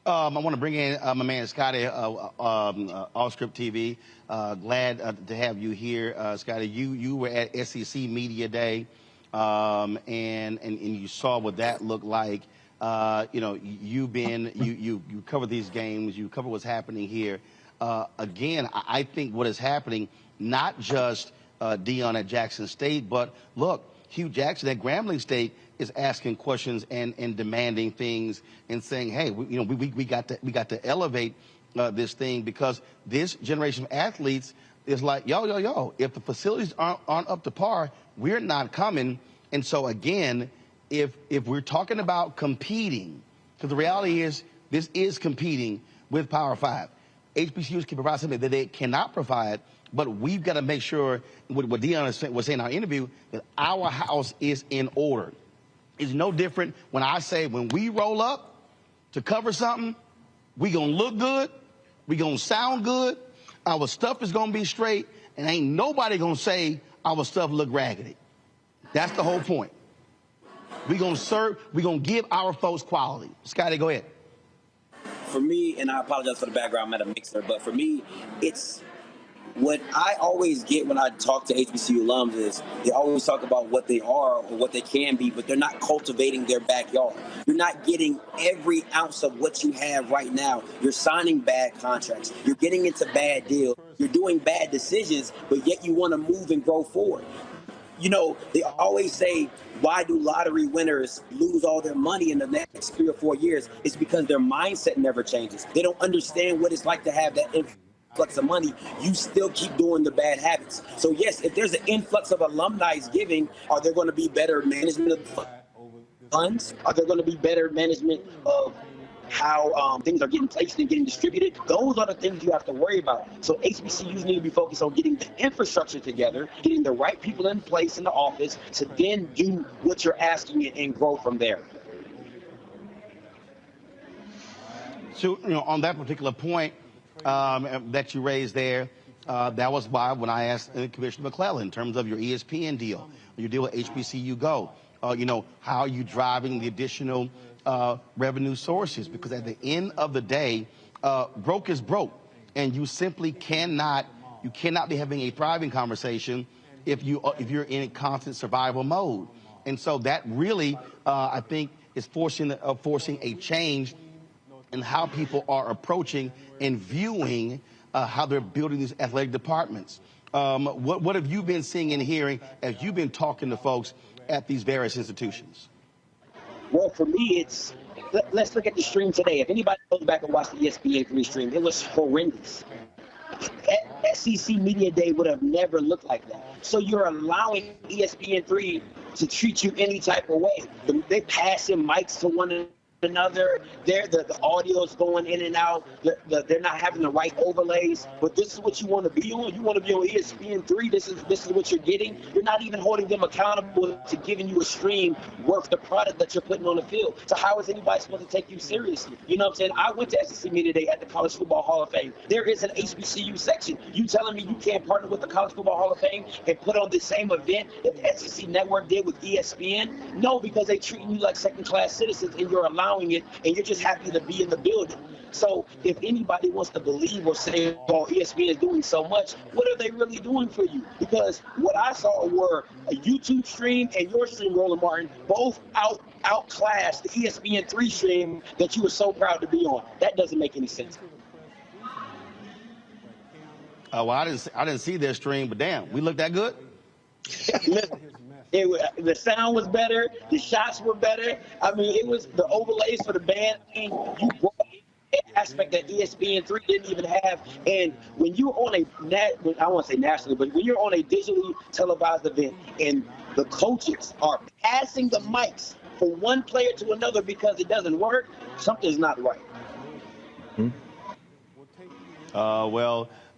I want to bring in my man Scotty, Off Script TV. Glad to have you here, Scotty. You were at SEC Media Day, and you saw what that looked like. You cover these games, you cover what's happening here. Again, I think what is happening, not just Deion at Jackson State, but look, Hugh Jackson at Grambling State is asking questions and demanding things and saying, hey, we got to elevate this thing, because this generation of athletes is like, yo, if the facilities aren't up to par, we're not coming. And so again, if we're talking about competing, because the reality is this is competing with Power 5. HBCUs can provide something that they cannot provide, but we've got to make sure, what Deion was saying in our interview, that our house is in order. It's no different when I say, when we roll up to cover something, we gonna look good, we gonna sound good, our stuff is gonna be straight, and ain't nobody gonna say our stuff look raggedy. That's the whole point. We gonna give our folks quality. Scotty, go ahead. For me, and I apologize for the background, I'm at a mixer, but for me, it's what I always get when I talk to HBCU alums is they always talk about what they are or what they can be, but they're not cultivating their backyard. You're not getting every ounce of what you have right now. You're signing bad contracts. You're getting into bad deals. You're doing bad decisions, but yet you want to move and grow forward. They always say, why do lottery winners lose all their money in the next 3 or 4 years? It's because their mindset never changes. They don't understand what it's like to have that influx of money. You still keep doing the bad habits. So yes, if there's an influx of alumni giving, are there going to be better management of funds? Are there going to be better management of how things are getting placed and getting distributed? Those are the things you have to worry about. So HBCUs need to be focused on getting the infrastructure together, getting the right people in place in the office to then do what you're asking and grow from there. So, on that particular point that you raised there, that was why when I asked Commissioner McClellan in terms of your ESPN deal, your deal with HBCU Go, how are you driving the additional revenue sources? Because at the end of the day, broke is broke, and you simply cannot be having a thriving conversation if you're in constant survival mode. And so that really, I think, is forcing a change in how people are approaching and viewing how they're building these athletic departments. What have you been seeing and hearing as you've been talking to folks at these various institutions? Well, for me, let's look at the stream today. If anybody goes back and watch the ESPN3 stream, it was horrendous. SEC Media Day would have never looked like that. So you're allowing ESPN3 to treat you any type of way. They passing mics to one another. The audio's going in and out. They're not having the right overlays. But this is what you want to be on. You want to be on ESPN3. This is what you're getting. You're not even holding them accountable to giving you a stream worth the product that you're putting on the field. So how is anybody supposed to take you seriously? You know what I'm saying? I went to SEC Media Day at the College Football Hall of Fame. There is an HBCU section. You telling me you can't partner with the College Football Hall of Fame and put on the same event that the SEC Network did with ESPN? No, because they treating you like second-class citizens, and you're allowing it, and you're just happy to be in the building. So if anybody wants to believe or say, oh, ESPN is doing so much, what are they really doing for you? Because what I saw were a YouTube stream and your stream, Roland Martin, both outclassed the ESPN3 stream that you were so proud to be on. That doesn't make any sense. Well, I didn't see their stream, but damn, we looked that good? The sound was better. The shots were better. I mean, it was the overlays for the band. And you brought an aspect that ESPN3 didn't even have. And when you're on I don't want to say nationally, but when you're on a digitally televised event and the coaches are passing the mics from one player to another because it doesn't work, something's not right.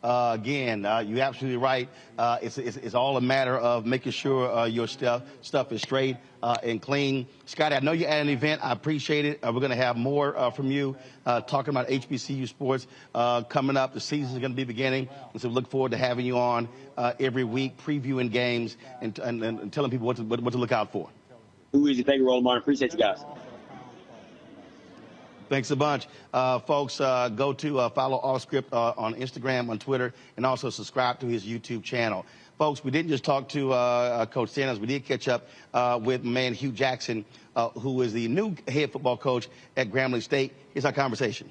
Again, you're absolutely right. It's all a matter of making sure your stuff is straight. and clean. Scotty, I know you're at an event. I appreciate it. We're going to have more from you talking about HBCU sports coming up. The season is going to be beginning, and so we look forward to having you on every week, previewing games and telling people what to look out for. Thank you, Roland Martin. Appreciate you guys. Thanks a bunch. Folks, go to follow Offscript on Instagram, on Twitter, and also subscribe to his YouTube channel. Folks, we didn't just talk to Coach Sanders. We did catch up with man Hugh Jackson, who is the new head football coach at Grambling State. Here's our conversation.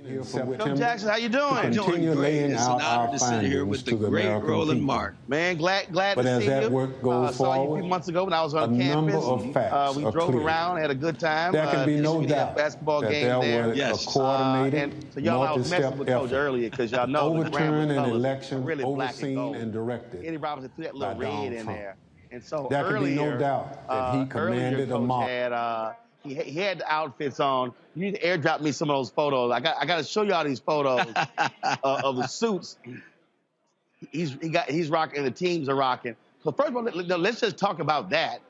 Coach Jackson, how you doing? Continue laying It's out an honor our to sit here with findings the to the great American Roland people. Martin. Man, glad But to as see that you. work goes Saw you a forward, few months ago when I was on a campus. number of facts we are drove clear. around, had a good time. There can be no we had a doubt basketball that game there there. was Yes. a coordinated, And so y'all, I was messing multi-step with Coach effort earlier because y'all to know the overturn Grambling an colors election are really black and overseen gold. and directed Eddie Robinson threw that little by red Donald in Trump. there. And so There can be earlier, no doubt that he commanded a Coach mob. had he had the outfits on. You need to airdrop me some of those photos. I got to show y'all these photos of the suits. He's rocking. The teams are rocking. So first of all, let's just talk about that.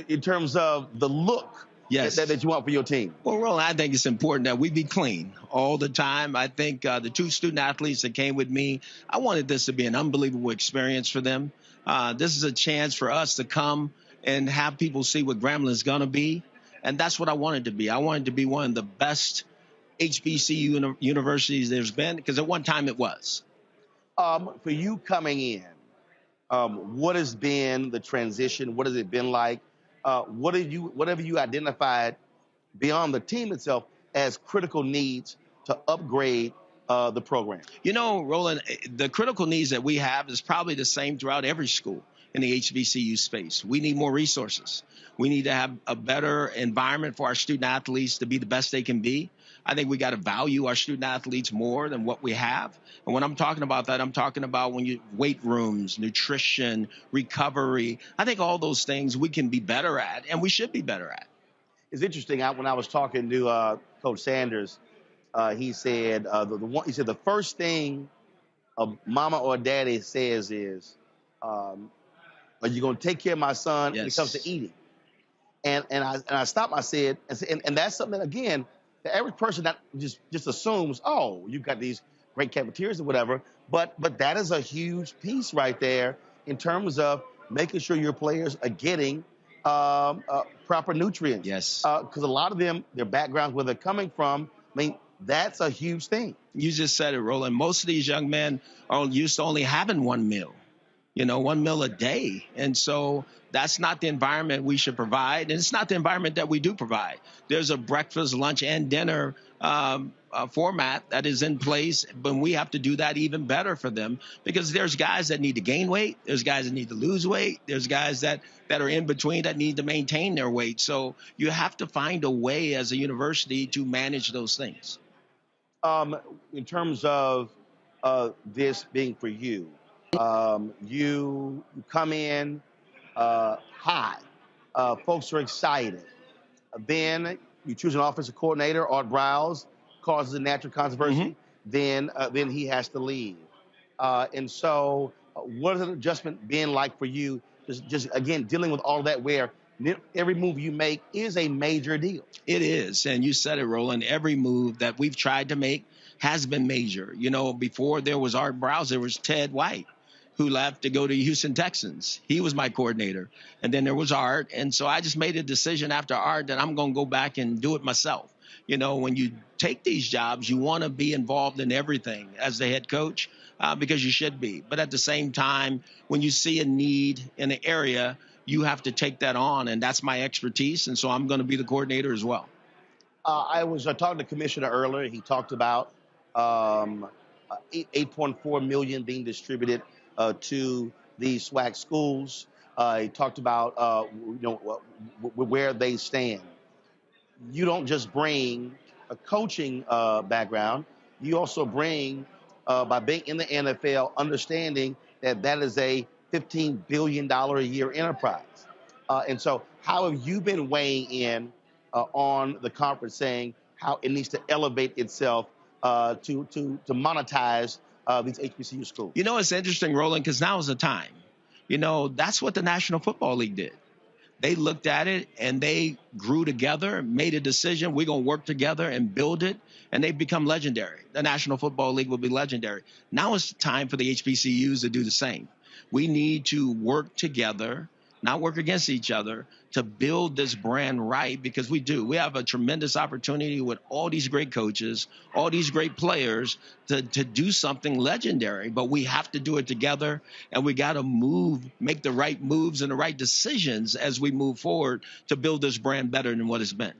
In terms of the look Yes. that you want for your team. Well, Roland, I think it's important that we be clean all the time. I think the two student athletes that came with me, I wanted this to be an unbelievable experience for them. This is a chance for us to come and have people see what Grambling is going to be. And that's what I wanted to be. I wanted to be one of the best HBCU universities there's been, because at one time it was. For you coming in, what has been the transition? What has it been like? What have you identified beyond the team itself as critical needs to upgrade the program? You know, Roland, the critical needs that we have is probably the same throughout every school in the HBCU space. We need more resources. We need to have a better environment for our student athletes to be the best they can be. I think we got to value our student athletes more than what we have. And when I'm talking about that, I'm talking about weight rooms, nutrition, recovery. I think all those things we can be better at, and we should be better at. It's interesting. When I was talking to Coach Sanders, he said the first thing a mama or daddy says is, "Are you going to take care of my son when it comes to eating?" And I stopped. I said, and that's something that, again, the average person that just assumes, oh, you've got these great cafeterias or whatever. But that is a huge piece right there in terms of making sure your players are getting proper nutrients. Yes. Because a lot of them, their backgrounds, where they're coming from, I mean, that's a huge thing. You just said it, Roland. Most of these young men are used to only having one meal. 1 meal a day. And so that's not the environment we should provide. And it's not the environment that we do provide. There's a breakfast, lunch, and dinner format that is in place, but we have to do that even better for them, because there's guys that need to gain weight. There's guys that need to lose weight. There's guys that are in between that need to maintain their weight. So you have to find a way as a university to manage those things. In terms of this being for you, you come in high. Folks are excited. Then you choose an offensive coordinator, Art Browse, causes a natural controversy. Mm-hmm. Then he has to leave. And so what has an adjustment been like for you? Just again, dealing with all that, where every move you make is a major deal. It is. And you said it, Roland. Every move that we've tried to make has been major. Before there was Art Browse, there was Ted White, who left to go to Houston Texans. He was my coordinator. And then there was Art. And so I just made a decision after Art that I'm going to go back and do it myself. When you take these jobs, you want to be involved in everything as the head coach, because you should be. But at the same time, when you see a need in an area, you have to take that on. And that's my expertise. And so I'm going to be the coordinator as well. I was talking to the commissioner earlier. He talked about $8.4 million being distributed to the SWAC schools. He talked about where they stand. You don't just bring a coaching background. You also bring, by being in the NFL, understanding that is a $15 billion a year enterprise. And so how have you been weighing in on the conference, saying how it needs to elevate itself to monetize these HBCU schools? It's interesting, Roland, because now is the time. You know, that's what the National Football League did. They looked at it and they grew together, made a decision. We're going to work together and build it. And they've become legendary. The National Football League will be legendary. Now it's time for the HBCUs to do the same. We need to work together, not work against each other, to build this brand right, because we do. We have a tremendous opportunity with all these great coaches, all these great players to do something legendary, but we have to do it together, and we got to make the right moves and the right decisions as we move forward to build this brand better than what it's been.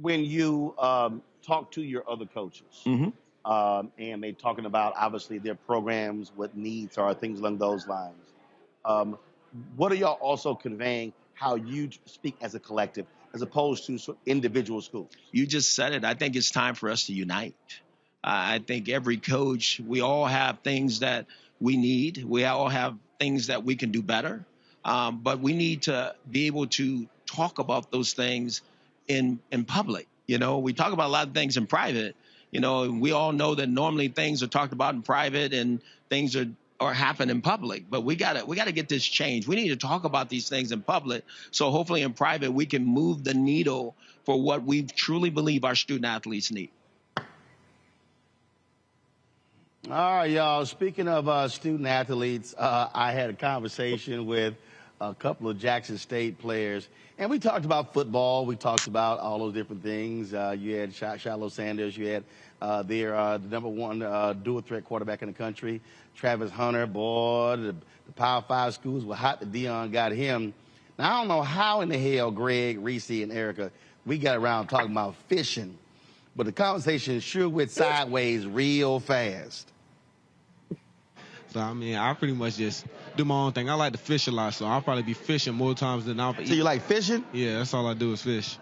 When you talk to your other coaches, and they're talking about, obviously, their programs, what needs are, things along those lines, what are y'all also conveying how you speak as a collective as opposed to individual schools? You just said it. I think it's time for us to unite. I think every coach, we all have things that we need. We all have things that we can do better. But we need to be able to talk about those things in public. You know, we talk about a lot of things in private. You know, we all know that normally things are talked about in private and things are happen in public, but we gotta get this changed. We need to talk about these things in public, so hopefully in private we can move the needle for what we truly believe our student athletes need. All right, y'all. Speaking of student athletes, I had a conversation with a couple of Jackson State players, and we talked about football. We talked about all those different things. You had Shiloh Sanders. You had the #1 dual threat quarterback in the country, Travis Hunter. Boy, the Power 5 schools were hot that Deion got him. Now, I don't know how in the hell Greg, Reese, and Erica, we got around talking about fishing, but the conversation sure went sideways real fast. So, I mean, I pretty much just do my own thing. I like to fish a lot, so I'll probably be fishing more times than I'll be. So you like fishing? Yeah, that's all I do is fish.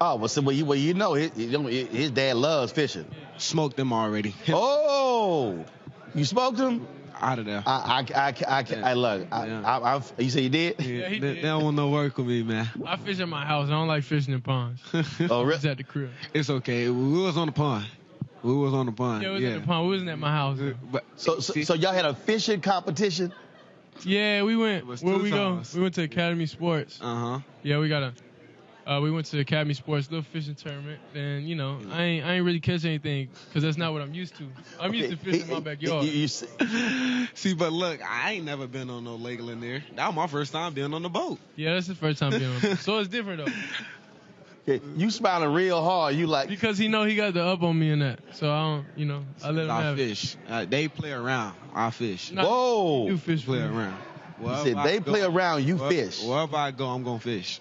Oh, well, you know, his dad loves fishing. Smoked them already. Oh, you smoked them? Out of there. I love it. You say you did? Yeah, they don't want no work with me, man. I fish at my house. I don't like fishing in ponds. Oh, really? It's at the crib. It's okay. We was on the pond. Yeah, we was at the pond. We wasn't at my house. So y'all had a fishing competition? Yeah, we went. Where we go? We went to Academy Sports. Yeah, we went to Academy Sports, little fishing tournament, and you know, I ain't really catch anything because that's not what I'm used to. I'm used to fishing in my backyard. See, but look, I ain't never been on no lake in there. That was my first time being on the boat. Yeah, that's the first time being on the boat. So it's different though. Okay, you smiling real hard. You like because he got the up on me in that. So I don't, I let him have fish. They play around. I fish. Whoa. You fish play around. You said they play around. You fish. Wherever I go, I'm gonna fish.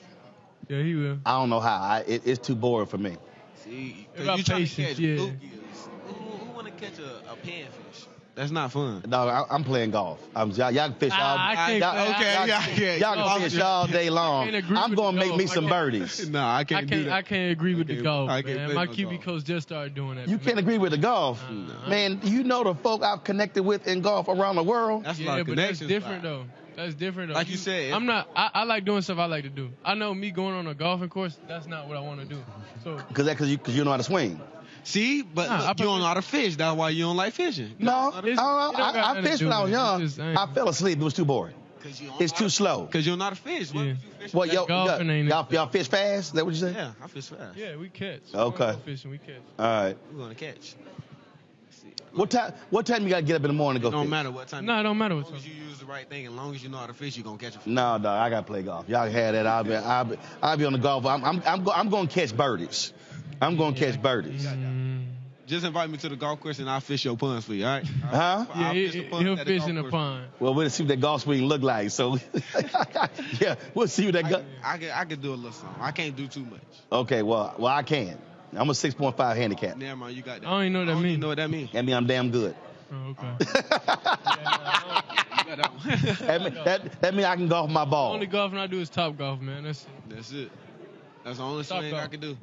Yeah, he will. I don't know how. It's too boring for me. See, you trying to catch bluegills. Who want to catch a panfish? That's not fun. No, I'm playing golf. Y'all can fish all. Y'all can fish all day long. I'm gonna make me some birdies. No, I can't do that. I can't agree with the golf. Man. My QB coach just started doing that. You can't agree with the golf, man. You know the folk I've connected with in golf around the world. That's but that's different though. That's different though. Like you said, I'm not. I like doing stuff I like to do. I know me going on a golfing course. That's not what I want to do. So because you know how to swing. See, but look, you don't know how to fish. That's why you don't like fishing. No, I fished when I was young. I fell asleep. It was too boring. It's too slow. Because you don't know how to fish. Yeah. Well, y'all fish fast? Is that what you say? Yeah, I fish fast. Yeah, we catch. Okay. Fishing, we catch. All right. We're gonna catch. What time you gotta get up in the morning to go fish? It don't matter what time. No, it don't matter what time. As long as you use the right thing, as long as you know how to fish, you're gonna catch a fish. No, dog, I gotta play golf. Y'all had that. I'll be on the golf. I'm gonna catch birdies. I'm gonna catch birdies. Just invite me to the golf course and I'll fish your ponds for you, all right? Huh? Yeah, he'll fish in the pond. Well, we'll see what that golf swing look like. So, yeah, we'll see what that. I can do a little something. I can't do too much. Okay, well, I can. I'm a 6.5 handicap. Never mind, you got that. I don't even know what that means. You know what that means? That means I'm damn good. Oh, okay. that means I can golf my ball. The only golfing I do is Top Golf, man. That's it. That's the only swing I can do.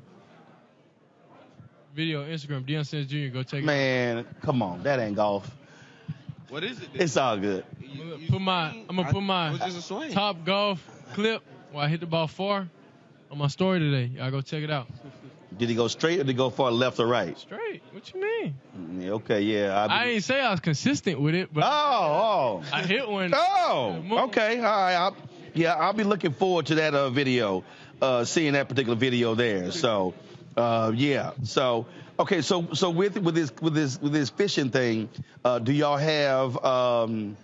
Video, Instagram, Deion Sanders Jr. Go check it out. Man, come on. That ain't golf. What is it? It's all good. I'm going to put my Top Golf clip where I hit the ball far on my story today. Y'all go check it out. Did he go straight or did he go far left or right? Straight. What you mean? Okay, yeah. I ain't say I was consistent with it, but I hit one. Oh, okay. All right. I'll be looking forward to that video, seeing that particular video there. So, yeah. So, okay. So with this fishing thing, do y'all have y'all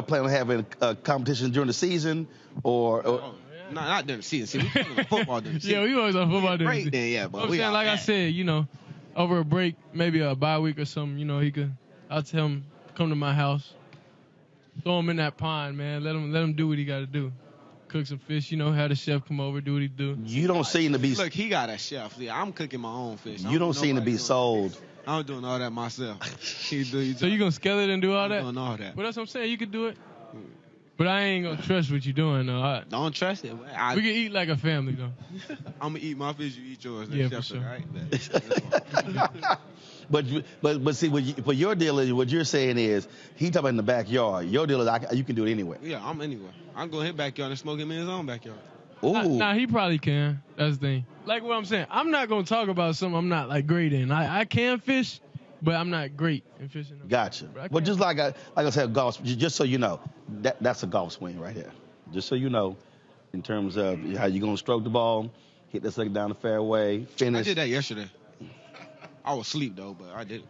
plan on having a competition during the season or? No, not during the season. See, we playing football during the season. Yeah, we always on football during the season. Then, yeah, but I'm saying, like I said, over a break, maybe a bye week or something, I'll tell him, come to my house, throw him in that pond, man. Let him do what he got to do. Cook some fish, have the chef come over, do what he do. You don't seem to be. Look, he got a chef. Yeah, I'm cooking my own fish. You don't seem to be sold. I'm doing all that myself. So you gonna scale it and do all that? I'm doing all that. But that's what I'm saying. You could do it. But I ain't gonna trust what you're doing, though. Don't trust it. We can eat like a family, though. I'm gonna eat my fish, you eat yours. Yeah, for sure. Right? But see, what your deal is, what you're saying is, he talking about in the backyard. Your deal is, you can do it anywhere. Yeah, I'm anywhere. I can go in his backyard and smoke him in his own backyard. Ooh. Nah, he probably can. That's the thing. Like what I'm saying, I'm not gonna talk about something I'm not like great in. I can fish, but I'm not great in fishing. Gotcha. Well, just like I said, golf. Just so you know, that's a golf swing right there. Just so you know, in terms of how you're gonna stroke the ball, hit this thing down the fairway, finish. I did that yesterday. I was asleep though, but I did it.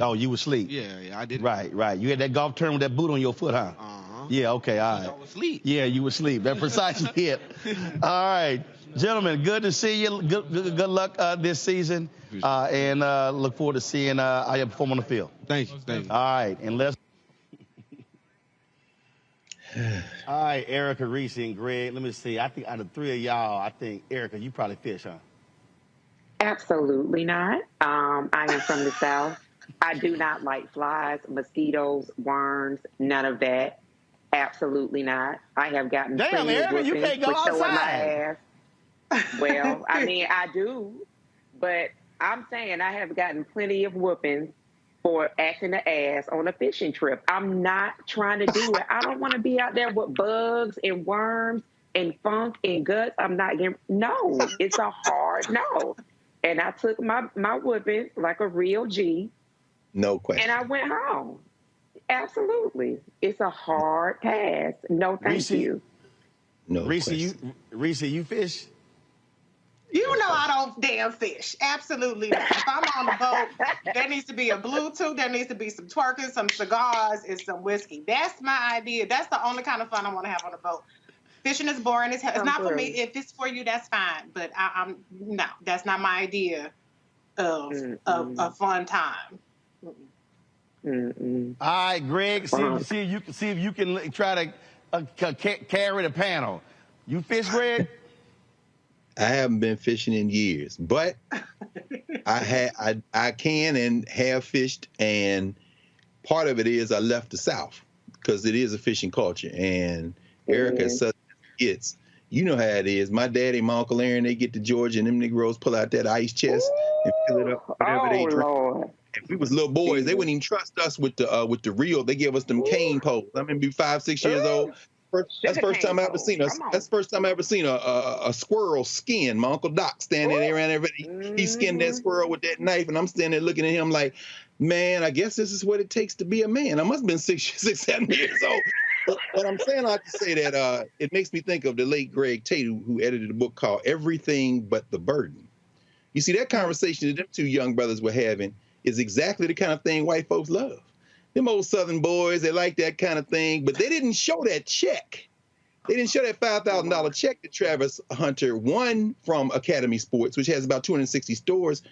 Oh, you were asleep? Yeah, I did it. Right. You had that golf turn with that boot on your foot, huh? Uh-huh. Yeah, okay, all right. I was asleep. Yeah, you were asleep. That precisely it. All right. Gentlemen, good to see you. Good luck this season. And look forward to seeing how you perform on the field. Thank you. All right, and let's. All right, Erica, Reese, and Greg. Let me see. I think out of three of y'all, I think, Erica, you probably fish, huh? Absolutely not. I am from the South. I do not like flies, mosquitoes, worms, none of that. Absolutely not. I have gotten plenty of Erica, you can't go outside. My ass. Well, I mean, I do, but I'm saying I have gotten plenty of whoopings for acting the ass on a fishing trip. I'm not trying to do it. I don't want to be out there with bugs and worms and funk and guts. I'm not getting, no, it's a hard no. And I took my whooping like a real G. No question. And I went home. Absolutely. It's a hard pass. No, thank you. No Reese, question. you fish? You know I don't damn fish. Absolutely not. If I'm on the boat, there needs to be a Bluetooth, there needs to be some twerking, some cigars, and some whiskey. That's my idea. That's the only kind of fun I want to have on the boat. Fishing is boring as hell. It's not for me. If it's for you, that's fine. But I'm no, that's not my idea of a fun time. Mm-mm. All right, Greg, see if you can try to carry the panel. You fish, Greg? I haven't been fishing in years, but I can and have fished, and part of it is I left the South because it is a fishing culture, and Erica such gets. You know how it is. My daddy, my Uncle Aaron, they get to Georgia, and them Negroes pull out that ice chest and fill it up whatever they drink. Lord. If we was little boys, they wouldn't even trust us with the reel. They gave us them cane poles. I remember 5, 6 years old. That's the first time I ever seen us. That's the first time I ever seen a squirrel skin. My Uncle Doc standing there around everybody. He skinned that squirrel with that knife, and I'm standing there looking at him like, man, I guess this is what it takes to be a man. I must have been 6, 7 years old. But I'm saying I have to say that it makes me think of the late Greg Tate, who edited a book called Everything But the Burden. You see, that conversation that them two young brothers were having is exactly the kind of thing white folks love. Them old Southern boys, they like that kind of thing, but they didn't show that check. They didn't show that $5,000 check that Travis Hunter won from Academy Sports, which has about 260 stores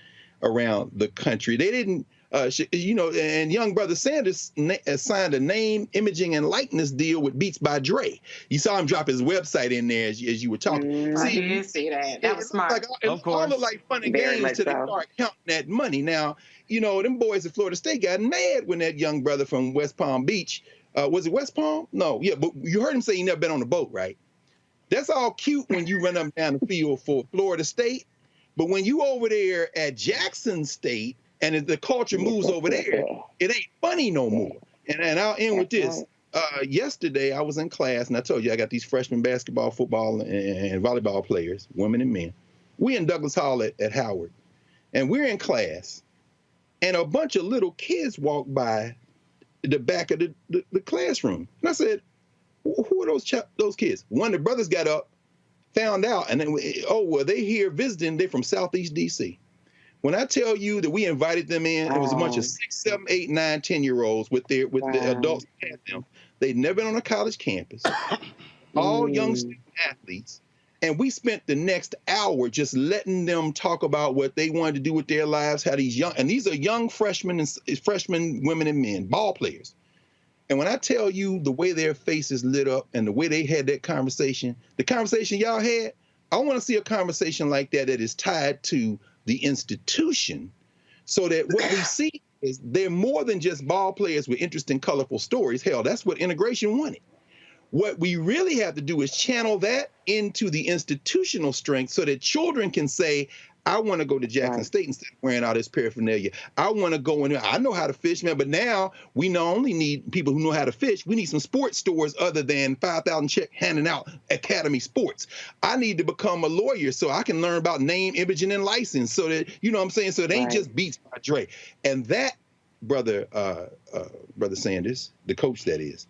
around the country. They didn't, and young brother Sanders signed a name, imaging, and likeness deal with Beats by Dre. You saw him drop his website in there as you were talking. I did see that. That was smart. Of course. All look like fun and games till they start counting that money. Now, them boys at Florida State got mad when that young brother from West Palm Beach, was it West Palm? No, yeah, but you heard him say he never been on a boat, right? That's all cute when you run up and down the field for Florida State, but when you over there at Jackson State and the culture moves over there, it ain't funny no more. And I'll end with this. Yesterday, I was in class, and I told you I got these freshman basketball, football, and volleyball players, women and men. We in Douglas Hall at Howard, and we're in class, and a bunch of little kids walked by the back of the classroom. And I said, who are those kids? One of the brothers got up, found out, and then, they're here visiting. They're from Southeast D.C. When I tell you that we invited them in, it was a bunch of 6, 7, 8, 9, 10-year-olds with the adults at them. They'd never been on a college campus, all young student athletes. And we spent the next hour just letting them talk about what they wanted to do with their lives, how these are young freshmen and freshmen, women and men, ball players. And when I tell you the way their faces lit up and the way they had that conversation, the conversation y'all had, I want to see a conversation like that is tied to the institution, so that what we see is they're more than just ball players with interesting, colorful stories. Hell, that's what integration wanted. What we really have to do is channel that into the institutional strength so that children can say, I want to go to Jackson State instead of wearing all this paraphernalia. I want to go in there. I know how to fish, man, but now we not only need people who know how to fish, we need some sports stores other than 5,000 check handing out Academy Sports. I need to become a lawyer so I can learn about name, imaging, and license so that, you know what I'm saying, so it ain't just Beats by Dre. And that, brother Sanders, the coach that is,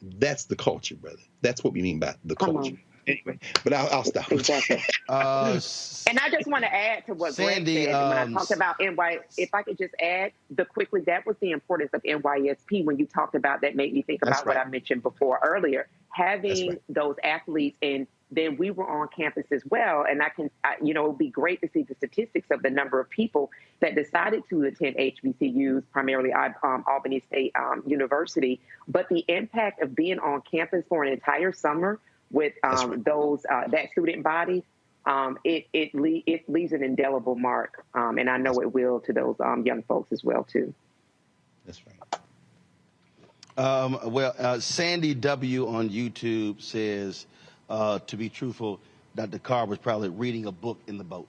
that's the culture, brother. That's what we mean by the culture. Anyway, but I'll stop. Exactly. And I just want to add to what Sandy, Greg said when I talked about NY. If I could just add quickly, that was the importance of NYSP when you talked about that. Made me think about what I mentioned before earlier. Having those athletes, and then we were on campus as well. And it would be great to see the statistics of the number of people that decided to attend HBCUs, primarily Albany State University. But the impact of being on campus for an entire summer with that student body, it leaves an indelible mark, and I know it will to those young folks as well too. That's right. Sandy W on YouTube says, to be truthful, Dr. Carr was probably reading a book in the boat.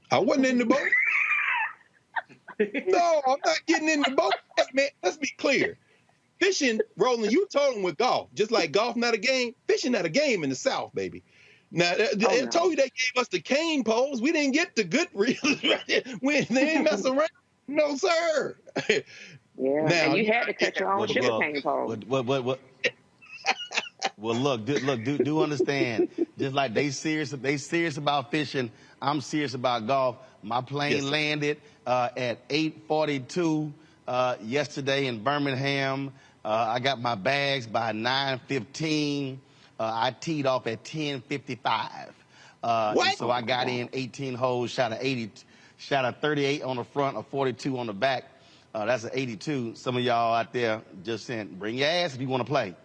I wasn't in the boat. No, I'm not getting in the boat. Hey, man, let's be clear. Fishing, Roland, you told them with golf. Just like golf not a game, fishing not a game in the South, baby. Now, I told you they gave us the cane poles. We didn't get the good reels. They ain't mess around. No, sir. Yeah, now, and you had to cut your own sugar cane pole. Well, look, do understand. Just like they serious about fishing, I'm serious about golf. My plane landed at 8:42 yesterday in Birmingham. I got my bags by 9:15. I teed off at 10:55. And so I got in 18 holes, shot a 38 on the front, a 42 on the back. That's an 82. Some of y'all out there just saying, bring your ass if you want to play.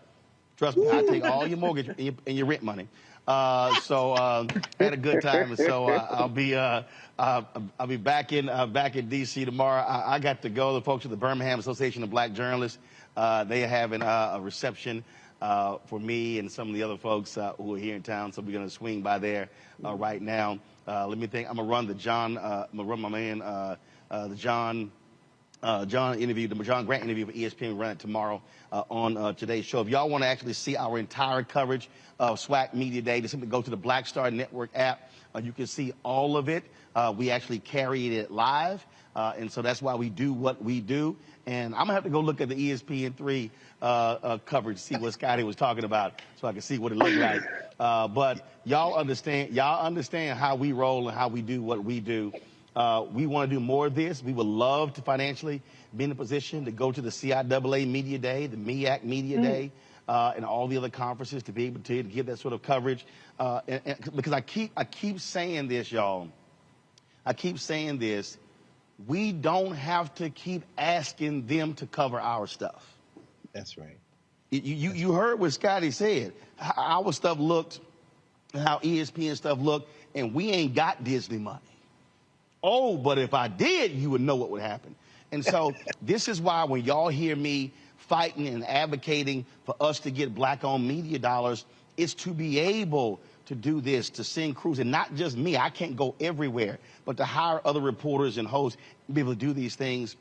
Trust me, I take all your mortgage and your rent money. So had a good time, and so I'll be back in D.C. tomorrow. I got to go. The folks at the Birmingham Association of Black Journalists, they are having a reception for me and some of the other folks who are here in town. So we're gonna swing by there right now. Let me think. I'm gonna run my man the John interview, the John Grant interview for ESPN. We run it tomorrow on today's show. If y'all want to actually see our entire coverage of SWAC Media Day, just simply go to the Black Star Network app. You can see all of it. We actually carried it live, and so that's why we do what we do. And I'm gonna have to go look at the ESPN3 coverage to see what Scotty was talking about, so I can see what it looked like. But y'all understand how we roll and how we do what we do. We want to do more of this. We would love to financially be in a position to go to the CIAA Media Day, the MEAC Media Day, and all the other conferences to be able to give that sort of coverage. Because I keep saying this, y'all. I keep saying this. We don't have to keep asking them to cover our stuff. That's right. You heard what Scotty said. How our stuff looked, how ESPN stuff looked, and we ain't got Disney money. Oh, but if I did, you would know what would happen. And so this is why when y'all hear me fighting and advocating for us to get black-owned media dollars, it's to be able to do this, to send crews, and not just me. I can't go everywhere, but to hire other reporters and hosts and be able to do these things.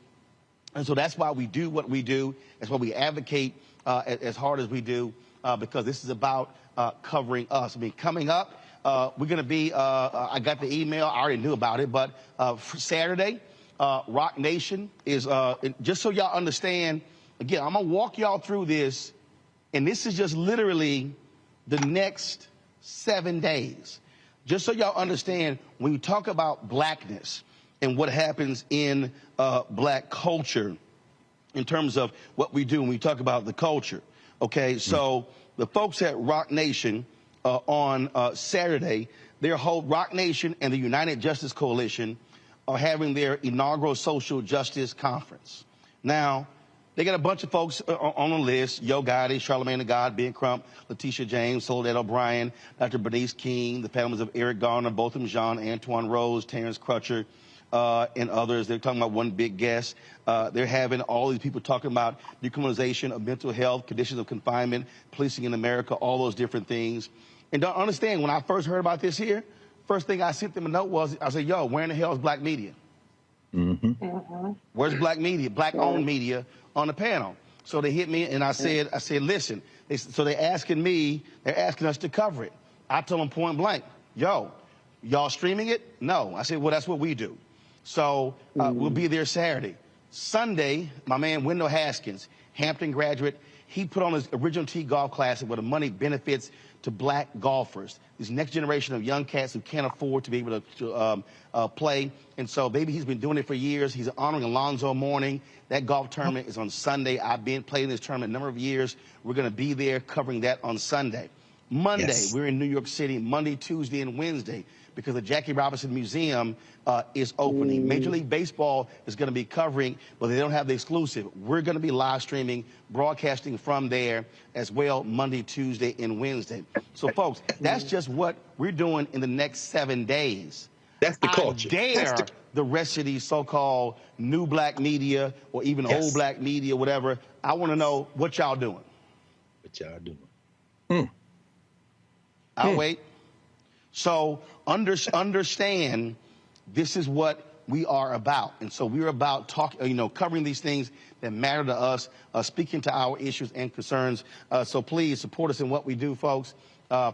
And so that's why we do what we do. That's why we advocate as hard as we do, because this is about covering us. I mean, coming up, we're going to be, I got the email, I already knew about it, but for Saturday, Rock Nation is, just so y'all understand, again, I'm going to walk y'all through this, and this is just literally the next 7 days. Just so y'all understand, when we talk about blackness and what happens in black culture in terms of what we do when we talk about the culture, okay? So the folks at Rock Nation on Saturday, Rock Nation and the United Justice Coalition are having their inaugural social justice conference. Now, they got a bunch of folks on the list: Yo Gotti, Charlamagne the God, Ben Crump, Letitia James, Soledad O'Brien, Dr. Bernice King, the families of Eric Garner, Botham Jean, Antoine Rose, Terrence Crutcher, and others. They're talking about one big guest. They're having all these people talking about decriminalization of mental health, conditions of confinement, policing in America, all those different things. And don't understand, when I first heard about this here, first thing I sent them a note was, I said, yo, where in the hell is black media? Where's black media, black-owned media on the panel? So they hit me, and I said, listen. So they're asking us to cover it. I told them point blank, yo, y'all streaming it? No. I said, well, that's what we do. So we'll be there Saturday. Sunday, my man Wendell Haskins, Hampton graduate, he put on his original T golf classic where the money benefits to black golfers, this next generation of young cats who can't afford to be able to play. And so, baby, he's been doing it for years. He's honoring Alonzo Mourning. That golf tournament is on Sunday. I've been playing this tournament a number of years. We're going to be there covering that on Sunday. Monday, we're in New York City, Monday, Tuesday, and Wednesday, because the Jackie Robinson Museum is opening. Major League Baseball is going to be covering, but they don't have the exclusive. We're going to be live streaming, broadcasting from there as well, Monday, Tuesday, and Wednesday. So, folks, that's just what we're doing in the next 7 days. That's the culture. I dare the rest of these so-called new black media or even old black media, whatever. I want to know what y'all doing. What y'all doing? I'll wait. So understand this is what we are about. And so we're about covering these things that matter to us, speaking to our issues and concerns. So please support us in what we do, folks.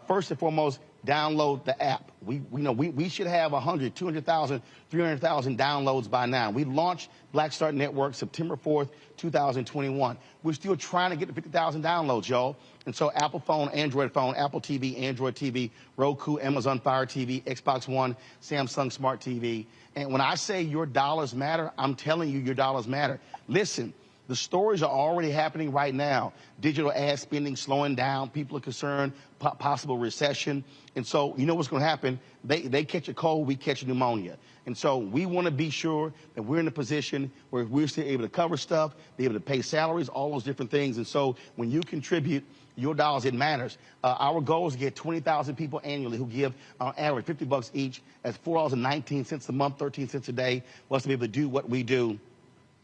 First and foremost, download the app. We should have 100, 200,000, 300,000 downloads by now. We launched Black Start Network September 4th, 2021. We're still trying to get to 50,000 downloads, y'all. And so Apple phone, Android phone, Apple TV, Android TV, Roku, Amazon Fire TV, Xbox One, Samsung Smart TV. And when I say your dollars matter, I'm telling you your dollars matter. Listen. The stories are already happening right now. Digital ad spending slowing down. People are concerned, possible recession. And so you know what's going to happen? They catch a cold, we catch pneumonia. And so we want to be sure that we're in a position where we're still able to cover stuff, be able to pay salaries, all those different things. And so when you contribute your dollars, it matters. Our goal is to get 20,000 people annually who give on average $50 each. That's $4.19 a month, 13 cents a day, for us to be able to do what we do.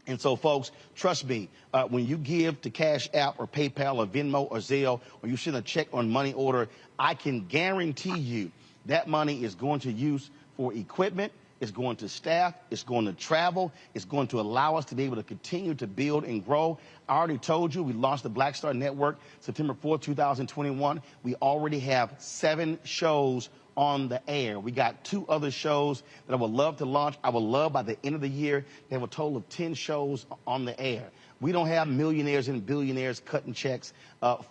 And so, folks, trust me, when you give to Cash App or PayPal or Venmo or Zelle, or you send a check on money order, I can guarantee you that money is going to use for equipment, it's going to staff, it's going to travel, it's going to allow us to be able to continue to build and grow. I already told you we launched the Black Star Network September 4th, 2021. We already have 7 shows on the air. We got 2 other shows that I would love to launch. I would love by the end of the year to have a total of 10 shows on the air. We don't have millionaires and billionaires cutting checks,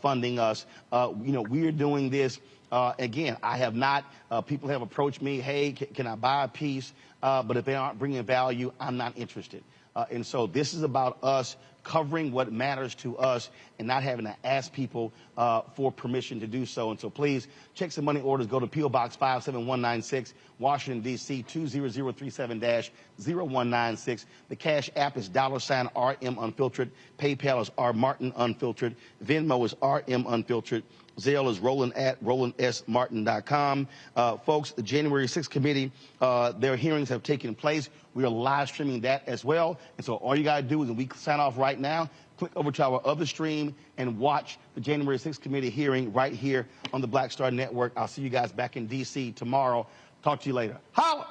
funding us. We're doing this. Again, I have not, people have approached me, hey, can I buy a piece? But if they aren't bringing value, I'm not interested. And so this is about us covering what matters to us and not having to ask people for permission to do so. And so please check some money orders. Go to P.O. Box 57196, Washington, D.C. 20037-0196. The Cash App is $RM Unfiltered. PayPal is R Martin Unfiltered. Venmo is RM Unfiltered. Zelle is Roland at RolandSMartin.com. Folks, the January 6th committee, their hearings have taken place. We are live streaming that as well. And so all you got to do is, when we sign off right now, click over to our other stream and watch the January 6th committee hearing right here on the Black Star Network. I'll see you guys back in D.C. tomorrow. Talk to you later. Holla!